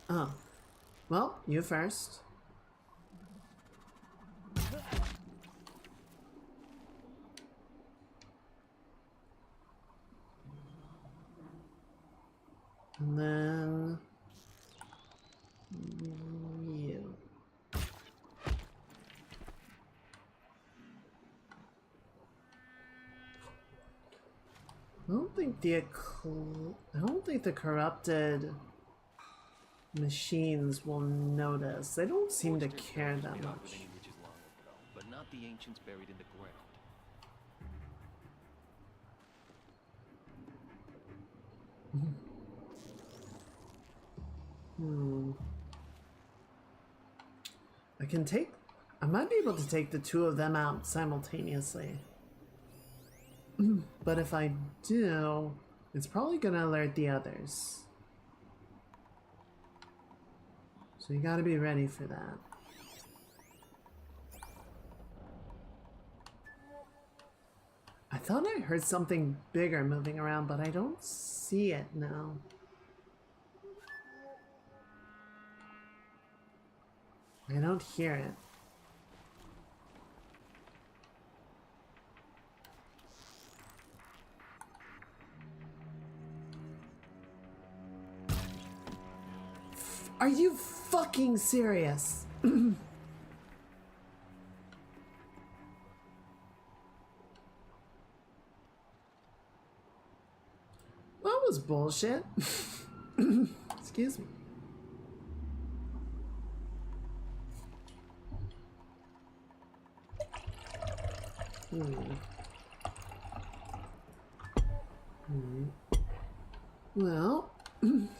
S1: Oh. Well, you first. And then you. I don't think the corrupted machines will notice. They don't seem to care that much.
S3: But not the ancients buried in the ground.
S1: I might be able to take the two of them out simultaneously. But if I do, it's probably gonna alert the others. So you gotta be ready for that. I thought I heard something bigger moving around, but I don't see it now. I don't hear it. Are you fucking serious? That was bullshit. Excuse me. Well,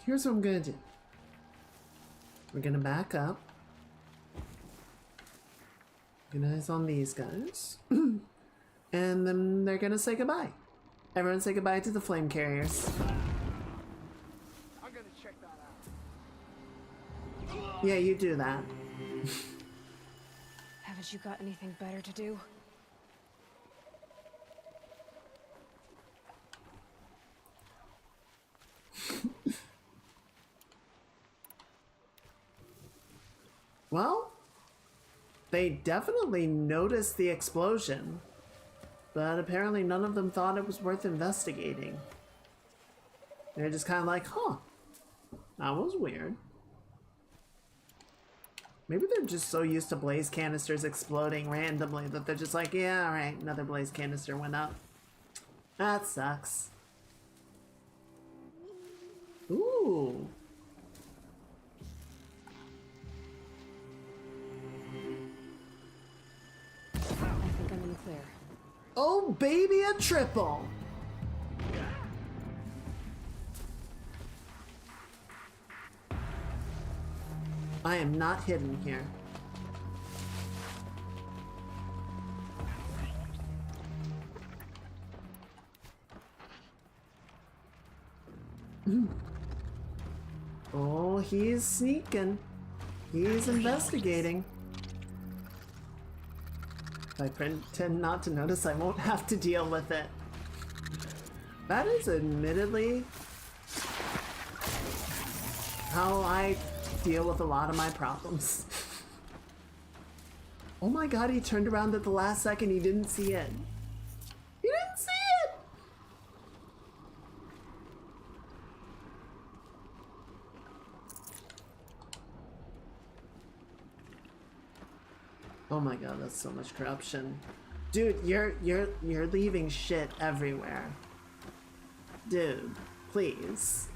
S1: here's what I'm gonna do. We're gonna back up. Get eyes on these guys. And then they're gonna say goodbye. Everyone say goodbye to the flame carriers.
S11: I'm gonna check that out.
S1: Yeah, you do that.
S2: Haven't you got anything better to do?
S1: Well, they definitely noticed the explosion, but apparently none of them thought it was worth investigating. They're just kind of like, huh, that was weird. Maybe they're just so used to blaze canisters exploding randomly that they're just like, yeah, alright, another blaze canister went up. That sucks. Ooh.
S2: I think I'm in the clear.
S1: Oh, baby, a triple. I am not hidden here. Oh, he's sneaking. He's investigating. If I pretend not to notice, I won't have to deal with it. That is admittedly how I deal with a lot of my problems. Oh my god, he turned around at the last second. He didn't see it. He didn't see it! Oh my god, that's so much corruption. Dude, you're leaving shit everywhere. Dude, please.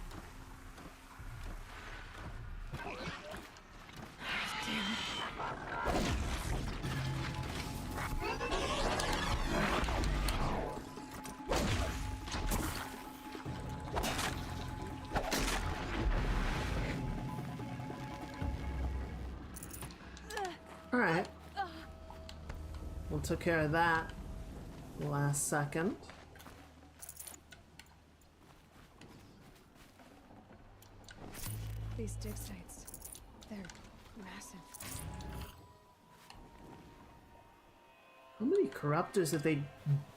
S1: Alright. We'll took care of that last second.
S2: These dig sites, they're massive.
S1: How many corruptors have they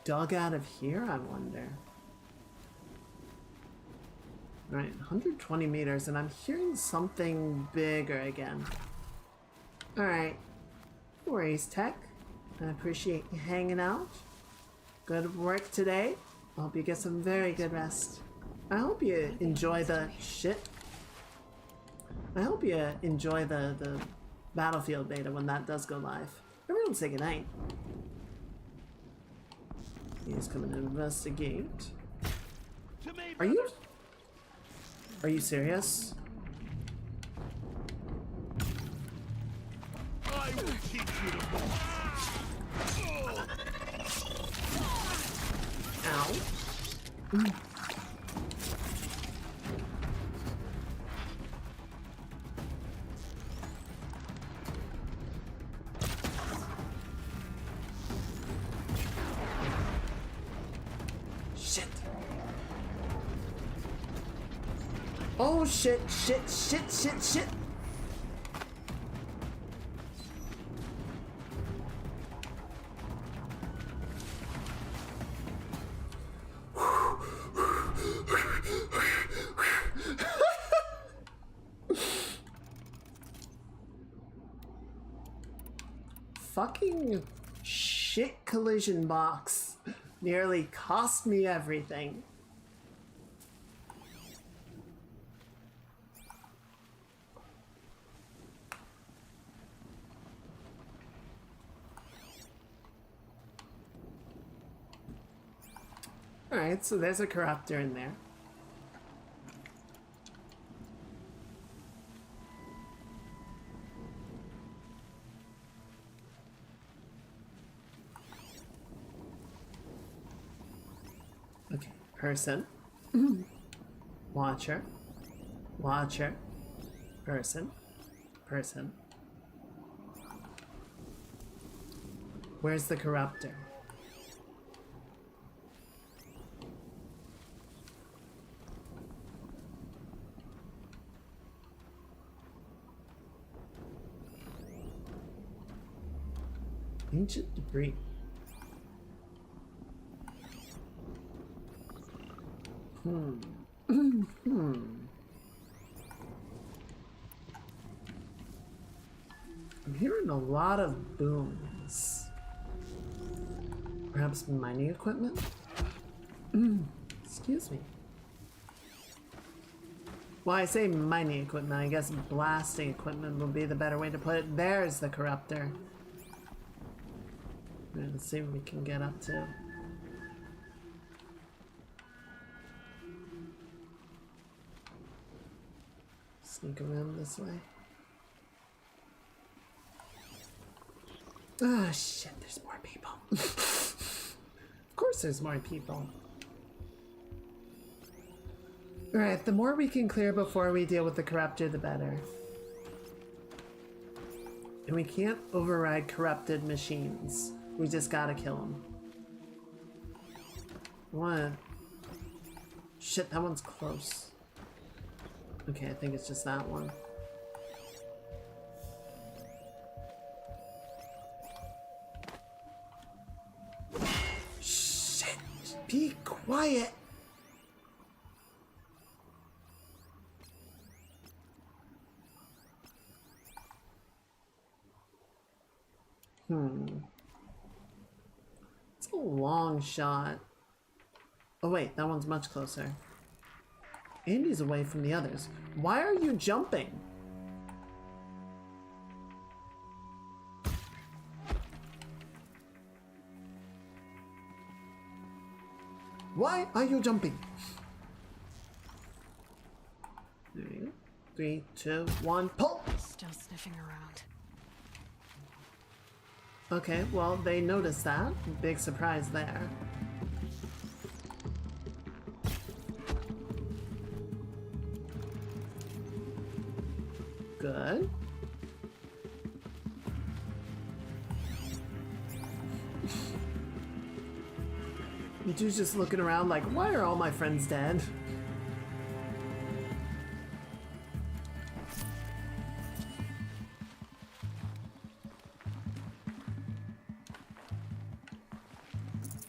S1: dug out of here, I wonder? Alright, 120 meters, and I'm hearing something bigger again. Alright. No worries, Tech. I appreciate you hanging out. Good work today. I hope you get some very good rest. I hope you enjoy the shit. I hope you enjoy the Battlefield beta when that does go live. Everyone say goodnight. He's coming to investigate. Are you serious?
S6: I will teach you to move.
S1: Ow. Shit. Oh shit, shit, shit, shit, shit. fucking shit collision box nearly cost me everything. Alright, so there's a corruptor in there. Okay, person. Watcher. Watcher. Person. Person. Where's the corruptor? Ancient debris. I'm hearing a lot of booms. Perhaps mining equipment? Excuse me. Well, I say mining equipment, I guess blasting equipment would be the better way to put it. There's the corruptor. Let's see what we can get up to. Sneak around this way. Ah, shit, there's more people. Of course there's more people. Alright, the more we can clear before we deal with the corruptor, the better. And we can't override corrupted machines. We just gotta kill them. What? Shit, that one's close. Okay, I think it's just that one. Shit! Be quiet! It's a long shot. Oh wait, that one's much closer. Andy's away from the others. Why are you jumping? Why are you jumping? 3, 2, 1, pull!
S2: Still sniffing around.
S1: Okay, well, they noticed that. Big surprise there. Good. You two just looking around like, why are all my friends dead?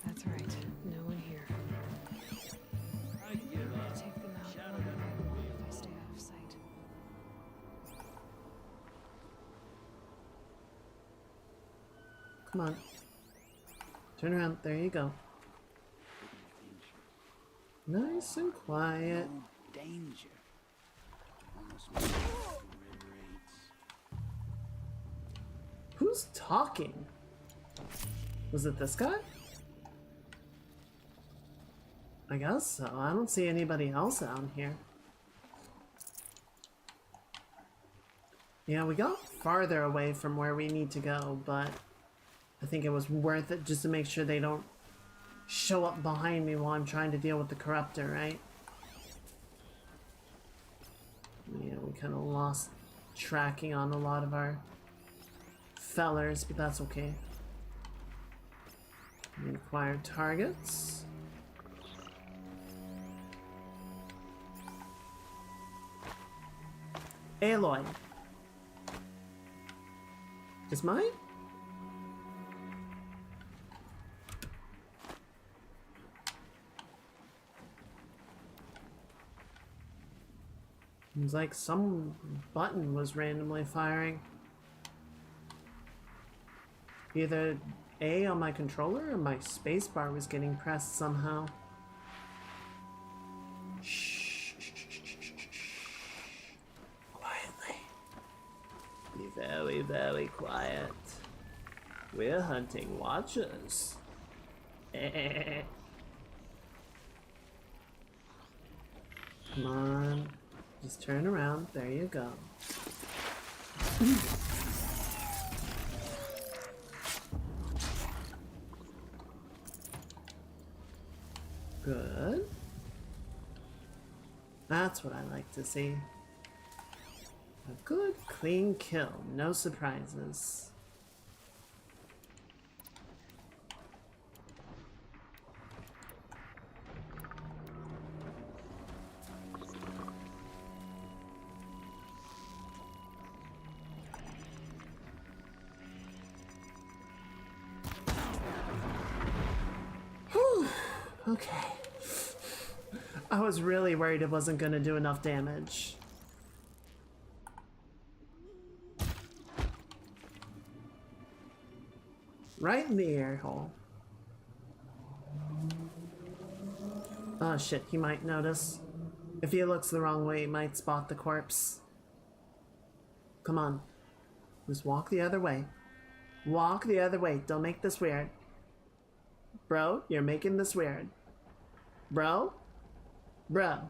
S2: That's right. No one here. Take them out one by one if I stay out of sight.
S1: Come on. Turn around. There you go. Nice and quiet.
S11: No danger.
S1: Who's talking? Was it this guy? I guess so. I don't see anybody else out here. Yeah, we got farther away from where we need to go, but I think it was worth it just to make sure they don't show up behind me while I'm trying to deal with the corruptor, right? Yeah, we kind of lost tracking on a lot of our fellers, but that's okay. We acquire targets. Aloy. Is mine? It was like some button was randomly firing. Either A on my controller or my spacebar was getting pressed somehow. Shh. Quietly. Be very, very quiet. We're hunting watchers. Come on. Just turn around. There you go. Good. That's what I like to see. A good, clean kill. No surprises. Whew. Okay. I was really worried it wasn't going to do enough damage. Right in the ear hole. Oh shit, he might notice. If he looks the wrong way, he might spot the corpse. Come on. Just walk the other way. Walk the other way. Don't make this weird. Bro, you're making this weird. Bro? Bro.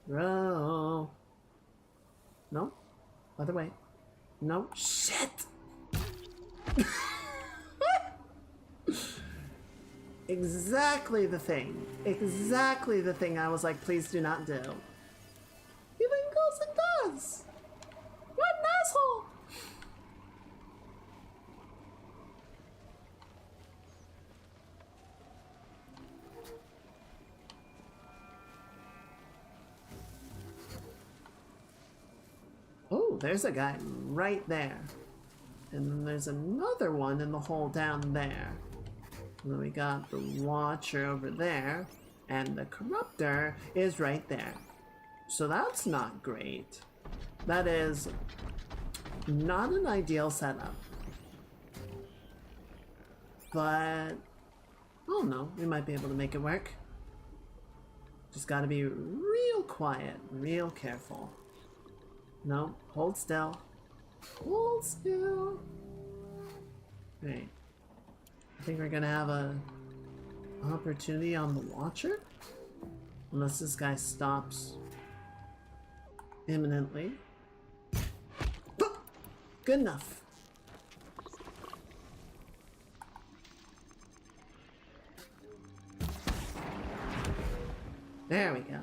S1: Bro. No. Other way. No. Shit! Exactly the thing. Exactly the thing I was like, please do not do. He then goes and does. What an asshole! Oh, there's a guy right there. And then there's another one in the hole down there. And then we got the Watcher over there. And the Corruptor is right there. So that's not great. That is not an ideal setup. But, oh no, we might be able to make it work. Just gotta be real quiet, real careful. No, hold still. Hold still. Right. I think we're gonna have a opportunity on the Watcher. Unless this guy stops imminently. Good enough. There we go.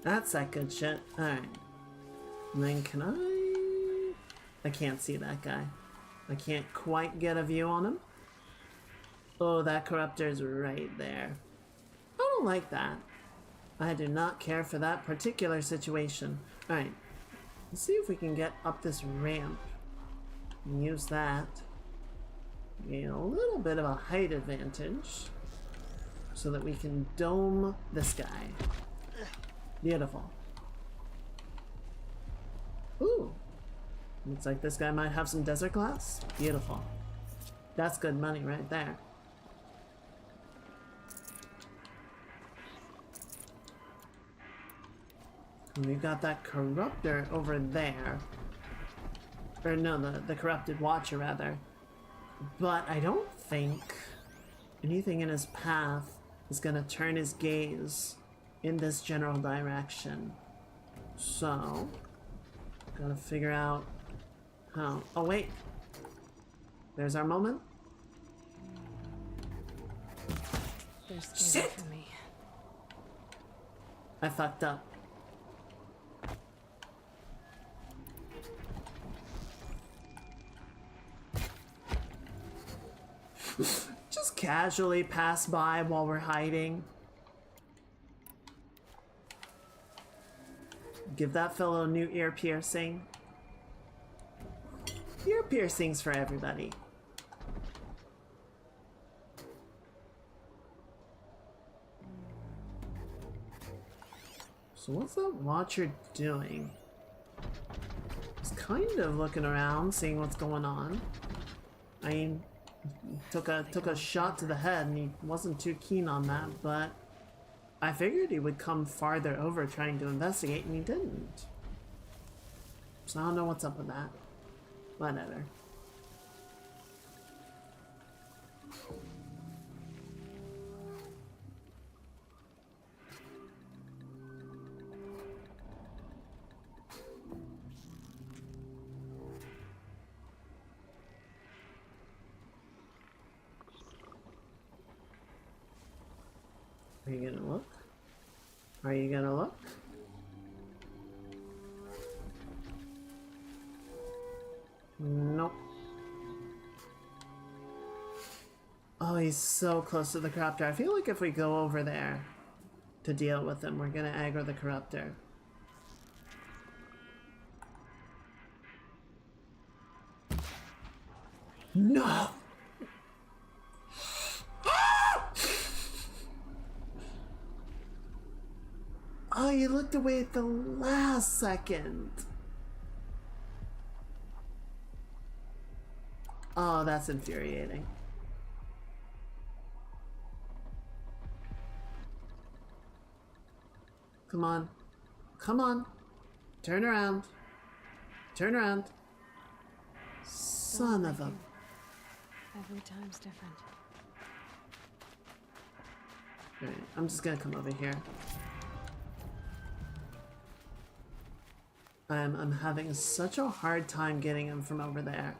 S1: That's that good shit. Alright. And then can I can't see that guy. I can't quite get a view on him. Oh, that Corruptor's right there. I don't like that. I do not care for that particular situation. Alright. Let's see if we can get up this ramp. And use that. Gain a little bit of a height advantage. So that we can dome this guy. Beautiful. Ooh. Looks like this guy might have some desert glass. Beautiful. That's good money right there. And we've got that Corruptor over there. Or no, the Corrupted Watcher rather. But I don't think anything in his path is gonna turn his gaze in this general direction. So, gotta figure out how. Oh wait, there's our moment. Shit!
S2: For me.
S1: I fucked up. Just casually pass by while we're hiding. Give that fellow a new ear piercing. Ear piercings for everybody. So what's that Watcher doing? Just kind of looking around, seeing what's going on. I mean, took a shot to the head, and he wasn't too keen on that, but I figured he would come farther over trying to investigate, and he didn't. So I don't know what's up with that. Whatever. Are you gonna look? Are you gonna look? Nope. Oh, he's so close to the corruptor. I feel like if we go over there to deal with him, we're gonna aggro the corruptor. No! Oh, you looked away at the last second. Oh, that's infuriating. Come on. Come on. Turn around. Turn around. Son of a...
S2: Every time's different.
S1: Alright, I'm just gonna come over here. I'm having such a hard time getting him from over there.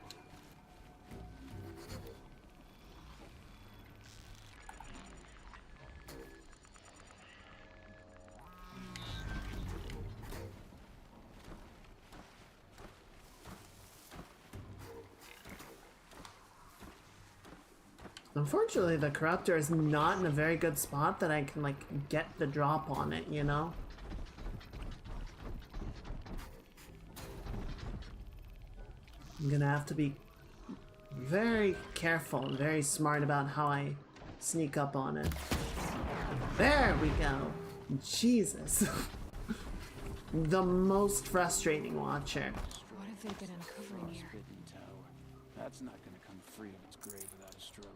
S1: Unfortunately, the corruptor is not in a very good spot that I can, like, get the drop on it, you know? I'm gonna have to be very careful and very smart about how I sneak up on it. There we go! Jesus. The most frustrating watcher.
S2: What have they been uncovering here?
S3: That's not gonna come free of its grave without a struggle.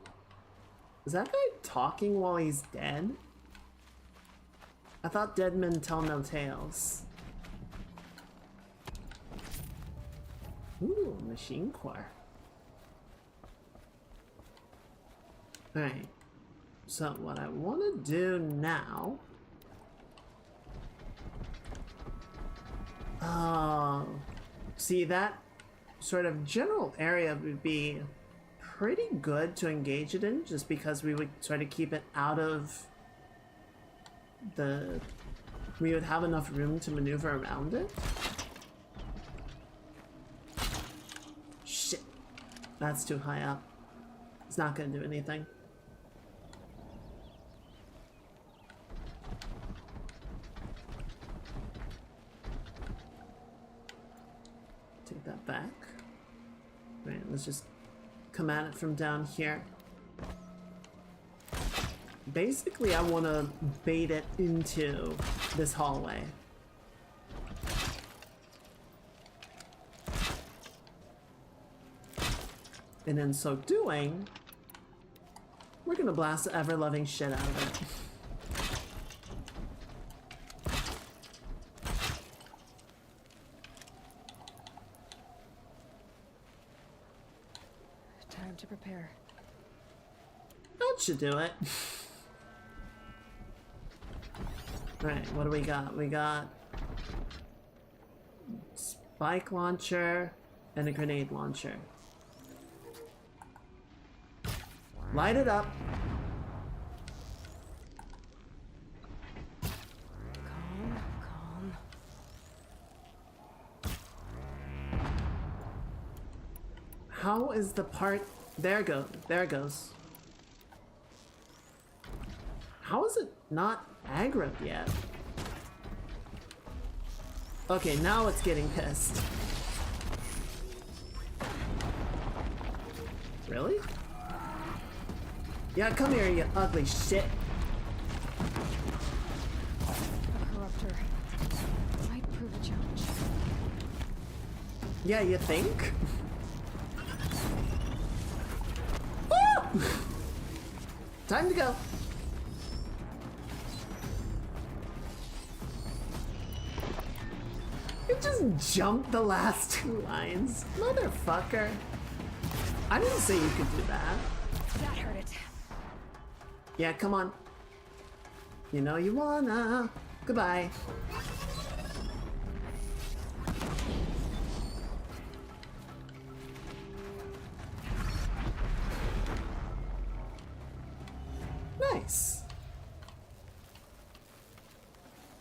S1: Is that guy talking while he's dead? I thought dead men tell no tales. Ooh, machine core. Alright. So what I want to do now... Oh... See, that sort of general area would be pretty good to engage it in, just because we would try to keep it out of the... We would have enough room to maneuver around it. Shit. That's too high up. It's not gonna do anything. Take that back. Right, let's just come at it from down here. Basically, I want to bait it into this hallway. And in so doing, we're gonna blast the ever-loving shit out of it.
S2: Time to prepare.
S1: That should do it. Right, what do we got? We got spike launcher and a grenade launcher. Light it up.
S2: Calm, calm.
S1: How is the part... There it goes. How is it not aggroed yet? Okay, now it's getting pissed. Really? Yeah, come here, you ugly shit.
S2: A corruptor might prove a challenge.
S1: Yeah, you think? Woo! Time to go. You just jumped the last 2 lines. Motherfucker. I didn't say you could do that.
S2: That hurt it.
S1: Yeah, come on. You know you wanna. Goodbye. Nice.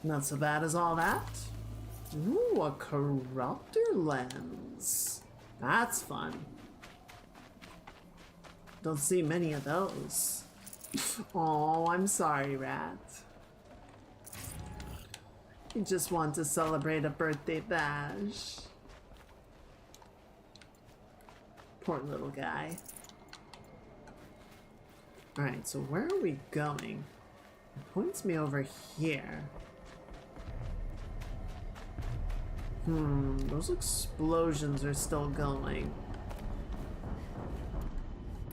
S1: Not so bad as all that. Ooh, a corruptor lens. That's fun. Don't see many of those. Oh, I'm sorry, Rat. You just want to celebrate a birthday bash. Poor little guy. Alright, so where are we going? It points me over here. Those explosions are still going.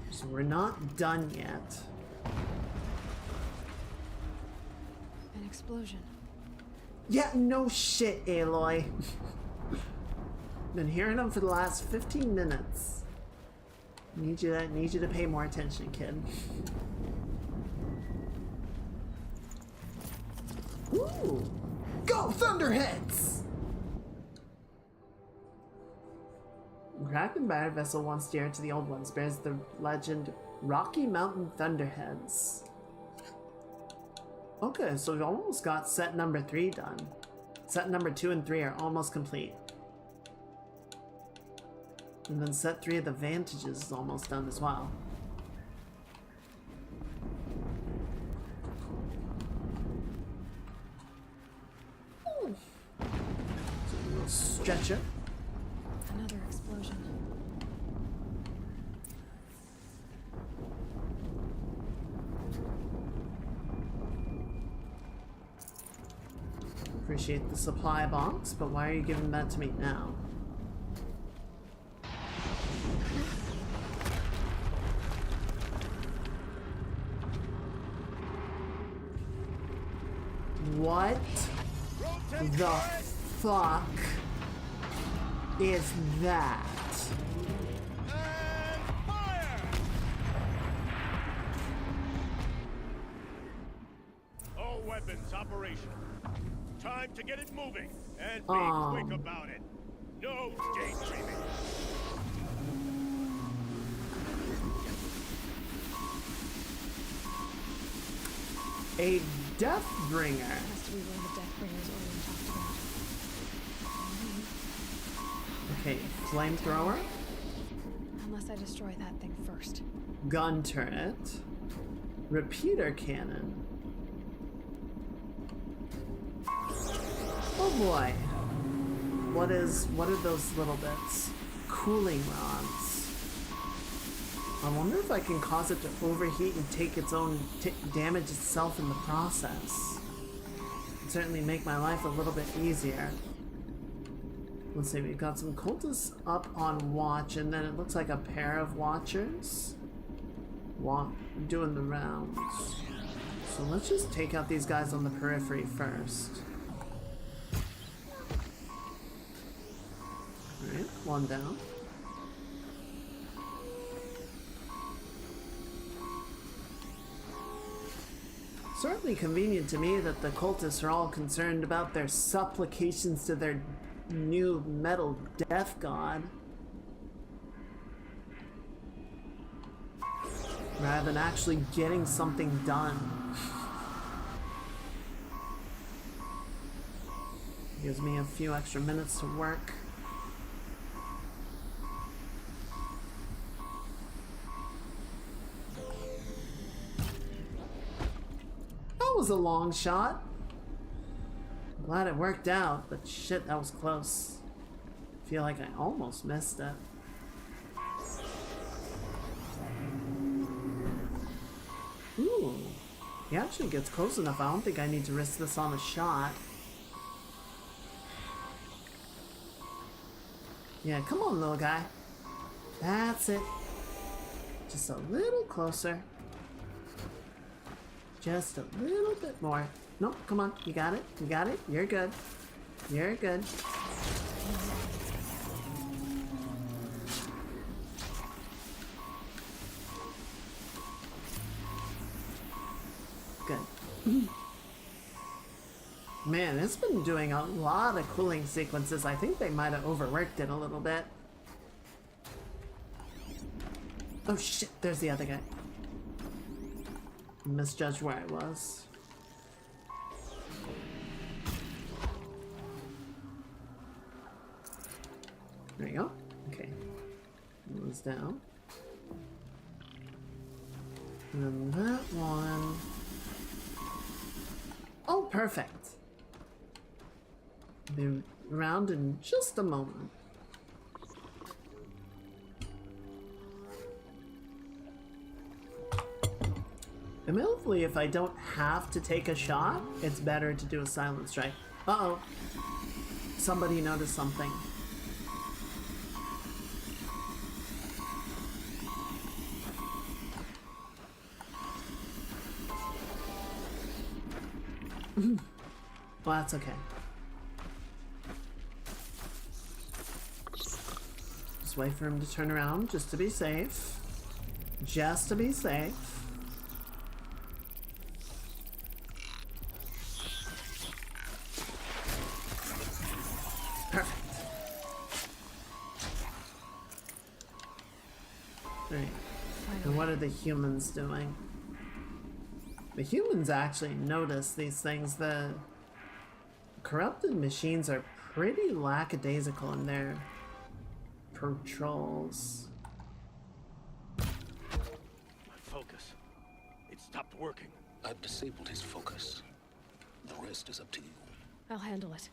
S1: So we're not done yet.
S2: An explosion.
S1: Yeah, no shit, Aloy. Been hearing them for the last 15 minutes. Need you to pay more attention, kid. Ooh! Go Thunderheads! Cracked and battered vessel once dear to the old ones bears the legend Rocky Mountain Thunderheads. Okay, so we almost got set number 3 done. Set number 2 and 3 are almost complete. And then set 3 of the Vantages is almost done as well. Ooh. So a little stretcher.
S2: Another explosion.
S1: Appreciate the supply box, but why are you giving that to me now? What the fuck is that?
S12: All weapons operational. Time to get it moving and be quick about it. No daydreaming.
S1: A Death Bringer.
S2: Has to be one of the Death Bringers Orlin talked about.
S1: Okay, flamethrower.
S2: Unless I destroy that thing first.
S1: Gun turret. Repeater cannon. Oh boy. What are those little bits? Cooling rods. I wonder if I can cause it to overheat and take its own damage itself in the process. It'd certainly make my life a little bit easier. Let's see, we've got some cultists up on watch, and then it looks like a pair of watchers doing the rounds. So let's just take out these guys on the periphery first. Alright, one down. Certainly convenient to me that the cultists are all concerned about their supplications to their new metal death god, rather than actually getting something done. Gives me a few extra minutes to work. That was a long shot. Glad it worked out, but shit, that was close. Feel like I almost missed it. Ooh. He actually gets close enough. I don't think I need to risk this on a shot. Yeah, come on, little guy. That's it. Just a little closer. Just a little bit more. Nope, come on. You got it. You got it. You're good. You're good. Good. Man, it's been doing a lot of cooling sequences. I think they might have overworked it a little bit. Oh shit, there's the other guy. Misjudged where I was. There you go. Okay. Moves down. And then that one. Oh, perfect. Be around in just a moment. And hopefully if I don't have to take a shot, it's better to do a silent strike. Uh-oh. Somebody noticed something. Well, that's okay. Just wait for him to turn around, just to be safe. Just to be safe. Perfect. Alright. And what are the humans doing? The humans actually notice these things. The corrupted machines are pretty lackadaisical in their patrols.
S12: My focus. It stopped working.
S8: I've disabled his focus. The rest is up to you.
S2: I'll handle it.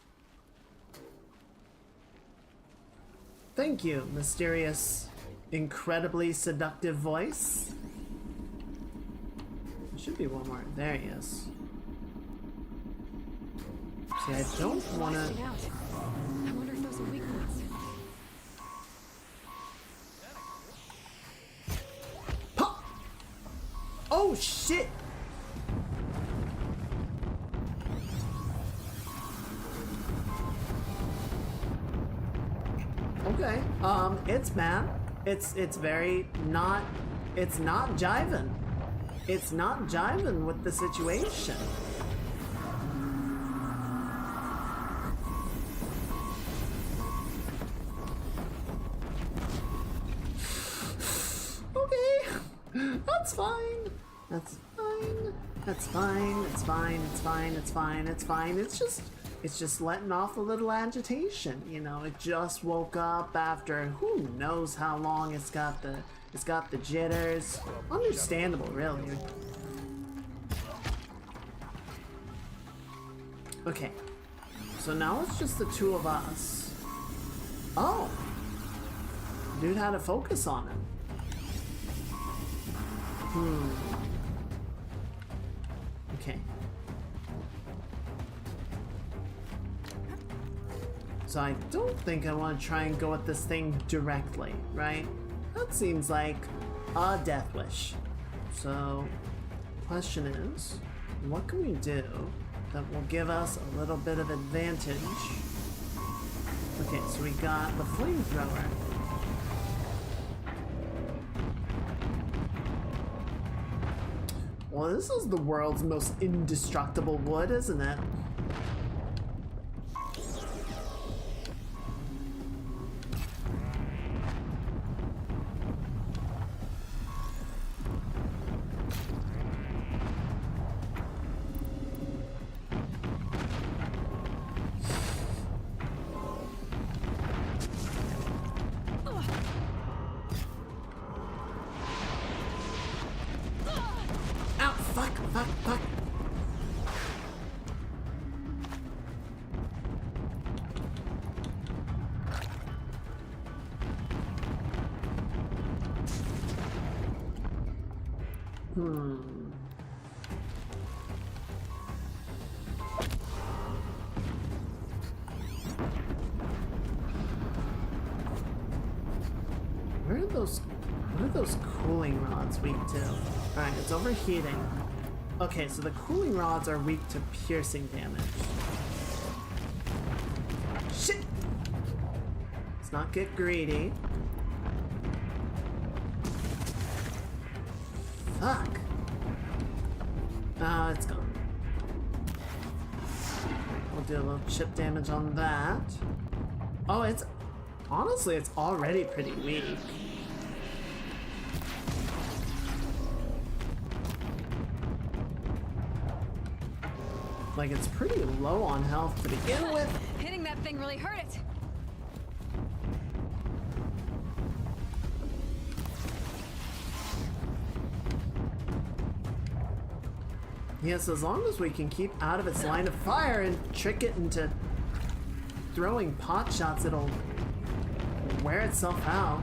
S1: Thank you, mysterious, incredibly seductive voice. There should be one more. There he is. See, I don't want to...
S2: I wonder if those are weak points.
S1: Pop! Oh, shit! Okay, it's man. It's very not, it's not jiving. It's not jiving with the situation. Okay, that's fine. That's fine. That's fine. It's fine. It's fine. It's fine. It's fine. It's just letting off a little agitation, you know. It just woke up after who knows how long. It's got the jitters. Understandable, really. Okay, so now it's just the two of us. Oh, dude had to focus on him. Okay. So I don't think I want to try and go at this thing directly, right? That seems like a death wish. So, question is, what can we do that will give us a little bit of advantage? Okay, so we got the flamethrower. Well, this is the world's most indestructible wood, isn't it? Fuck. What are those cooling rods weak to? Alright, it's overheating. Okay, so the cooling rods are weak to piercing damage. Shit! Let's not get greedy. Fuck! It's gone. We'll do a little chip damage on that. Oh, it's... Honestly, it's already pretty weak. Like, it's pretty low on health to begin with.
S2: Hitting that thing really hurt it.
S1: Yes, as long as we can keep out of its line of fire and trick it into throwing pot shots, it'll wear itself out.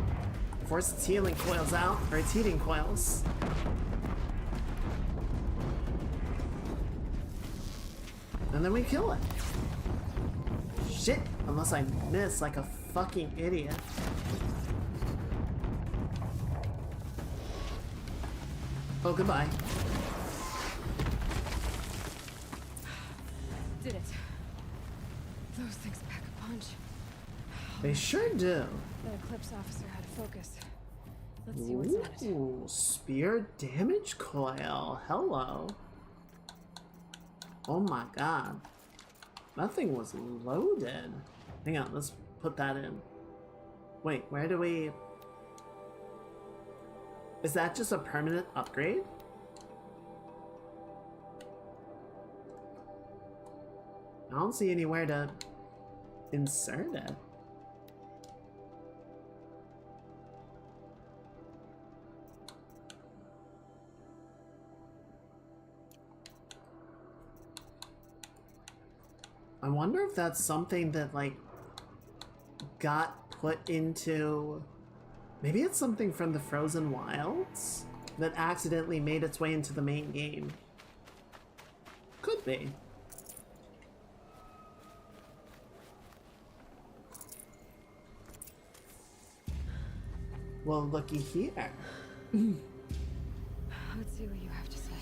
S1: Force its healing coils out, or its heating coils. And then we kill it. Shit, unless I miss like a fucking idiot. Oh, goodbye.
S2: Did it. Those things pack a punch.
S1: They sure do.
S2: That Eclipse officer had a focus. Let's see what's in it.
S1: Ooh, spear damage coil. Hello. Oh my god. That thing was loaded. Hang on, let's put that in. Wait, where do we... Is that just a permanent upgrade? I don't see anywhere to insert it. I wonder if that's something that, like, got put into... Maybe it's something from the Frozen Wilds that accidentally made its way into the main game. Could be. Well, looky here.
S2: Let's see what you have to say.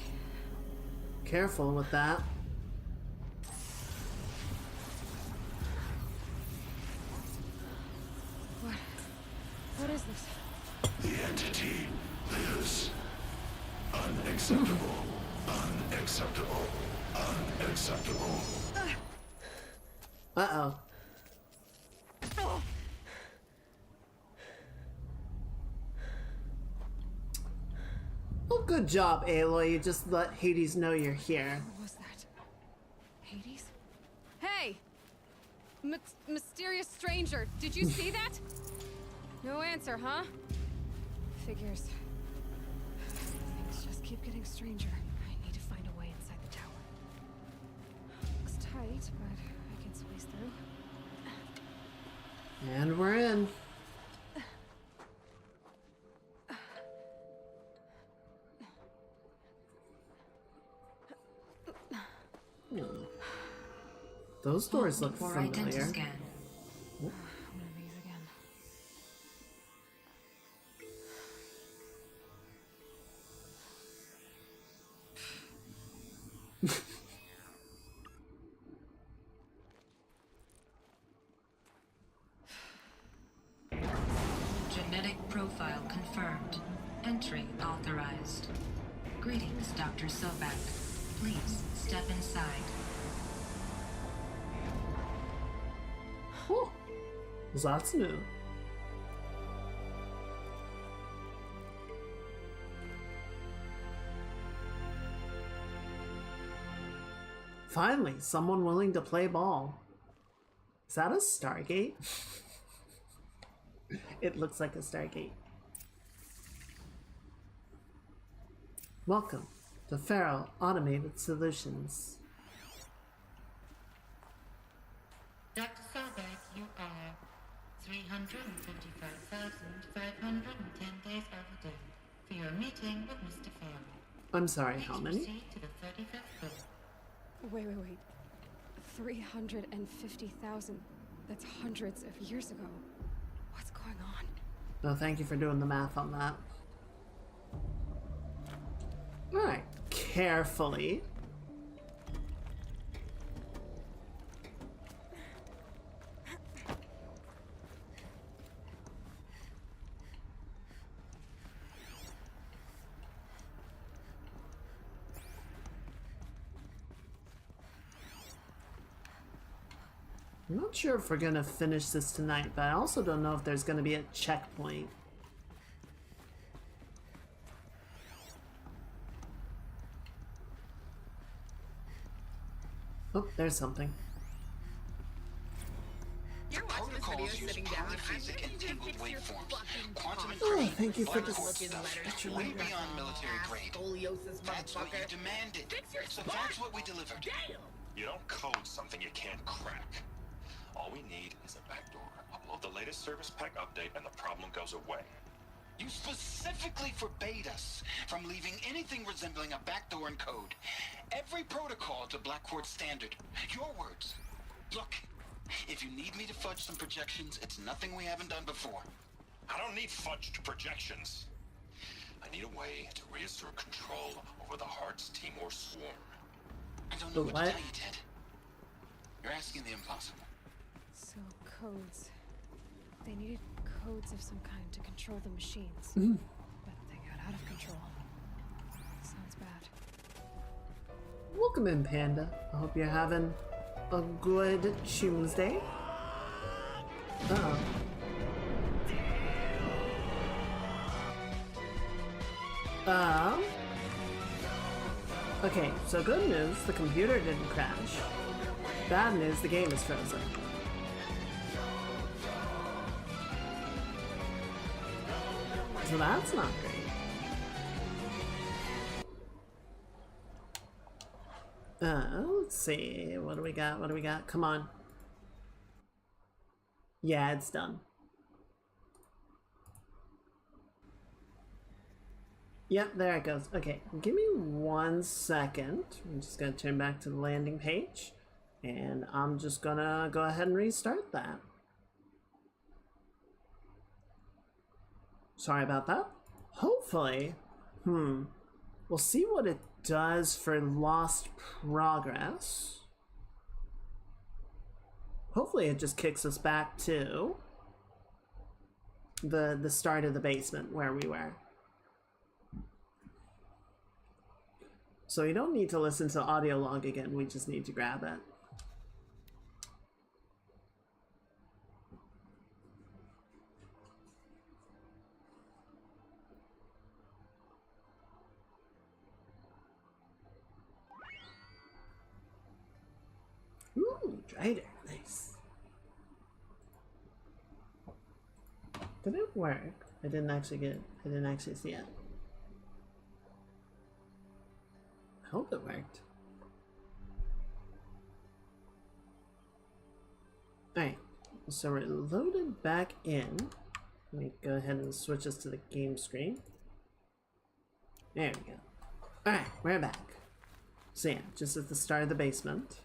S1: Careful with that.
S2: What is this?
S8: The entity lives. Unacceptable. Unacceptable. Unacceptable.
S1: Uh-oh. Well, good job, Aloy. You just let Hades know you're here.
S2: What was that? Hades? Hey! Mysterious stranger, did you see that? No answer, huh? Figures. Things just keep getting stranger. I need to find a way inside the tower. Looks tight, but I can squeeze through.
S1: And we're in. Those doors look familiar.
S13: Genetic profile confirmed. Entry authorized. Greetings, Dr. Sobak. Please step inside.
S1: Oh, that's new. Finally, someone willing to play ball. Is that a Stargate? It looks like a Stargate. Welcome to Pharaoh Automated Solutions.
S14: Dr. Sobak, you are 355,510 days overdue for your meeting with Mr. Pharaoh.
S1: I'm sorry, how many?
S14: Proceed to the 35th floor.
S2: Wait. 350,000. That's hundreds of years ago. What's going on?
S1: No, thank you for doing the math on that. Alright, carefully. I'm not sure if we're gonna finish this tonight, but I also don't know if there's gonna be a checkpoint. Oh, there's something.
S8: You're watching this video sitting down. Polyphasic and tangled waveforms. Quantum and
S1: Oh, thank you for
S8: black
S1: this.
S8: quartz stuff. Way beyond military grade. That's what you demanded. So that's what we delivered.
S15: You don't code something you can't crack. All we need is a backdoor. Upload the latest service pack update and the problem goes away.
S8: You specifically forbade us from leaving anything resembling a backdoor in code. Every protocol to Black Quartz standard. Your words. Look, if you need me to fudge some projections, it's nothing we haven't done before.
S15: I don't need fudged projections. I need a way to reassert control over the Heart's Timor swarm.
S8: I don't know what to tell you, Ted. You're asking the impossible.
S2: So, codes. They needed codes of some kind to control the machines.
S1: Mm.
S2: But they got out of control. Sounds bad.
S1: Welcome in, Panda. I hope you're having a good Choomsday. Uh-oh. Okay, so good news, the computer didn't crash. Bad news, the game is frozen. So that's not great. Let's see. What do we got? What do we got? Come on. Yeah, it's done. Yep, there it goes. Okay, give me 1 second. I'm just gonna turn back to the landing page. And I'm just gonna go ahead and restart that. Sorry about that. Hopefully, we'll see what it does for lost progress. Hopefully it just kicks us back to the start of the basement where we were. So you don't need to listen to audio log again, we just need to grab it. Ooh, Drider, nice. Did it work? I didn't actually see it. I hope it worked. Alright, so we're loaded back in. Let me go ahead and switch us to the game screen. There we go. Alright, we're back. So yeah, just at the start of the basement.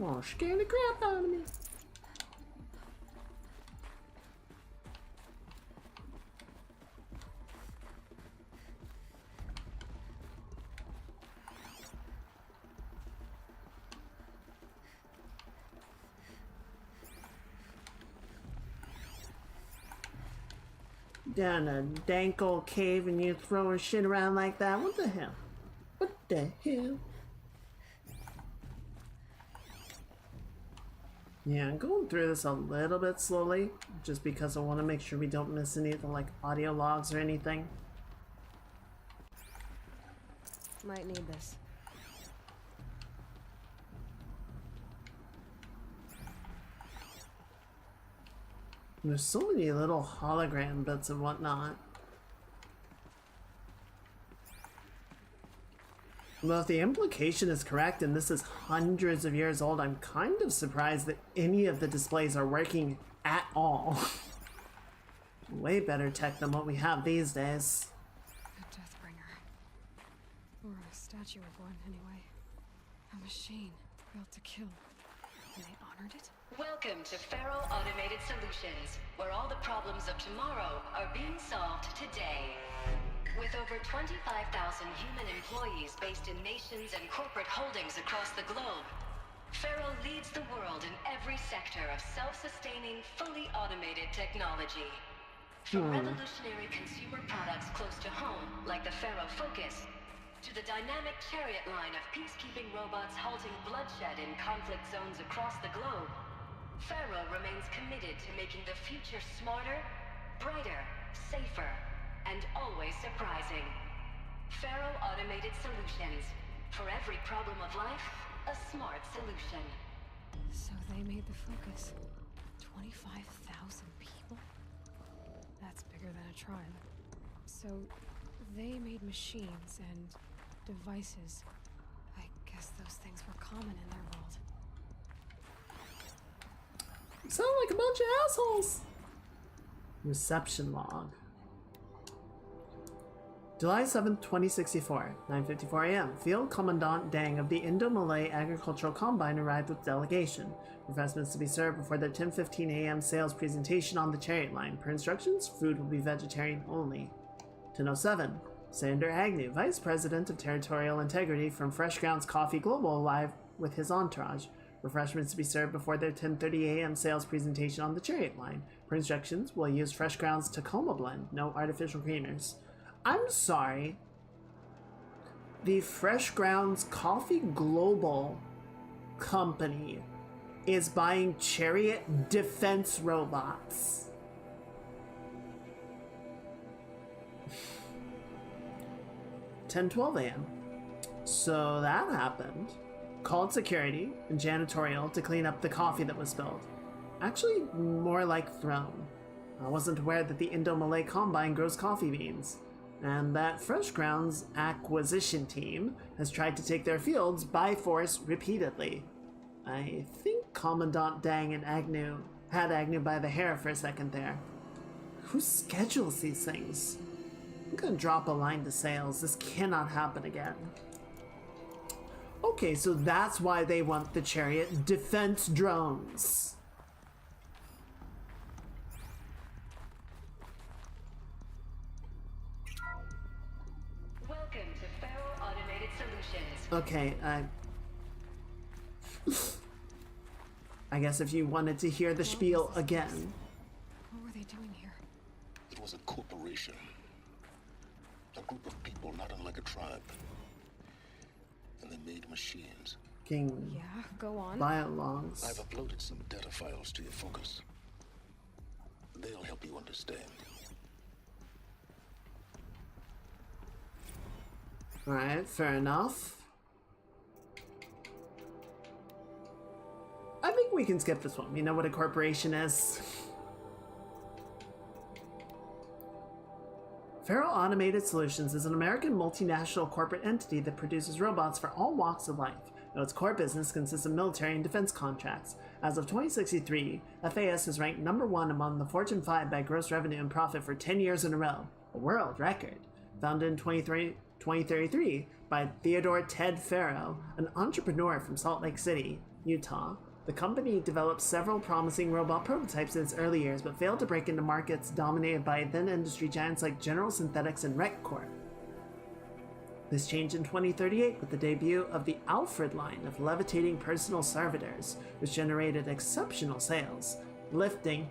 S1: Oh, scared the crap out of me. Down a dank old cave and you throwing shit around like that? What the hell? What the hell? Yeah, I'm going through this a little bit slowly, just because I want to make sure we don't miss any of the, like, audio logs or anything.
S2: Might need this.
S1: There's so many little hologram bits and whatnot. Well, if the implication is correct and this is hundreds of years old, I'm kind of surprised that any of the displays are working at all. Way better tech than what we have these days.
S2: A Deathbringer. Or a statue of one, anyway. A machine built to kill. And they honored it?
S16: Welcome to Feral Automated Solutions, where all the problems of tomorrow are being solved today. With over 25,000 human employees based in nations and corporate holdings across the globe, Feral leads the world in every sector of self-sustaining, fully automated technology. From revolutionary consumer products close to home, like the Feral Focus, to the dynamic chariot line of peacekeeping robots halting bloodshed in conflict zones across the globe, Feral remains committed to making the future smarter, brighter, safer, and always surprising. Feral Automated Solutions. For every problem of life, a smart solution.
S2: So they made the Focus. 25,000 people? That's bigger than a tribe. So they made machines and devices. I guess those things were common in their world.
S1: You sound like a bunch of assholes. Reception log. July 7th, 2064, 9:54 a.m. Field Commandant Dang of the Indo-Malay Agricultural Combine arrived with delegation. Refreshments to be served before their 10:15 a.m. sales presentation on the chariot line. Per instructions, food will be vegetarian only. 10:07, Senator Agnew, Vice President of Territorial Integrity from Fresh Grounds Coffee Global, arrived with his entourage. Refreshments to be served before their 10:30 a.m. sales presentation on the chariot line. Per instructions, we'll use Fresh Grounds Tacoma blend, no artificial creamers. I'm sorry. The Fresh Grounds Coffee Global company is buying chariot defense robots. (10:12 a.m.) So that happened. Called security and janitorial to clean up the coffee that was spilled. Actually, more like thrown. I wasn't aware that the Indo-Malay Combine grows coffee beans, and that Fresh Grounds acquisition team has tried to take their fields by force repeatedly. I think Commandant Dang and Agnew had Agnew by the hair for a second there. Who schedules these things? I'm gonna drop a line to sales. This cannot happen again. Okay, so that's why they want the chariot defense drones.
S16: Welcome to Feral Automated Solutions.
S1: Okay, I guess if you wanted to hear the spiel again.
S2: What were they doing here?
S8: It was a corporation. A group of people not unlike a tribe. And they made machines.
S1: King.
S2: Yeah, go on.
S1: Dialogues.
S8: I've uploaded some data files to your Focus. They'll help you understand.
S1: Alright, fair enough. I think we can skip this one. You know what a corporation is? Feral Automated Solutions is an American multinational corporate entity that produces robots for all walks of life. Though its core business consists of military and defense contracts. As of 2063, FAS is ranked #1 among the Fortune 5 by gross revenue and profit for 10 years in a row, a world record. Founded in 2033 by Theodore Ted Farrow, an entrepreneur from Salt Lake City, Utah. The company developed several promising robot prototypes in its early years, but failed to break into markets dominated by then-industry giants like General Synthetics and RecCorp. This changed in 2038 with the debut of the Alfred line of levitating personal servitors, which generated exceptional sales, lifting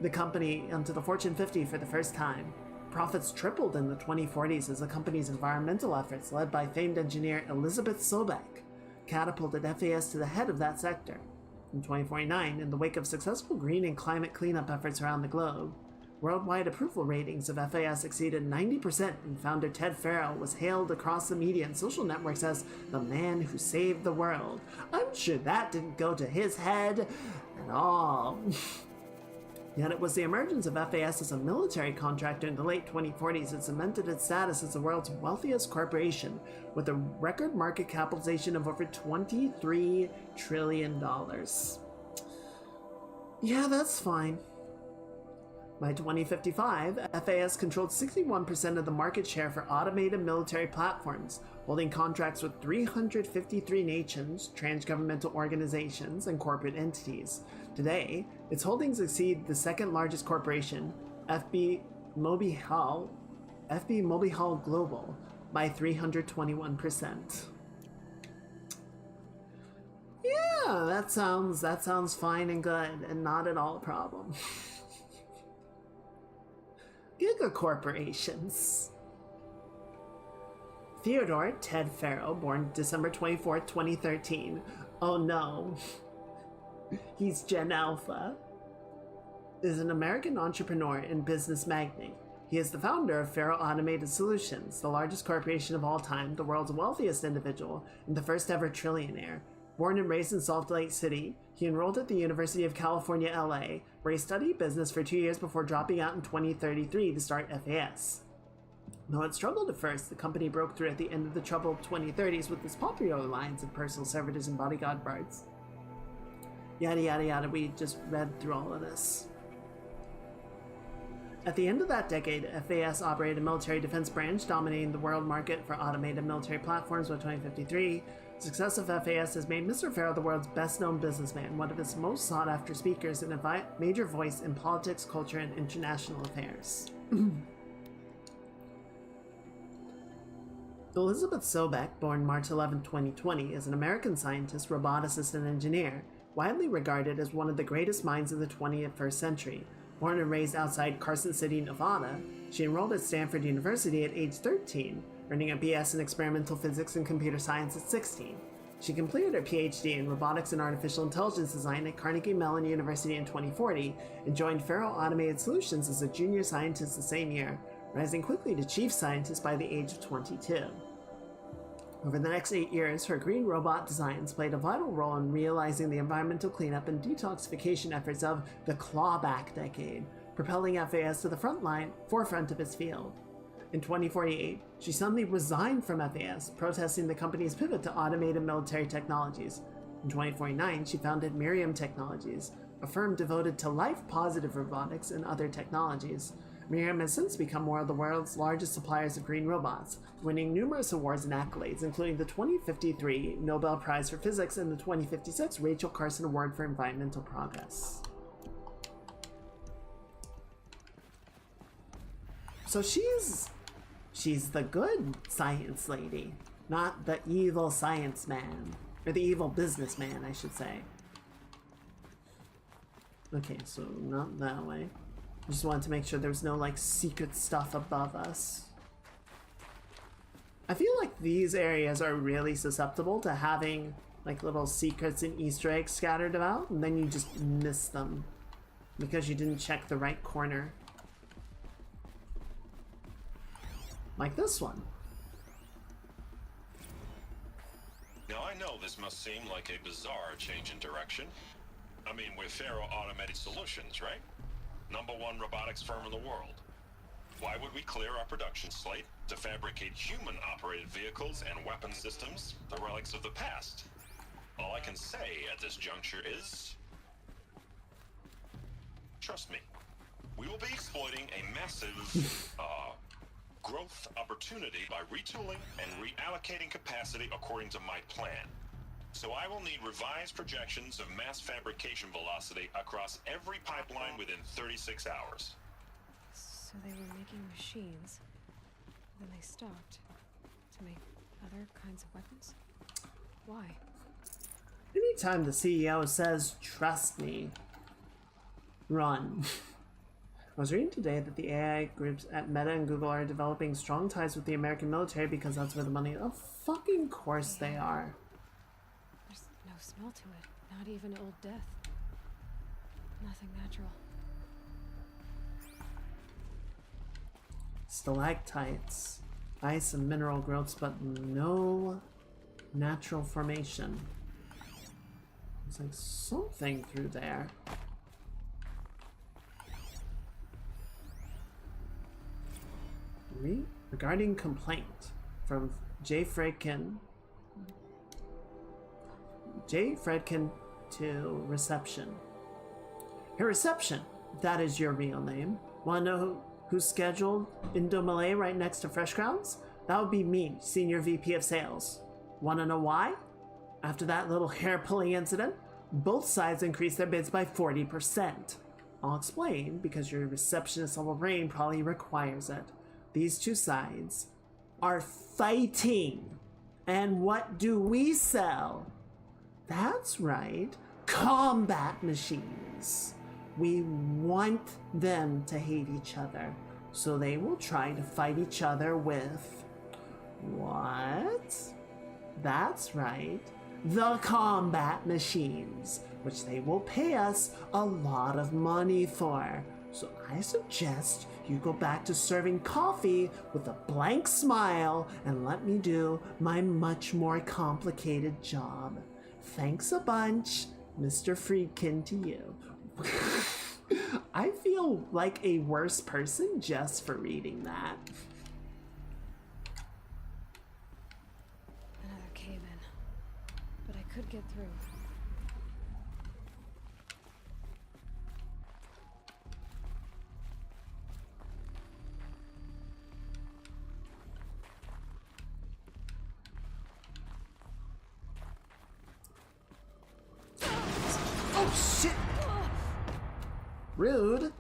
S1: the company onto the Fortune 50 for the first time. Profits tripled in the 2040s as the company's environmental efforts, led by famed engineer Elizabeth Sobek, catapulted FAS to the head of that sector. In 2049, in the wake of successful green and climate cleanup efforts around the globe, worldwide approval ratings of FAS exceeded 90%, and founder Ted Farrow was hailed across the media and social networks as the man who saved the world. I'm sure that didn't go to his head at all. Yet it was the emergence of FAS as a military contractor in the late 2040s that cemented its status as the world's wealthiest corporation, with a record market capitalization of over $23 trillion. Yeah, that's fine. By 2055, FAS controlled 61% of the market share for automated military platforms, holding contracts with 353 nations, transgovernmental organizations, and corporate entities. Today, its holdings exceed the second largest corporation, FB Mobihal Global, by 321%. Yeah, that sounds fine and good, and not at all a problem. Giga corporations. Theodore Ted Farrow, born December 24th, 2013. Oh no. He's Gen Alpha. Is an American entrepreneur and business magnate. He is the founder of Farrow Automated Solutions, the largest corporation of all time, the world's wealthiest individual, and the first ever trillionaire. Born and raised in Salt Lake City, he enrolled at the University of California, LA, where he studied business for 2 years before dropping out in 2033 to start FAS. Though it struggled at first, the company broke through at the end of the troubled 2030s with its popular lines of personal servitors and bodyguard guards. Yada yada yada, we just read through all of this. At the end of that decade, FAS operated a military defense branch dominating the world market for automated military platforms by 2053. The success of FAS has made Mr. Farrow the world's best-known businessman, one of its most sought-after speakers, and a major voice in politics, culture, and international affairs. Elizabeth Sobeck, born March 11, 2020, is an American scientist, roboticist, and engineer, widely regarded as one of the greatest minds of the 21st century. Born and raised outside Carson City, Nevada, she enrolled at Stanford University at age 13, earning a BS in experimental physics and computer science at 16. She completed her PhD in robotics and artificial intelligence design at Carnegie Mellon University in 2040 and joined Farrow Automated Solutions as a junior scientist the same year, rising quickly to chief scientist by the age of 22. Over the next 8 years, her green robot designs played a vital role in realizing the environmental cleanup and detoxification efforts of the clawback decade, propelling FAS to the forefront of its field. In 2048, she suddenly resigned from FAS, protesting the company's pivot to automated military technologies. In 2049, she founded Miriam Technologies, a firm devoted to life-positive robotics and other technologies. Miriam has since become one of the world's largest suppliers of green robots, winning numerous awards and accolades, including the 2053 Nobel Prize for Physics and the 2056 Rachel Carson Award for Environmental Progress. So she's the good science lady, not the evil science man, or the evil businessman, I should say. Okay, so not that way. I just wanted to make sure there was no, like, secret stuff above us. I feel like these areas are really susceptible to having, like, little secrets and Easter eggs scattered about, and then you just miss them because you didn't check the right corner. Like this one.
S15: Now I know this must seem like a bizarre change in direction. I mean, we're Farrow Automated Solutions, right? #1 robotics firm in the world. Why would we clear our production slate to fabricate human-operated vehicles and weapon systems, the relics of the past? All I can say at this juncture is... trust me, we will be exploiting a massive, growth opportunity by retooling and reallocating capacity according to my plan. So I will need revised projections of mass fabrication velocity across every pipeline within 36 hours.
S2: So they were making machines, then they stopped to make other kinds of weapons? Why?
S1: Anytime the CEO says, "Trust me," run. I was reading today that the AI groups at Meta and Google are developing strong ties with the American military because that's where the money... Of fucking course they are.
S2: There's no smell to it. Not even Old Death. Nothing natural.
S1: Stalactites, ice and mineral growths, but no natural formation. There's like something through there. Regarding complaint from J. Fredkin. J. Fredkin to reception. Hey, reception, that is your real name. Wanna know who's scheduled in Malay right next to Fresh Grounds? That would be me, Senior VP of Sales. Wanna know why? After that little hair-pulling incident, both sides increased their bids by 40%. I'll explain, because your receptionist-level brain probably requires it. These two sides are fighting. And what do we sell? That's right, combat machines. We want them to hate each other, so they will try to fight each other with... what? That's right, the combat machines, which they will pay us a lot of money for. So I suggest you go back to serving coffee with a blank smile and let me do my much more complicated job. Thanks a bunch, Mr. Friedkin, to you. I feel like a worse person just for reading that.
S2: Another cave-in. But I could get through.
S1: Oh shit! Rude.
S2: Looks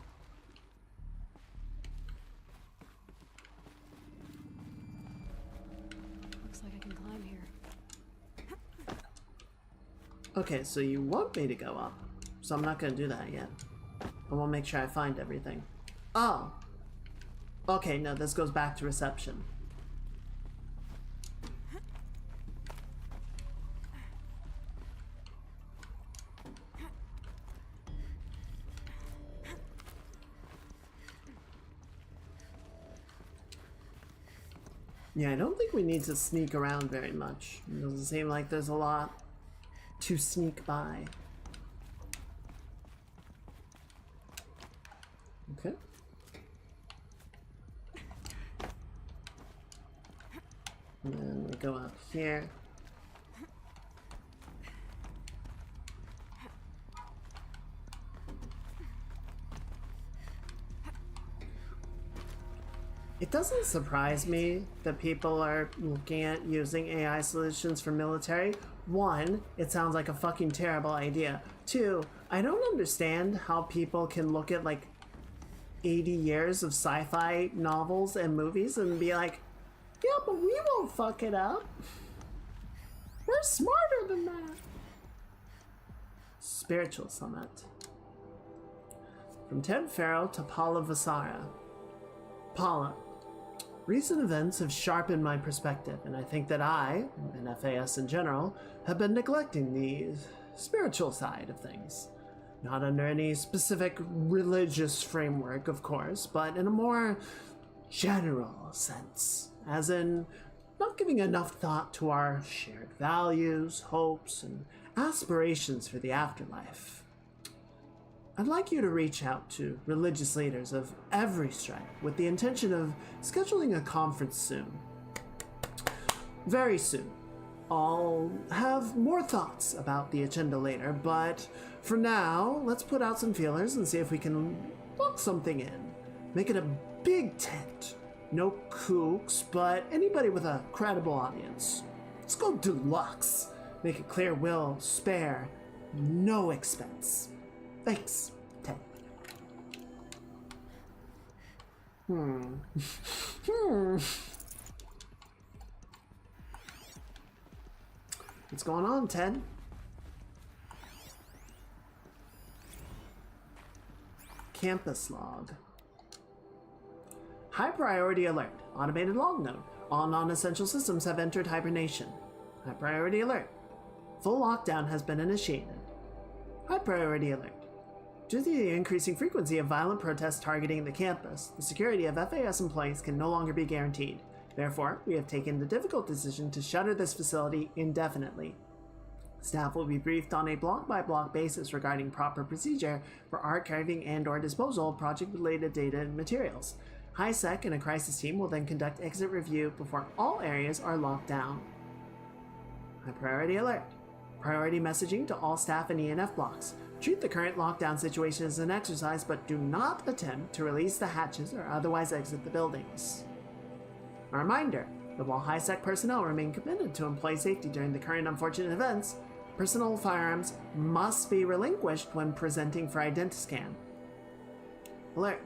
S2: like I can climb here.
S1: Okay, so you want me to go up, so I'm not gonna do that yet. I want to make sure I find everything. Oh! Okay, no, this goes back to reception. Yeah, I don't think we need to sneak around very much. It doesn't seem like there's a lot to sneak by. Okay. And then we go up here. It doesn't surprise me that people are looking at using AI solutions for military. One, it sounds like a fucking terrible idea. Two, I don't understand how people can look at like 80 years of sci-fi novels and movies and be like, yeah, but we won't fuck it up. We're smarter than that. Spiritual Summit. From Ted Farrell to Paula Vasara. Paula. Recent events have sharpened my perspective, and I think that I, and FAS in general, have been neglecting the spiritual side of things. Not under any specific religious framework, of course, but in a more general sense. As in, not giving enough thought to our shared values, hopes, and aspirations for the afterlife. I'd like you to reach out to religious leaders of every stripe with the intention of scheduling a conference soon. Very soon. I'll have more thoughts about the agenda later, but for now, let's put out some feelers and see if we can lock something in. Make it a big tent. No kooks, but anybody with a credible audience. Let's go deluxe. Make it clear we'll spare no expense. Thanks, Ted. What's going on, Ted? Campus log. High priority alert. Automated log node. All non-essential systems have entered hibernation. High priority alert. Full lockdown has been initiated. High priority alert. Due to the increasing frequency of violent protests targeting the campus, the security of FAS employees can no longer be guaranteed. Therefore, we have taken the difficult decision to shutter this facility indefinitely. Staff will be briefed on a block-by-block basis regarding proper procedure for archiving and/or disposal of project-related data and materials. HiSec and a crisis team will then conduct exit review before all areas are locked down. High priority alert. Priority messaging to all staff in ENF blocks. Treat the current lockdown situation as an exercise, but do not attempt to release the hatches or otherwise exit the buildings. A reminder that while HiSec personnel remain committed to employee safety during the current unfortunate events, personal firearms must be relinquished when presenting for identiscan. Alert.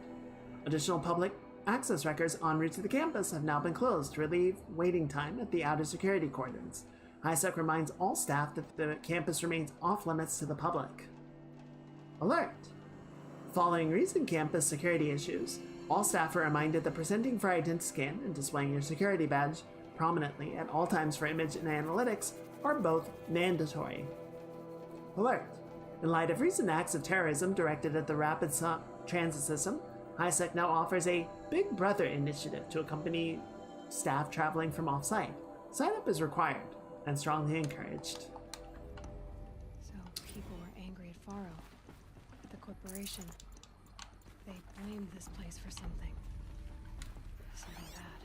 S1: Additional public access records en route to the campus have now been closed to relieve waiting time at the outer security cordons. HiSec reminds all staff that the campus remains off limits to the public. Alert! Following recent campus security issues, all staff are reminded that presenting for identiscan and displaying your security badge prominently at all times for image and analytics are both mandatory. Alert! In light of recent acts of terrorism directed at the rapid transit system, HiSec now offers a Big Brother initiative to accompany staff traveling from off-site. Sign-up is required and strongly encouraged.
S2: So people were angry at Faro, the corporation. They blamed this place for something. Something bad.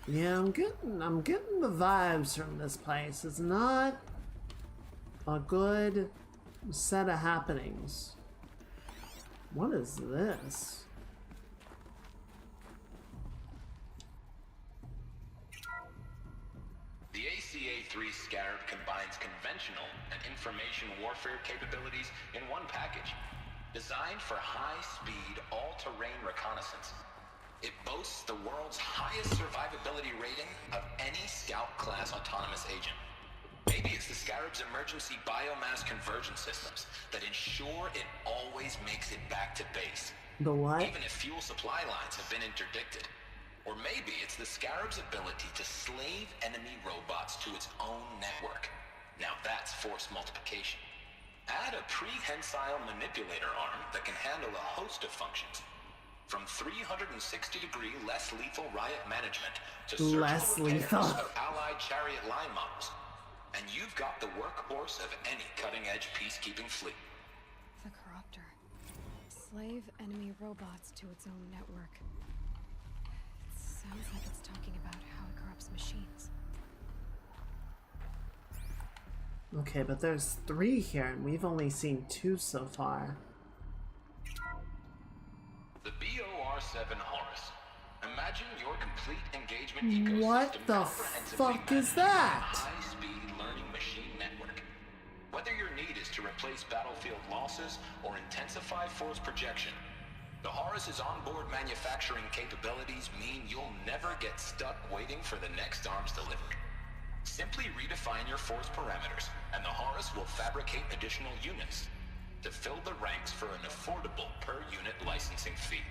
S1: Yeah, I'm getting the vibes from this place. It's not a good set of happenings. What is this?
S8: The ACA-3 Scarab combines conventional and information warfare capabilities in one package. Designed for high-speed, all-terrain reconnaissance, it boasts the world's highest survivability rating of any Scout-class autonomous agent. Maybe it's the Scarab's emergency biomass conversion systems that ensure it always makes it back to base.
S1: The what?
S8: Even if fuel supply lines have been interdicted. Or maybe it's the Scarab's ability to slave enemy robots to its own network. Now that's force multiplication. Add a prehensile manipulator arm that can handle a host of functions. From 360-degree less lethal riot management to surgical repairs of allied chariot line models. And you've got the workhorse of any cutting-edge peacekeeping fleet.
S2: The Corruptor. Slave enemy robots to its own network. It sounds like it's talking about how it corrupts machines.
S1: Okay, but there's 3 here, and we've only seen 2 so far.
S8: The BOR-7 Horus. Imagine your complete engagement ecosystem.
S1: What the fuck is that?
S8: High-speed learning machine network. Whether your need is to replace battlefield losses or intensify force projection, the Horus's onboard manufacturing capabilities mean you'll never get stuck waiting for the next arms delivery. Simply redefine your force parameters, and the Horus will fabricate additional units to fill the ranks for an affordable per-unit licensing fee.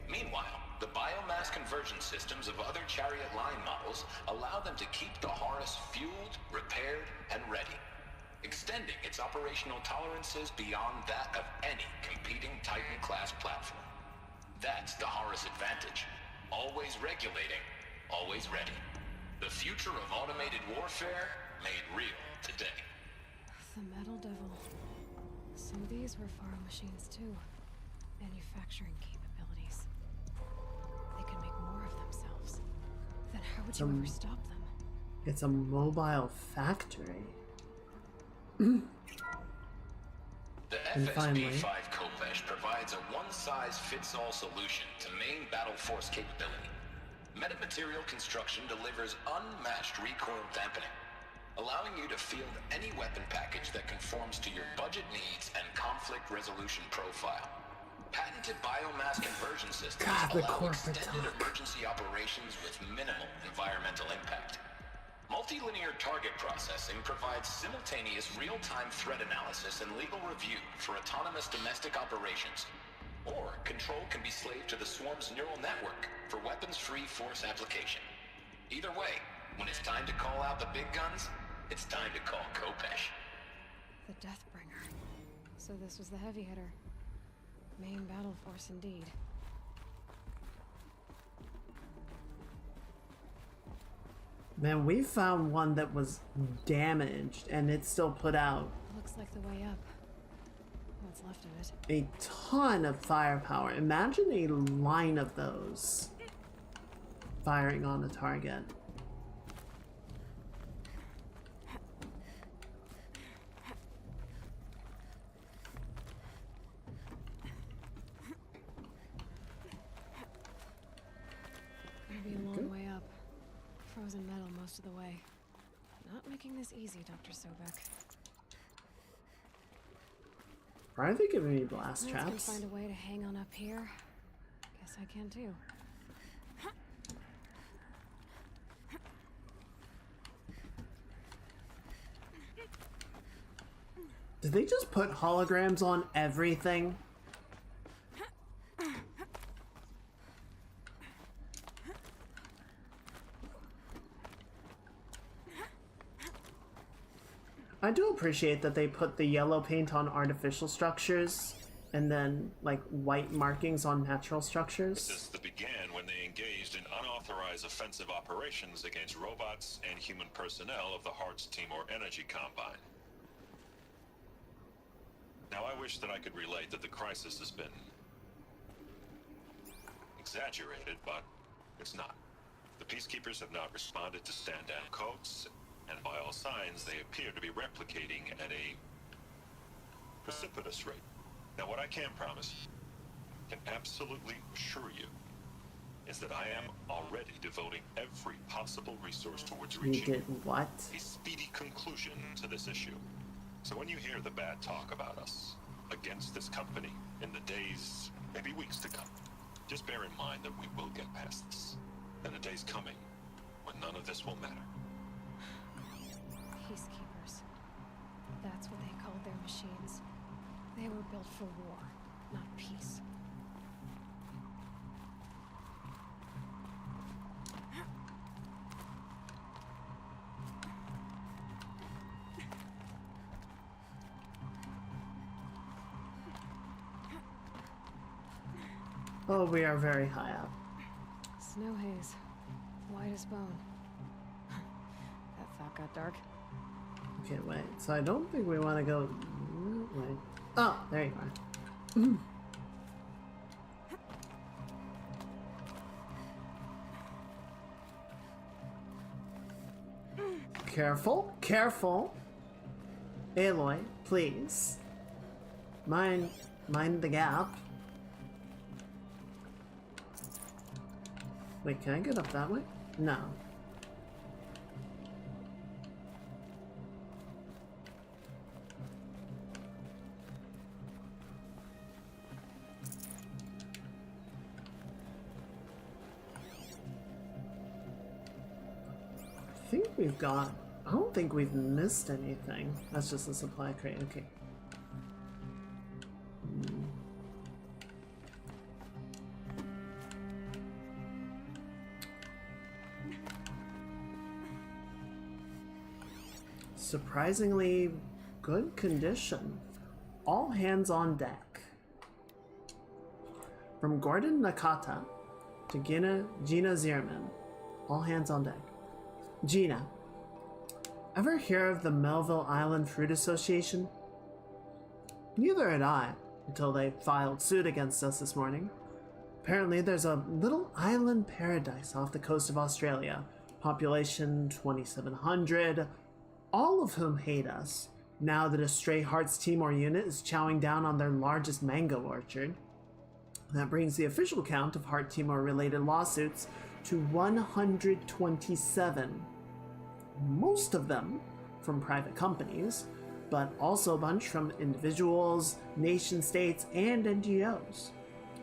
S8: Meanwhile, the biomass conversion systems of other chariot line models allow them to keep the Horus fueled, repaired, and ready, extending its operational tolerances beyond that of any competing Titan-class platform. That's the Horus advantage. Always regulating, always ready. The future of automated warfare made real today.
S2: The Metal Devil. So these were Faro machines too. Manufacturing capabilities. They could make more of themselves. Then how would you ever stop them?
S1: It's a mobile factory.
S8: The FSB-5 Khopesh provides a one-size-fits-all solution to main battle force capability. Metamaterial construction delivers unmatched recoil dampening, allowing you to field any weapon package that conforms to your budget needs and conflict resolution profile. Patented biomass conversion systems allow extended emergency operations with minimal environmental impact. Multilinear target processing provides simultaneous real-time threat analysis and legal review for autonomous domestic operations. Or control can be slaved to the swarm's neural network for weapons-free force application. Either way, when it's time to call out the big guns, it's time to call Khopesh.
S2: The Deathbringer. So this was the heavy hitter. Main battle force indeed.
S1: Man, we found one that was damaged and it still put out
S2: Looks like the way up. What's left of it.
S1: a ton of firepower. Imagine a line of those firing on a target.
S2: Maybe a long way up. Frozen metal most of the way. Not making this easy, Dr. Sobek.
S1: Why are they giving me blast
S2: If I
S1: traps?
S2: can find a way to hang on up here, guess I can too.
S1: Did they just put holograms on everything? I do appreciate that they put the yellow paint on artificial structures and then like white markings on natural structures.
S15: This began when they engaged in unauthorized offensive operations against robots and human personnel of the Hearts Timor Energy Combine. Now, I wish that I could relate that the crisis has been exaggerated, but it's not. The peacekeepers have not responded to stand-down codes, and by all signs, they appear to be replicating at a precipitous rate. Now, what I can promise, can absolutely assure you, is that I am already devoting every possible resource towards
S1: You
S15: reaching
S1: did what?
S15: a speedy conclusion to this issue. So when you hear the bad talk about us against this company in the days, maybe weeks to come, just bear in mind that we will get past this. And the day's coming when none of this will matter.
S2: Peacekeepers. That's what they called their machines. They were built for war, not peace.
S1: Oh, we are very high up.
S2: Snow haze. White as bone. That thought got dark.
S1: Okay, wait. So I don't think we want to go. Wait. Oh, there you are. Careful, careful. Aloy, please. Mind the gap. Wait, can I get up that way? No. I think we've got... I don't think we've missed anything. That's just a supply crate. Okay. Surprisingly good condition. All hands on deck. From Gordon Nakata to Gina Zierman. All hands on deck. Gina, ever hear of the Melville Island Fruit Association? Neither had I, until they filed suit against us this morning. Apparently there's a little island paradise off the coast of Australia. Population 2,700, all of whom hate us, now that a Stray Hearts Timor unit is chowing down on their largest mango orchard. That brings the official count of Heart Timor related lawsuits to 127. Most of them from private companies, but also a bunch from individuals, nation states, and NGOs.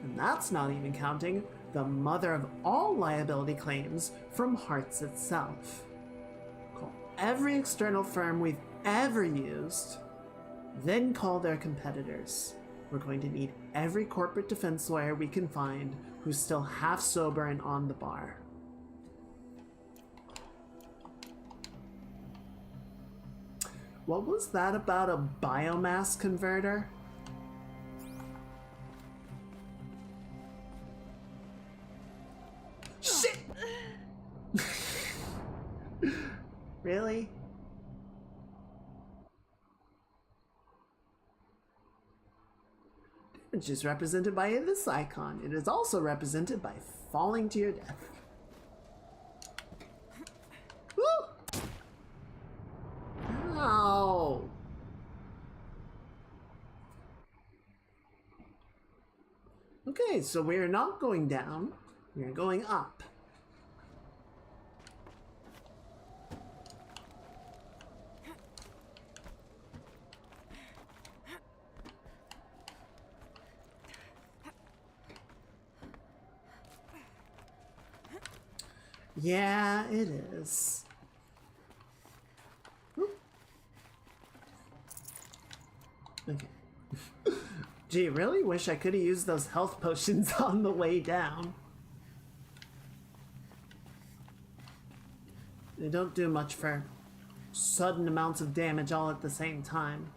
S1: And that's not even counting the mother of all liability claims from Hearts itself. Call every external firm we've ever used, then call their competitors. We're going to need every corporate defense lawyer we can find who's still half sober and on the bar. What was that about a biomass converter? Shit! Really? Damage is represented by this icon. It is also represented by falling to your death. Woo! Ow! Okay, so we're not going down. We're going up. Yeah, it is. Whoop. Okay. Gee, really wish I could have used those health potions on the way down. They don't do much for sudden amounts of damage all at the same time.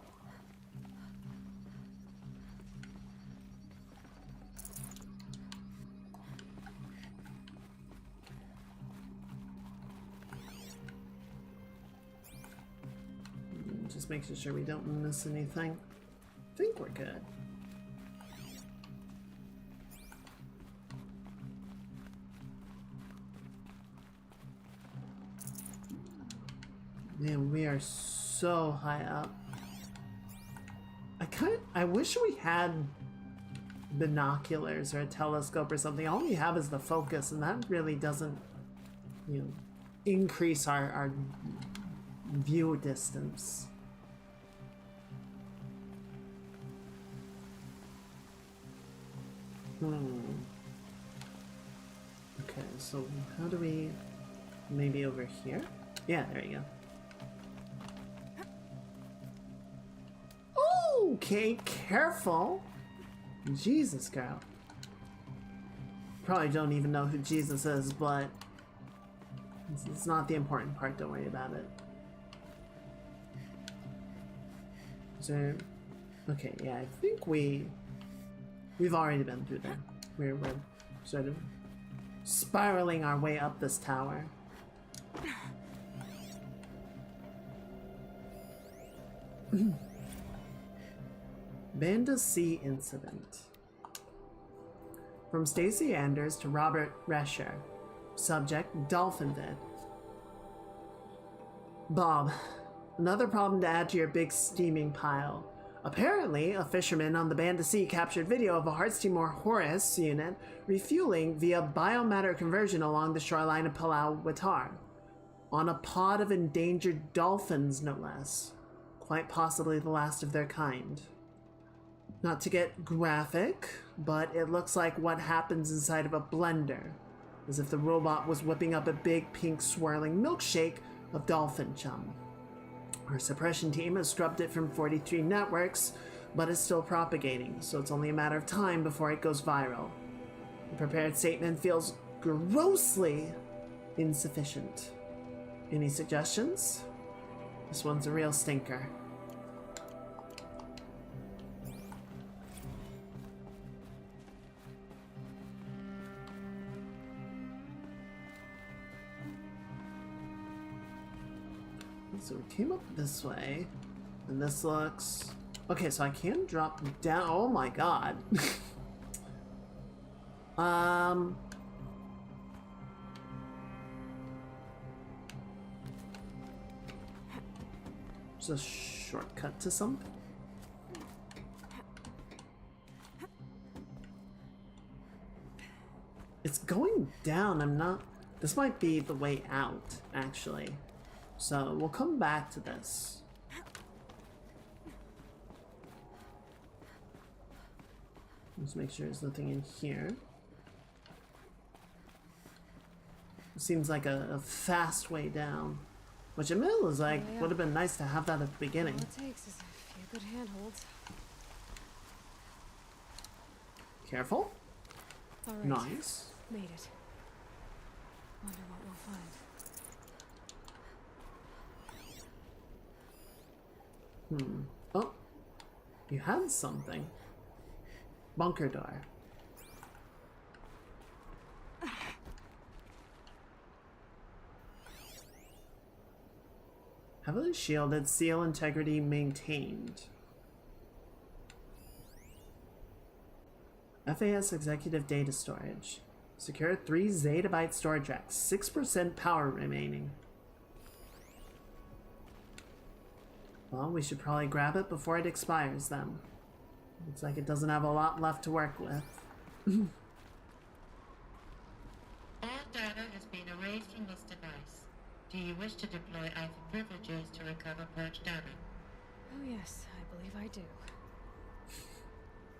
S1: Just making sure we don't miss anything. I think we're good. Man, we are so high up. I wish we had binoculars or a telescope or something. All we have is the focus, and that really doesn't, you know, increase our view distance. Okay, so how do we... Maybe over here? Yeah, there you go. Okay, careful. Jesus, girl. Probably don't even know who Jesus is, but it's not the important part. Don't worry about it. Is there... Okay, yeah, I think we've already been through there. We're sort of spiraling our way up this tower. Banda C incident. From Stacey Anders to Robert Rescher. Subject, dolphin vid. Bob, another problem to add to your big steaming pile. Apparently, a fisherman on the Banda C captured video of a Hearts Timor Horus unit refueling via biomatter conversion along the shoreline of Palau Watar. On a pod of endangered dolphins, no less. Quite possibly the last of their kind. Not to get graphic, but it looks like what happens inside of a blender. As if the robot was whipping up a big pink swirling milkshake of dolphin chum. Our suppression team has scrubbed it from 43 networks, but is still propagating, so it's only a matter of time before it goes viral. The prepared statement feels grossly insufficient. Any suggestions? This one's a real stinker. So we came up this way, and this looks... Okay, so I can drop down... Oh my god. It's a shortcut to something. It's going down, I'm not... This might be the way out, actually. So we'll come back to this. Let's make sure there's nothing in here. It seems like a fast way down. Which Emil is like, would have been nice to have that at the beginning.
S2: All it takes is a few good handholds.
S1: Careful.
S2: All right.
S1: Nice.
S2: Made it. Wonder what we'll find.
S1: Oh, you had something. Bunker door. Heavily shielded, seal integrity maintained. FAS executive data storage. Secure 3 zettabyte storage racks. 6% power remaining. Well, we should probably grab it before it expires then. Looks like it doesn't have a lot left to work with.
S14: All data has been erased from this device. Do you wish to deploy Alpha privileges to recover purged data?
S2: Oh yes, I believe I do.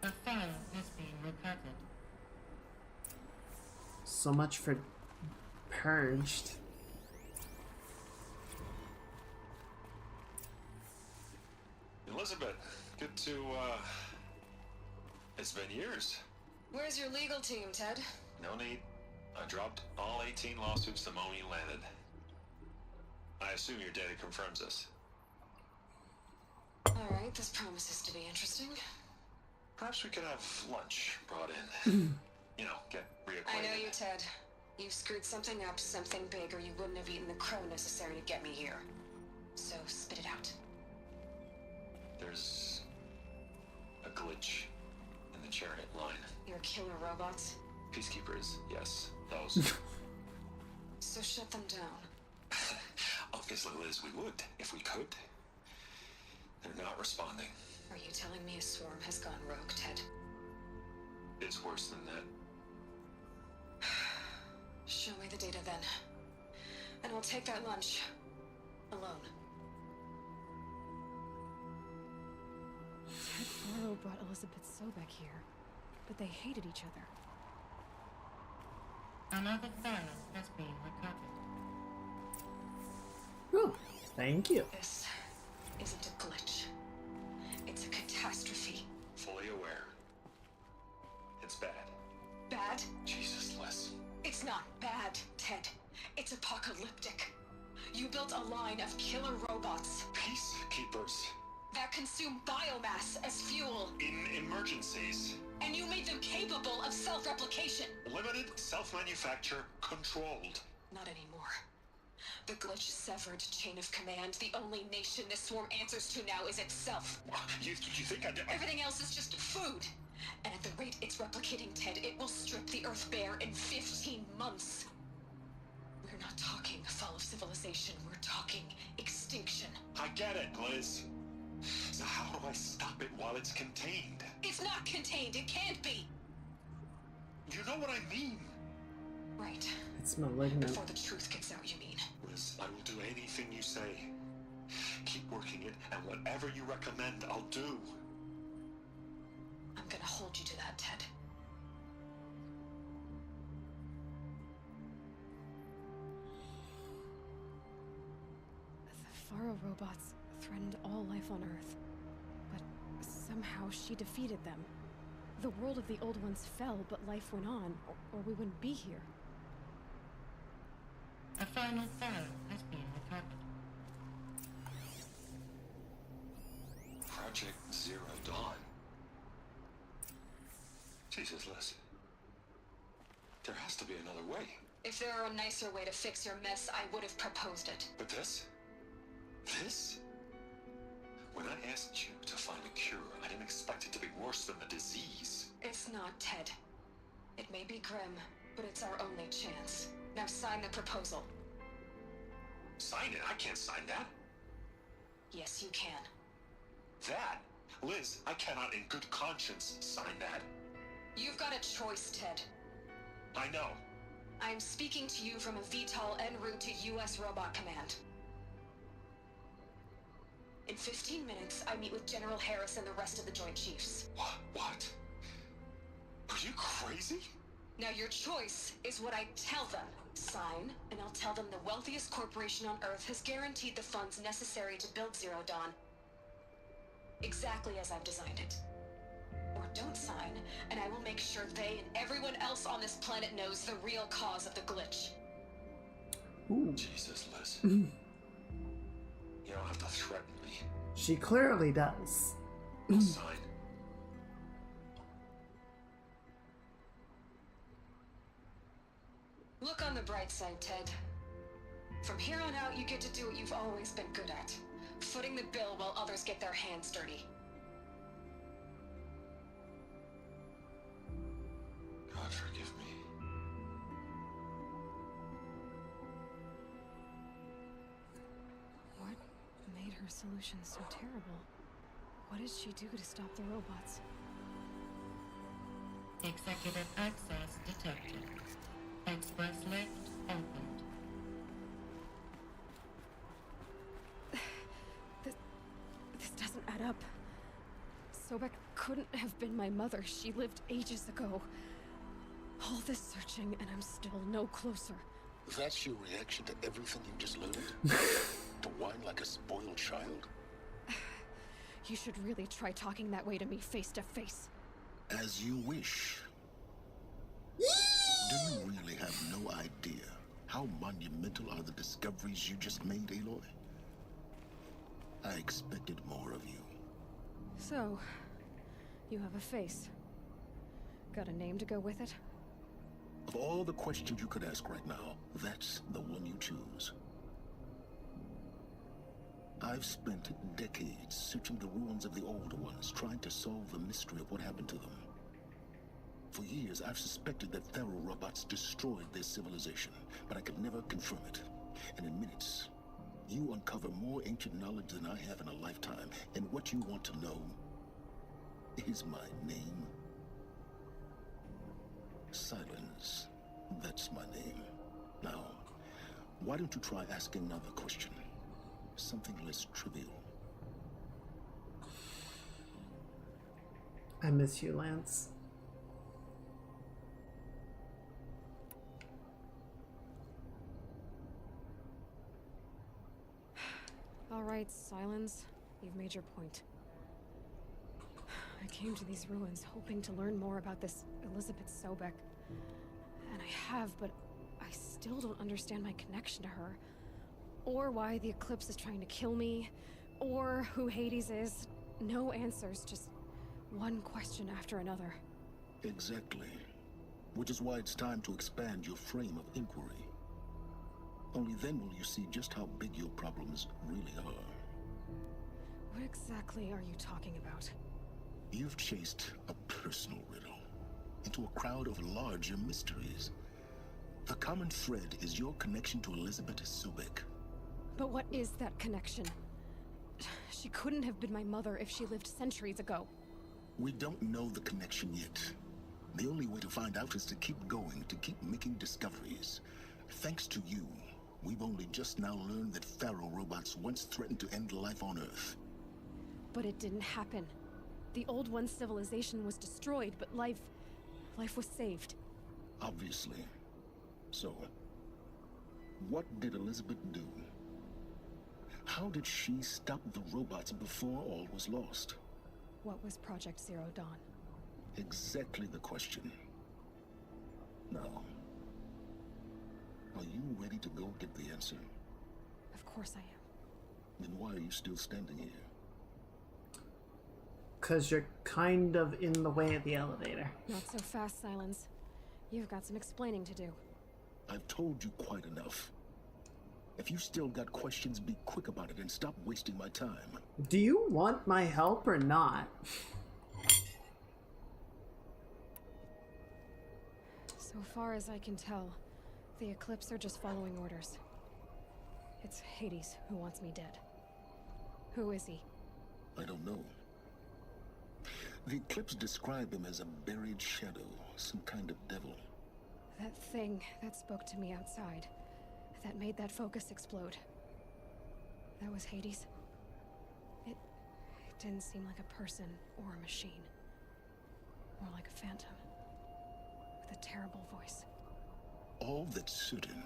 S14: A file has been recovered.
S1: So much for purged.
S15: Elizabeth, good to, it's been years.
S2: Where's your legal team, Ted?
S15: No need. I dropped all 18 lawsuits the moment you landed. I assume your data confirms this.
S2: Alright, this promises to be interesting.
S15: Perhaps we could have lunch brought in. You know, get reacquainted.
S2: I know you, Ted. You screwed something up, something big, or you wouldn't have eaten the crow necessary to get me here. So, spit it out.
S15: There's a glitch in the chariot line.
S2: Your killer robots?
S15: Peacekeepers, yes, those.
S2: So shut them down.
S15: Obviously, Liz, we would, if we could. They're not responding.
S2: Are you telling me a swarm has gone rogue, Ted?
S15: It's worse than that.
S2: Show me the data then. And we'll take that lunch. Alone. Ted Faro brought Elizabeth Sobek here, but they hated each other.
S14: Another file has been recovered.
S1: Oh, thank you.
S2: This isn't a glitch. It's a catastrophe.
S15: Fully aware. It's bad.
S2: Bad?
S15: Jesus, Liz.
S2: It's not bad, Ted. It's apocalyptic. You built a line of killer robots.
S15: Peacekeepers.
S2: That consume biomass as fuel.
S15: In emergencies.
S2: And you made them capable of self-replication.
S15: Limited, self-manufacture, controlled.
S2: Not anymore. The glitch severed chain of command. The only nation this swarm answers to now is itself.
S15: You think I did?
S2: Everything else is just food. And at the rate it's replicating, Ted, it will strip the Earth bare in 15 months. We're not talking fall of civilization. We're talking extinction.
S15: I get it, Liz. So how do I stop it while it's contained?
S2: It's not contained. It can't be.
S15: You know what I mean?
S2: Right.
S1: It's malignant.
S2: Before the truth gets out, you mean?
S15: Liz, I will do anything you say. Keep working it, and whatever you recommend, I'll do.
S2: I'm gonna hold you to that, Ted. The Faro robots threatened all life on Earth, but somehow she defeated them. The world of the old ones fell, but life went on, or we wouldn't be here.
S14: A final file has been recovered.
S15: Project Zero Dawn. Jesus, Liz. There has to be another way.
S2: If there were a nicer way to fix your mess, I would have proposed it.
S15: But this? This? When I asked you to find a cure, I didn't expect it to be worse than the disease.
S2: It's not, Ted. It may be grim, but it's our only chance. Now sign the proposal.
S15: Sign it? I can't sign that.
S2: Yes, you can.
S15: That? Liz, I cannot in good conscience sign that.
S2: You've got a choice, Ted.
S15: I know.
S2: I am speaking to you from a VTOL en route to U.S. Robot Command. In 15 minutes, I meet with General Harris and the rest of the Joint Chiefs.
S15: What? Are you crazy?
S2: Now your choice is what I tell them. Sign, and I'll tell them the wealthiest corporation on Earth has guaranteed the funds necessary to build Zero Dawn. Exactly as I've designed it. Or don't sign, and I will make sure they and everyone else on this planet knows the real cause of the glitch.
S1: Ooh.
S15: Jesus, Liz. You don't have to threaten me.
S1: She clearly does.
S15: I'll sign.
S2: Look on the bright side, Ted. From here on out, you get to do what you've always been good at. Footing the bill while others get their hands dirty.
S8: God forgive me.
S2: What made her solution so terrible? What did she do to stop the robots?
S14: Executive access detected. Express lift opened.
S2: This doesn't add up. Sobek couldn't have been my mother. She lived ages ago. All this searching, and I'm still no closer.
S8: That's your reaction to everything you just learned? To whine like a spoiled child?
S2: You should really try talking that way to me face to face.
S8: As you wish. Do you really have no idea how monumental are the discoveries you just made, Aloy? I expected more of you.
S2: So, you have a face. Got a name to go with it?
S8: Of all the questions you could ask right now, that's the one you choose. I've spent decades searching the ruins of the older ones, trying to solve the mystery of what happened to them. For years, I've suspected that Pharaoh robots destroyed their civilization, but I could never confirm it. And in minutes, you uncover more ancient knowledge than I have in a lifetime, and what you want to know is my name. Silence. That's my name. Now, why don't you try asking another question? Something less trivial.
S1: I miss you, Lance.
S2: All right, Silence. You've made your point. I came to these ruins hoping to learn more about this Elizabeth Sobek. And I have, but I still don't understand my connection to her. Or why the Eclipse is trying to kill me. Or who Hades is. No answers, just one question after another.
S8: Exactly. Which is why it's time to expand your frame of inquiry. Only then will you see just how big your problems really are.
S2: What exactly are you talking about?
S8: You've chased a personal riddle into a crowd of larger mysteries. The common thread is your connection to Elizabeth Sobek.
S2: But what is that connection? She couldn't have been my mother if she lived centuries ago.
S8: We don't know the connection yet. The only way to find out is to keep going, to keep making discoveries. Thanks to you, we've only just now learned that Pharaoh robots once threatened to end life on Earth.
S2: But it didn't happen. The Old One's civilization was destroyed, but life was saved.
S8: Obviously. So, what did Elizabeth do? How did she stop the robots before all was lost?
S2: What was Project Zero Dawn?
S8: Exactly the question. Now, are you ready to go get the answer?
S2: Of course I am.
S8: Then why are you still standing here?
S1: Because you're kind of in the way of the elevator.
S2: Not so fast, Silence. You've got some explaining to do.
S8: I've told you quite enough. If you still got questions, be quick about it and stop wasting my time.
S1: Do you want my help or not?
S2: So far as I can tell, the Eclipse are just following orders. It's Hades who wants me dead. Who is he?
S8: I don't know. The Eclipse describe him as a buried shadow, some kind of devil.
S2: That thing that spoke to me outside, that made that focus explode. That was Hades. It didn't seem like a person or a machine. More like a phantom. With a terrible voice.
S8: All that's certain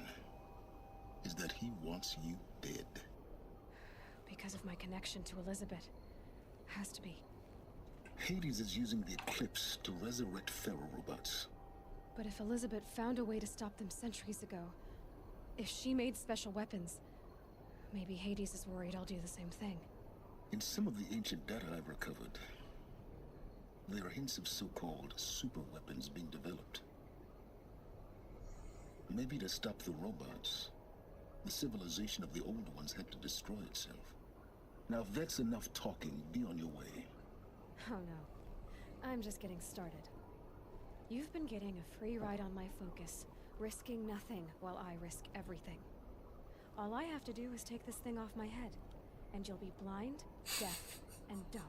S8: is that he wants you dead.
S2: Because of my connection to Elizabeth. Has to be.
S8: Hades is using the Eclipse to resurrect Pharaoh robots.
S2: But if Elizabeth found a way to stop them centuries ago, if she made special weapons, maybe Hades is worried I'll do the same thing.
S8: In some of the ancient data I've recovered, there are hints of so-called super weapons being developed. Maybe to stop the robots,
S17: The civilization of the old ones had to destroy itself. Now, if that's enough talking, be on your way.
S2: Oh no. I'm just getting started. You've been getting a free ride on my focus, risking nothing while I risk everything. All I have to do is take this thing off my head, and you'll be blind, deaf, and dumb.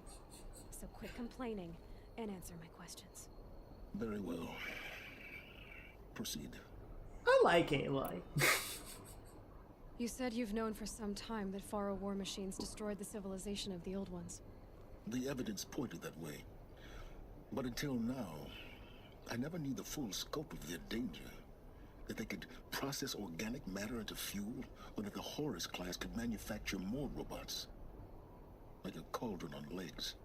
S2: So quit complaining and answer my questions.
S17: Very well. Proceed.
S1: I like Aloy.
S2: You said you've known for some time that Faro war machines destroyed the civilization of the old ones.
S17: The evidence pointed that way. But until now, I never knew the full scope of their danger. That they could process organic matter into fuel, or that the Horus class could manufacture more robots. Like a cauldron on legs.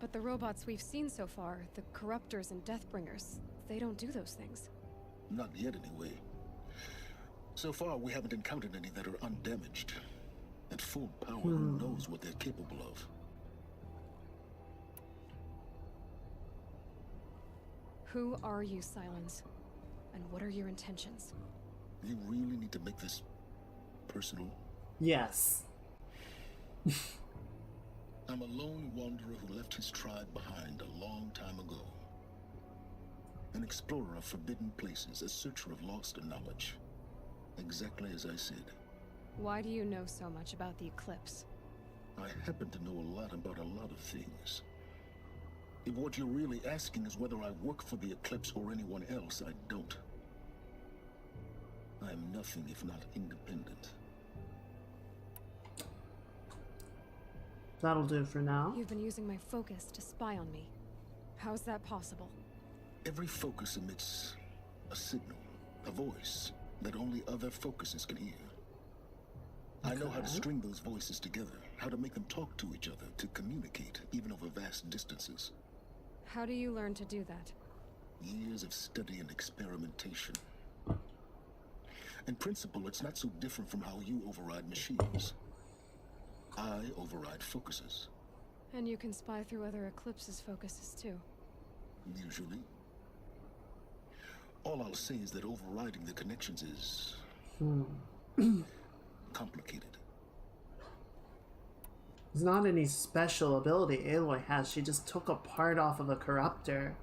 S2: But the robots we've seen so far, the Corruptors and Deathbringers, they don't do those things.
S17: Not yet, anyway. So far, we haven't encountered any that are undamaged. At full power, who knows what they're capable of?
S2: Who are you, Silence? And what are your intentions?
S17: You really need to make this personal?
S1: Yes.
S17: I'm a lone wanderer who left his tribe behind a long time ago. An explorer of forbidden places, a searcher of lost knowledge. Exactly as I said.
S2: Why do you know so much about the Eclipse?
S17: I happen to know a lot about a lot of things. If what you're really asking is whether I work for the Eclipse or anyone else, I don't. I am nothing if not independent.
S1: That'll do for now.
S2: You've been using my focus to spy on me. How's that possible?
S17: Every focus emits a signal, a voice, that only other focuses can hear. I know how to string those voices together, how to make them talk to each other, to communicate, even over vast distances.
S2: How do you learn to do that?
S17: Years of study and experimentation. In principle, it's not so different from how you override machines. I override focuses.
S2: And you can spy through other Eclipse's focuses too.
S17: Usually. All I'll say is that overriding the connections is complicated.
S1: There's not any special ability Aloy has. She just took a part off of a corruptor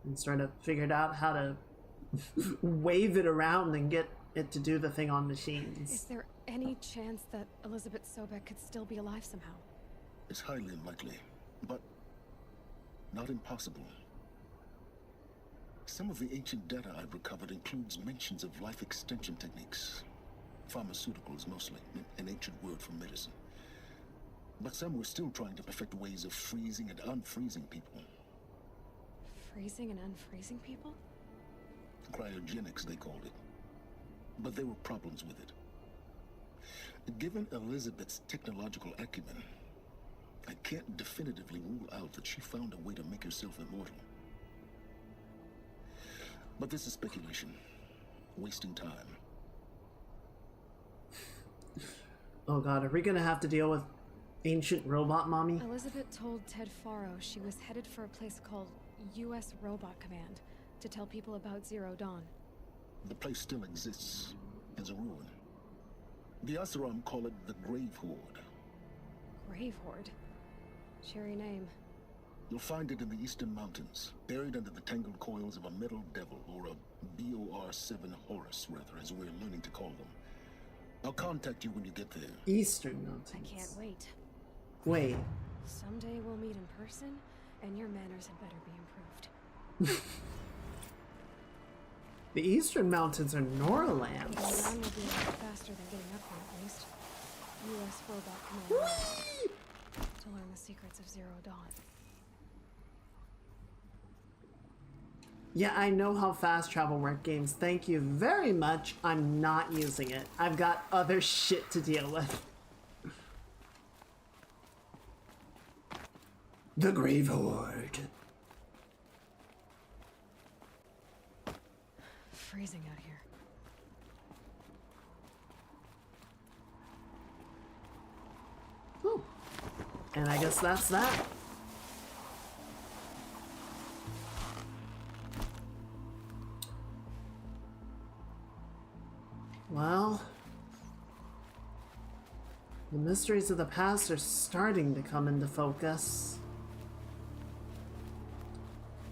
S1: and sort of figured out how to wave it around and get it to do the thing on machines.
S2: Is there any chance that Elizabeth Sobek could still be alive somehow?
S17: It's highly unlikely, but not impossible. Some of the ancient data I've recovered includes mentions of life extension techniques. Pharmaceuticals, mostly, an ancient word for medicine. But some were still trying to perfect ways of freezing and unfreezing people.
S2: Freezing and unfreezing people?
S17: Cryogenics, they called it. But there were problems with it. Given Elizabeth's technological acumen, I can't definitively rule out that she found a way to make herself immortal. But this is speculation. Wasting time.
S1: Oh god, are we gonna have to deal with ancient robot mommy?
S2: Elizabeth told Ted Faro she was headed for a place called U.S. Robot Command to tell people about Zero Dawn.
S17: The place still exists as a ruin. The Asuram call it the Grave Horde.
S2: Grave Horde? Cheery name.
S17: You'll find it in the Eastern Mountains, buried under the tangled coils of a metal devil, or a BOR-7 Horus, rather, as we're learning to call them. I'll contact you when you get there.
S1: Eastern Mountains.
S2: I can't wait.
S1: Wait.
S2: Someday we'll meet in person, and your manners had better be improved.
S1: The Eastern Mountains are Norlands.
S2: Getting down will be a lot faster than getting up here, at least. U.S. Robot Command. To learn the secrets of Zero Dawn.
S1: Yeah, I know how fast travel work games. Thank you very much. I'm not using it. I've got other shit to deal with. The Grave Horde.
S2: Freezing out here.
S1: Whew. And I guess that's that. Well, The mysteries of the past are starting to come into focus.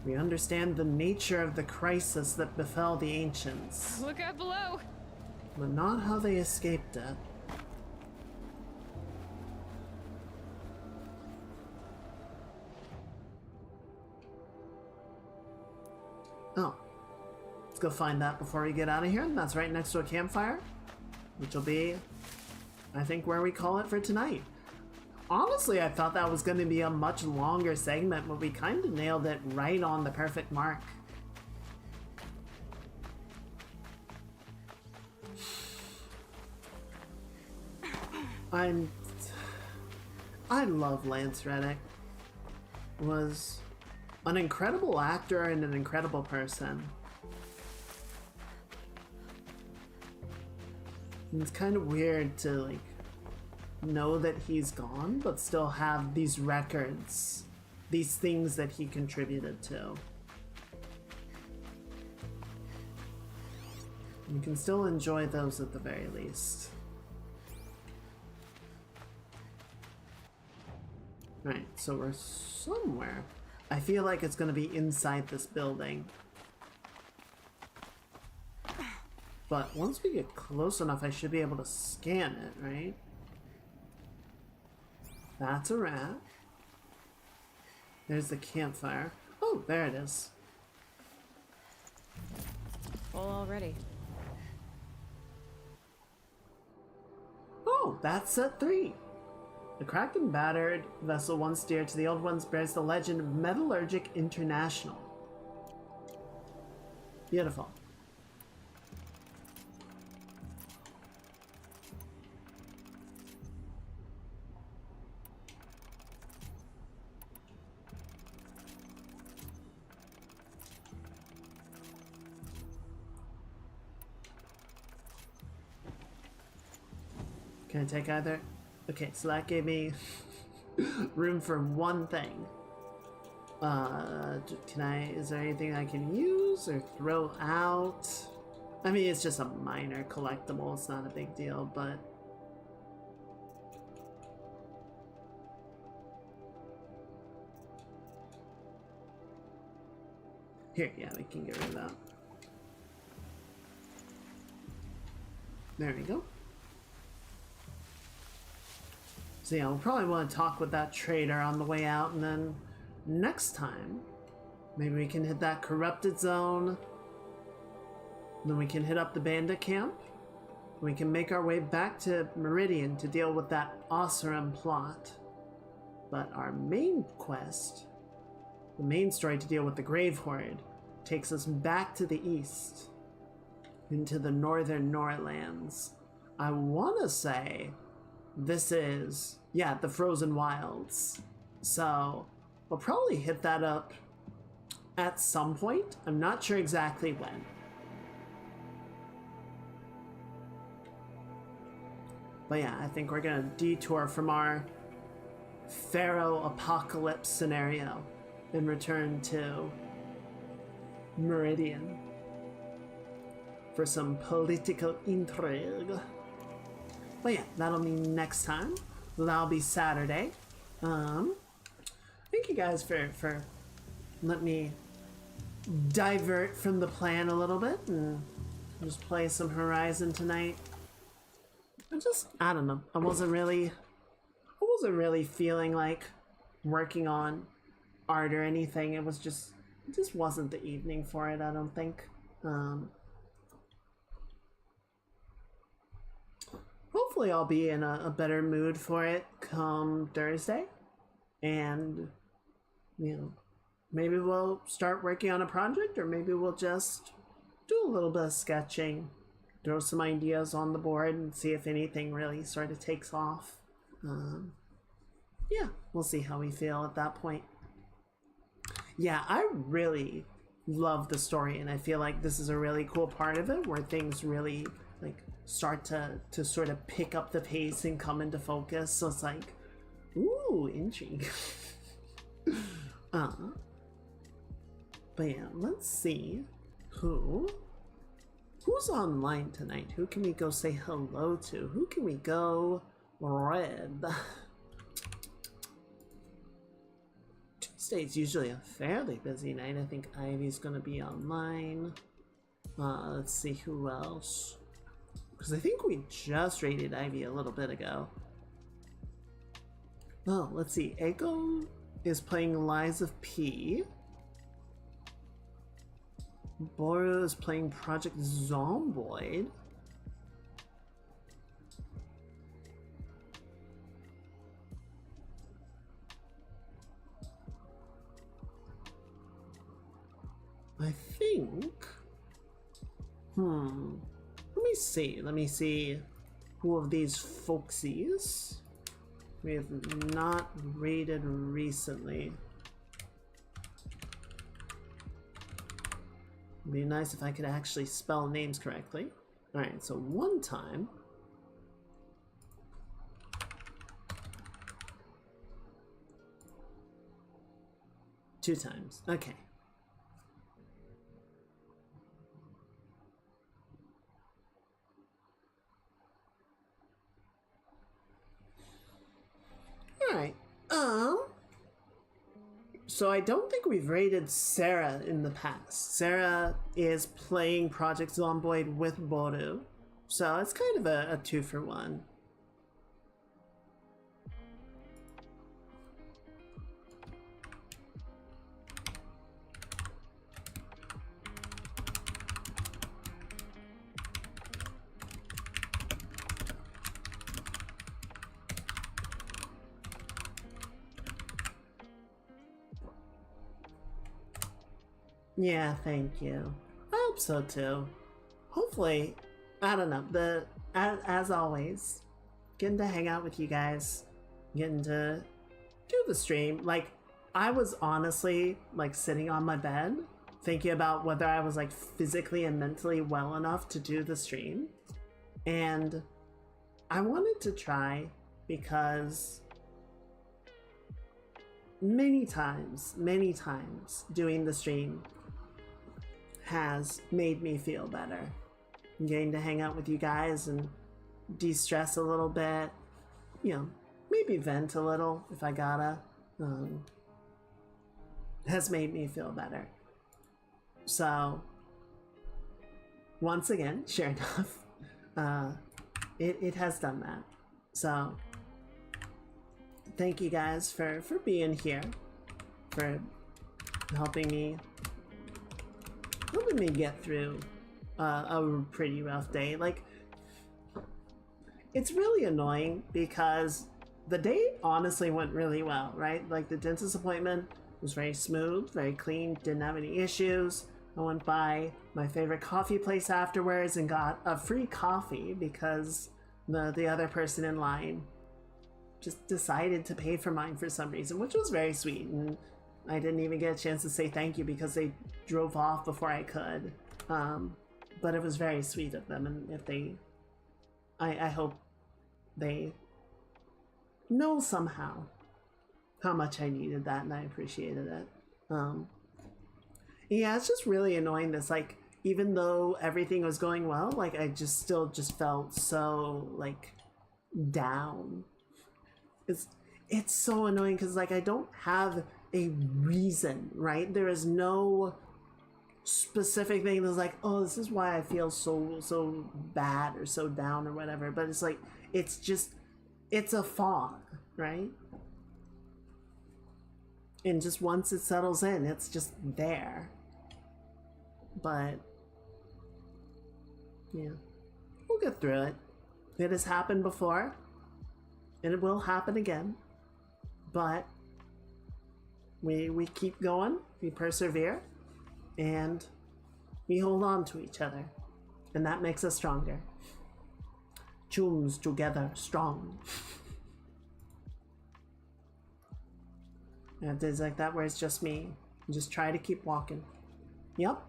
S1: We understand the nature of the crisis that befell the ancients.
S2: Look out below!
S1: But not how they escaped it. Oh. Let's go find that before we get out of here. And that's right next to a campfire, which will be, I think, where we call it for tonight. Honestly, I thought that was going to be a much longer segment, but we kind of nailed it right on the perfect mark. I love Lance Reddick. Was an incredible actor and an incredible person. And it's kind of weird to like know that he's gone, but still have these records, these things that he contributed to. You can still enjoy those at the very least. Right, so we're somewhere. I feel like it's gonna be inside this building. But once we get close enough, I should be able to scan it, right? That's a rat. There's the campfire. Oh, there it is.
S2: Full already.
S1: Oh, that's set 3. The cracked and battered vessel once dear to the old ones bears the legend of Metallurgic International. Beautiful. Can I take either? Okay, so that gave me room for one thing. Is there anything I can use or throw out? I mean, it's just a minor collectible, it's not a big deal, but... Here, yeah, we can get rid of that. There we go. So yeah, we'll probably want to talk with that trader on the way out, and then next time, maybe we can hit that corrupted zone. Then we can hit up the bandit camp. We can make our way back to Meridian to deal with that Osram plot. But our main quest, the main story to deal with the Grave Horde, takes us back to the east, into the northern Norlands. I want to say this is, yeah, the Frozen Wilds. So we'll probably hit that up at some point. I'm not sure exactly when. But yeah, I think we're gonna detour from our Pharaoh apocalypse scenario and return to Meridian for some political intrigue. But yeah, that'll be next time. That'll be Saturday. Thank you guys for letting me divert from the plan a little bit and just play some Horizon tonight. I don't know. I wasn't really feeling like working on art or anything. It just wasn't the evening for it, I don't think. Hopefully I'll be in a better mood for it come Thursday. And, you know, maybe we'll start working on a project, or maybe we'll just do a little bit of sketching, throw some ideas on the board, and see if anything really sort of takes off. Yeah, we'll see how we feel at that point. Yeah, I really love the story, and I feel like this is a really cool part of it, where things really like start to sort of pick up the pace and come into focus. So it's like, ooh, intrigue. But yeah, let's see who's online tonight. Who can we go say hello to? Who can we go red. Tuesday is usually a fairly busy night. I think Ivy's gonna be online. Let's see who else. Because I think we just raided Ivy a little bit ago. Oh, let's see. Echo is playing Lies of P. Boru is playing Project Zomboid. I think... Let me see who of these folksies we have not raided recently. It'd be nice if I could actually spell names correctly. Alright, so one time. Two times. Okay. Alright, so I don't think we've raided Sarah in the past. Sarah is playing Project Zomboid with Boru, so it's kind of a 2-for-1. Yeah, thank you. I hope so too. Hopefully, I don't know, as always, getting to hang out with you guys, getting to do the stream. Like, I was honestly like sitting on my bed thinking about whether I was like physically and mentally well enough to do the stream. And I wanted to try because many times doing the stream has made me feel better. Getting to hang out with you guys and de-stress a little bit, you know, maybe vent a little if I gotta, has made me feel better. So, once again, sure enough, it has done that. So, thank you guys for being here, for helping me get through a pretty rough day. Like, it's really annoying because the day honestly went really well, right? Like, the dentist appointment was very smooth, very clean, didn't have any issues. I went by my favorite coffee place afterwards and got a free coffee because the other person in line just decided to pay for mine for some reason, which was very sweet. And I didn't even get a chance to say thank you because they drove off before I could. But it was very sweet of them, and if they, I hope they know somehow how much I needed that and I appreciated it. Yeah, it's just really annoying this, like, even though everything was going well, like, I just still just felt so, like, down. It's so annoying because, like, I don't have a reason, right? There is no specific thing that's like, oh, this is why I feel so bad or so down or whatever. But it's like, it's a fog, right? And just once it settles in, it's just there. But yeah, we'll get through it. It has happened before, and it will happen again. But we keep going, we persevere, and we hold on to each other, and that makes us stronger. Chooms together strong. And days like that where it's just me, just try to keep walking. Yep.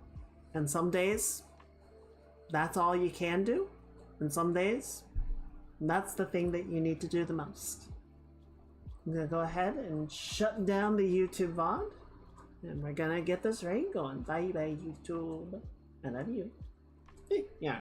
S1: And some days that's all you can do, and some days that's the thing that you need to do the most. I'm gonna go ahead and shut down the YouTube VOD, and we're gonna get this raid going. Bye bye YouTube. I love you. Yeah.